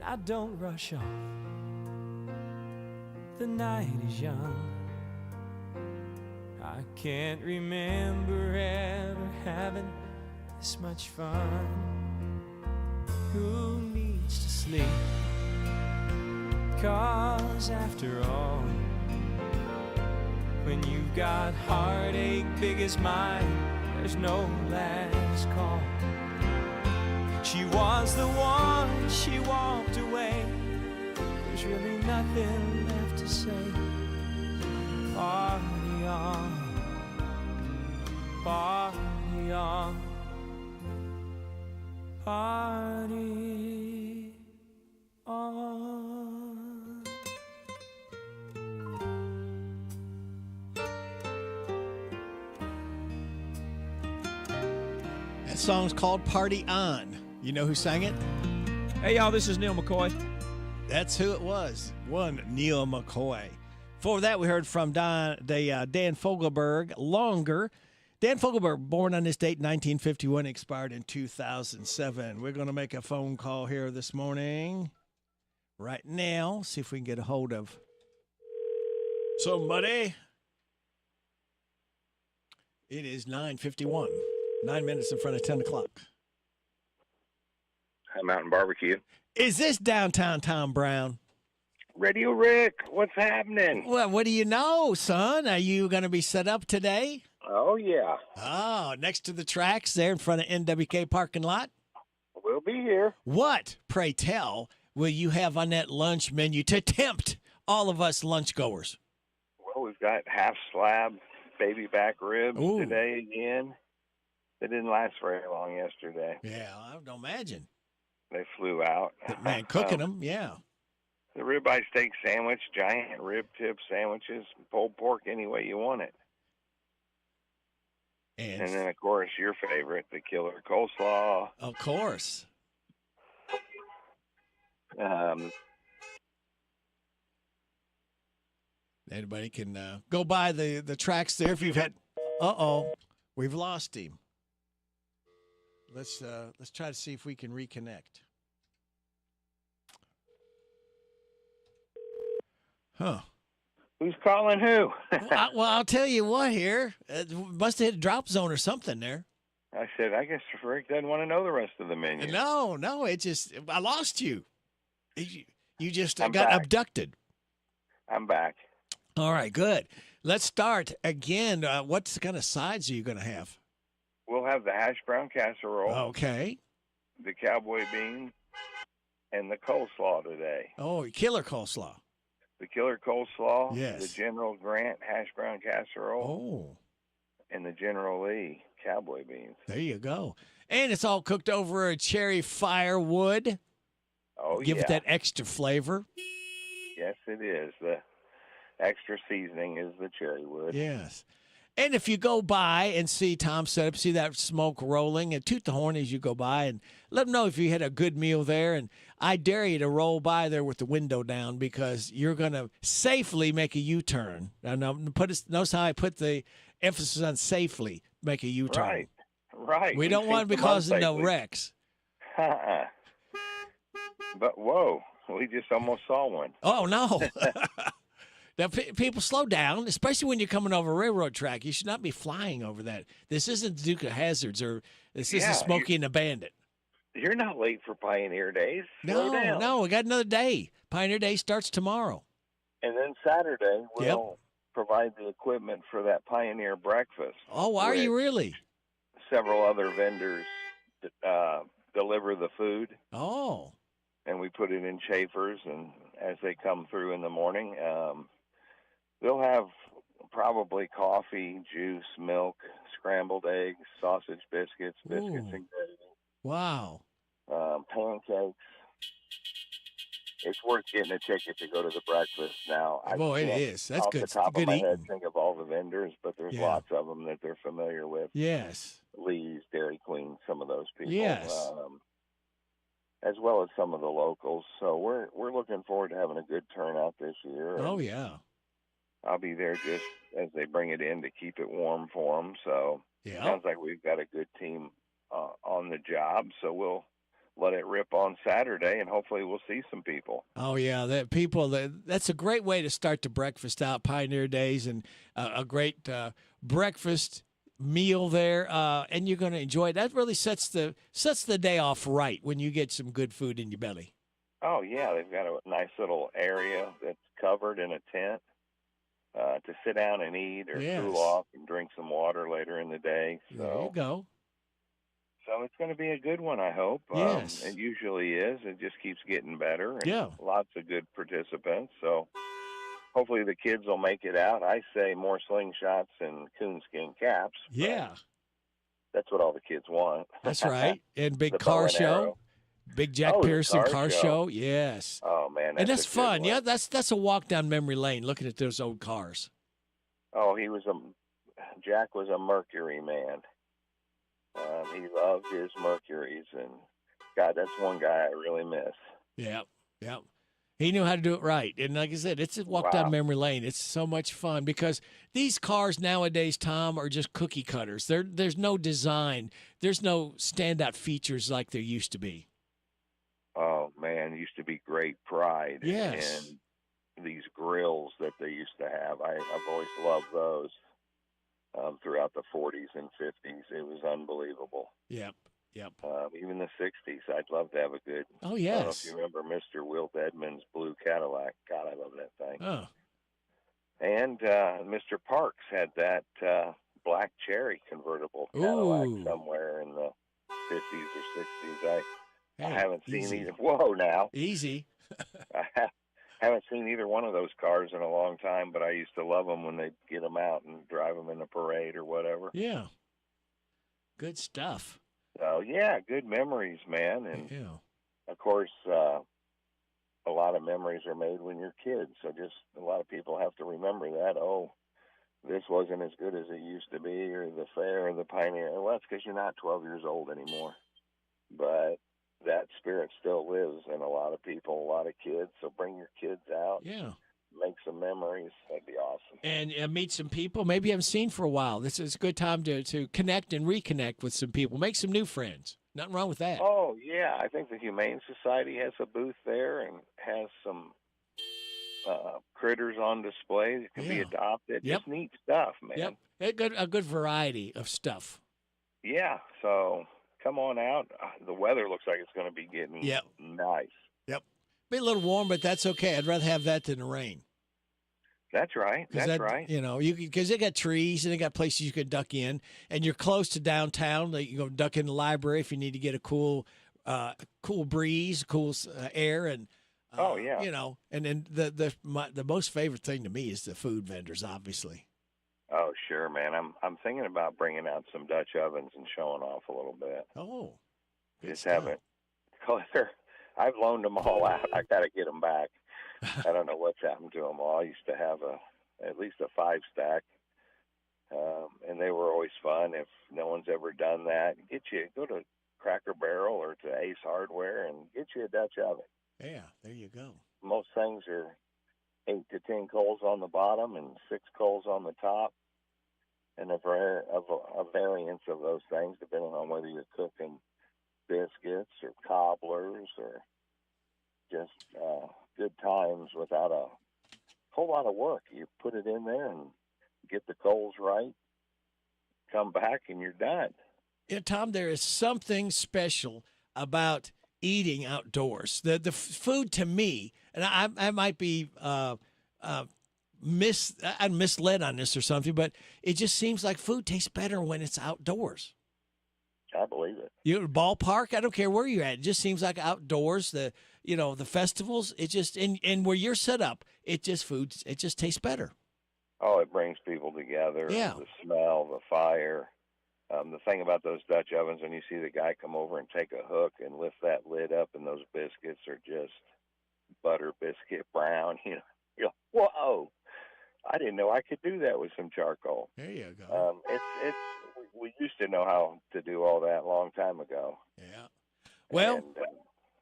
Now don't rush off, the night is young. I can't remember ever having this much fun. Who needs to sleep? 'Cause after all, when you've got heartache big as mine, there's no last call. She was the one, she walked away. There's really nothing left to say. Party on, party on, party on. That song's called Party On. You know who sang it? Hey, y'all, this is Neil McCoy. That's who it was. One Neil McCoy. Before that, we heard from Dan Fogelberg, Longer. Dan Fogelberg, born on this date, 1951, expired in 2007. We're going to make a phone call here this morning, right now, see if we can get a hold of somebody. It is 9:51, 9 minutes in front of 10 o'clock. Mountain Barbecue. Is this downtown Tom Brown? Radio Rick, what's happening? Well, what do you know, son? Are you going to be set up today? Oh, yeah. Oh, next to the tracks there in front of NWK parking lot? We'll be here. What, pray tell, will you have on that lunch menu to tempt all of us lunch goers? Well, we've got half slab baby back ribs Ooh. today again. They didn't last very long yesterday. Yeah, I don't imagine. They flew out. But man, cooking them, yeah. The ribeye steak sandwich, giant rib tip sandwiches, pulled pork any way you want it. And then, of course, your favorite, the killer coleslaw. Of course. Anybody can go by the tracks there if you've had. We've lost him. Let's try to see if we can reconnect. Huh. Who's calling who? well, I'll tell you what here. It must have hit a drop zone or something there. I said, I guess Rick doesn't want to know the rest of the menu. No, it just, I lost you. You just got back. abducted. I'm back. All right, good. Let's start again. What kind of sides are you going to have? We'll have the hash brown casserole. Okay. The cowboy beans and the coleslaw today. Oh, killer coleslaw. The the killer coleslaw, Yes. the General Grant hash brown casserole, and the General Lee cowboy beans. There you go. And it's all cooked over a cherry firewood. Oh, Give yeah. it that extra flavor. Yes, it is. The extra seasoning is the cherry wood. Yes. And if you go by and see Tom set up, see that smoke rolling, and toot the horn as you go by, and let them know if you had a good meal there. And I dare you to roll by there with the window down, because you're going to safely make a U-turn. Now, notice how I put the emphasis on safely make a U-turn. Right. We don't want to be causing no wrecks. But, whoa, we just almost saw one. Oh, no. Now, people, slow down, especially when you're coming over a railroad track. You should not be flying over that. This isn't Duke of Hazards, or this isn't Smokey and the Bandit. You're not late for Pioneer Days. Slow down. No, we got another day. Pioneer Day starts tomorrow. And then Saturday, we'll provide the equipment for that Pioneer breakfast. Oh, are you really? Several other vendors deliver the food. Oh. And we put it in chafers, and as they come through in the morning, they'll have probably coffee, juice, milk, scrambled eggs, sausage biscuits, and gravy. Wow. Pancakes. It's worth getting a ticket to go to the breakfast now. Boy, it is. That's good. Off the top good of my eating. head, think of all the vendors, but there's lots of them that they're familiar with. Yes. Lee's, Dairy Queen, some of those people. Yes. As well as some of the locals. So we're looking forward to having a good turnout this year. Oh, yeah. I'll be there just as they bring it in to keep it warm for them. So it sounds like we've got a good team on the job. So we'll let it rip on Saturday, and hopefully we'll see some people. Oh, yeah. That's a great way to start the breakfast out, Pioneer Days, and a great breakfast meal there, and you're going to enjoy it. That really sets the day off right when you get some good food in your belly. Oh, yeah. They've got a nice little area that's covered in a tent to sit down and eat or cool off and drink some water later in the day. So, there you go. So it's going to be a good one, I hope. Yes. It usually is. It just keeps getting better. And yeah. Lots of good participants. So hopefully the kids will make it out. I say more slingshots and coonskin caps. Yeah. That's what all the kids want. That's right. And big The car bow and show. arrow. Big Jack Oh, the Pearson car car show. show. Yes. Oh, man. And that's a good fun. one. Yeah, that's a walk down memory lane looking at those old cars. Oh, Jack was a Mercury man. He loved his Mercuries, and God, that's one guy I really miss. Yeah. He knew how to do it right. And like I said, it's a walk down memory lane. It's so much fun because these cars nowadays, Tom, are just cookie cutters. There's no design. There's no standout features like there used to be. Oh, man, used to be great pride. Yes. And these grills that they used to have. I've always loved those throughout the 40s and 50s. It was unbelievable. Yep. Even the 60s, I'd love to have a good. Oh, I don't know yes. if you remember Mr. Wilt Edmonds' blue Cadillac. God, I love that thing. Oh. And Mr. Parks had that black cherry convertible Cadillac somewhere in the 50s or 60s. I haven't seen either. Whoa, now. Easy. I haven't seen either one of those cars in a long time, but I used to love them when they'd get them out and drive them in a parade or whatever. Yeah. Good stuff. So, yeah, good memories, man. And, of course, a lot of memories are made when you're kids. So just a lot of people have to remember that. Oh, this wasn't as good as it used to be, or the fair, or the Pioneer. Well, that's because you're not 12 years old anymore. But that spirit still lives in a lot of people, a lot of kids. So bring your kids out. Yeah. Make some memories. That'd be awesome. And meet some people maybe you haven't seen for a while. This is a good time to connect and reconnect with some people. Make some new friends. Nothing wrong with that. Oh, yeah. I think the Humane Society has a booth there and has some critters on display that can be adopted. Just neat stuff, man. Yep. A good variety of stuff. Yeah. So come on out. The weather looks like it's going to be getting nice. Yep. Be a little warm, but that's okay. I'd rather have that than the rain. That's right. That's right. You know, because they got trees and they got places you can duck in, and you're close to downtown. Like you go duck in the library if you need to get a cool breeze, cool air, and Oh yeah. You know, and then the most favorite thing to me is the food vendors, obviously. Oh sure, man. I'm thinking about bringing out some Dutch ovens and showing off a little bit. Oh, just haven't. I've loaned them all out. I got to get them back. I don't know what's happened to them all. I used to have at least a 5-stack, and they were always fun. If no one's ever done that, go to Cracker Barrel or to Ace Hardware and get you a Dutch oven. Yeah, there you go. Most things are 8 to 10 coals on the bottom and 6 coals on the top, and a variance of those things depending on whether you're cooking biscuits or cobblers or just good times without a whole lot of work. You put it in there and get the coals right, come back, and you're done. You know, Tom, there is something special about eating outdoors. The food to me, and I might be misled on this or something, but it just seems like food tastes better when it's outdoors. I believe it. You ballpark, I don't care where you're at. It just seems like outdoors, the festivals, it just and where you're set up, it just tastes better. Oh, it brings people together. Yeah. The smell, the fire. The thing about those Dutch ovens, when you see the guy come over and take a hook and lift that lid up, and those biscuits are just butter biscuit brown, you're like, whoa! I didn't know I could do that with some charcoal. There you go. We used to know how to do all that a long time ago. Yeah. Well,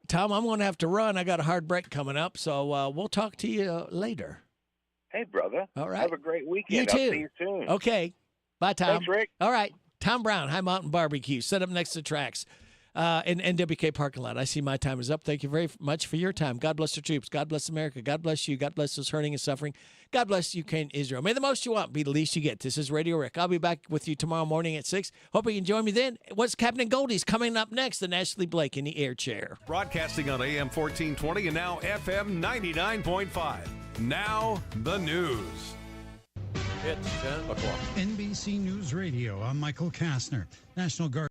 Tom, I'm going to have to run. I got a hard break coming up, so we'll talk to you later. Hey, brother. All right. Have a great weekend. You too. I'll see you soon. Okay. Bye, Tom. Thanks, Rick. All right. Tom Brown, High Mountain Barbecue, set up next to the tracks in NWK parking lot. I see my time is up. Thank you very much for your time. God bless the troops. God bless America. God bless you. God bless those hurting and suffering. God bless Ukraine, Israel. May the most you want be the least you get. This is Radio Rick. I'll be back with you tomorrow morning at 6. Hope you can join me then. What's Captain Goldie's coming up next? The Ashley Blake in the air chair. Broadcasting on AM 1420 and now FM 99.5. Now the news. It's 10 o'clock. NBC News Radio. I'm Michael Kastner. National Guard.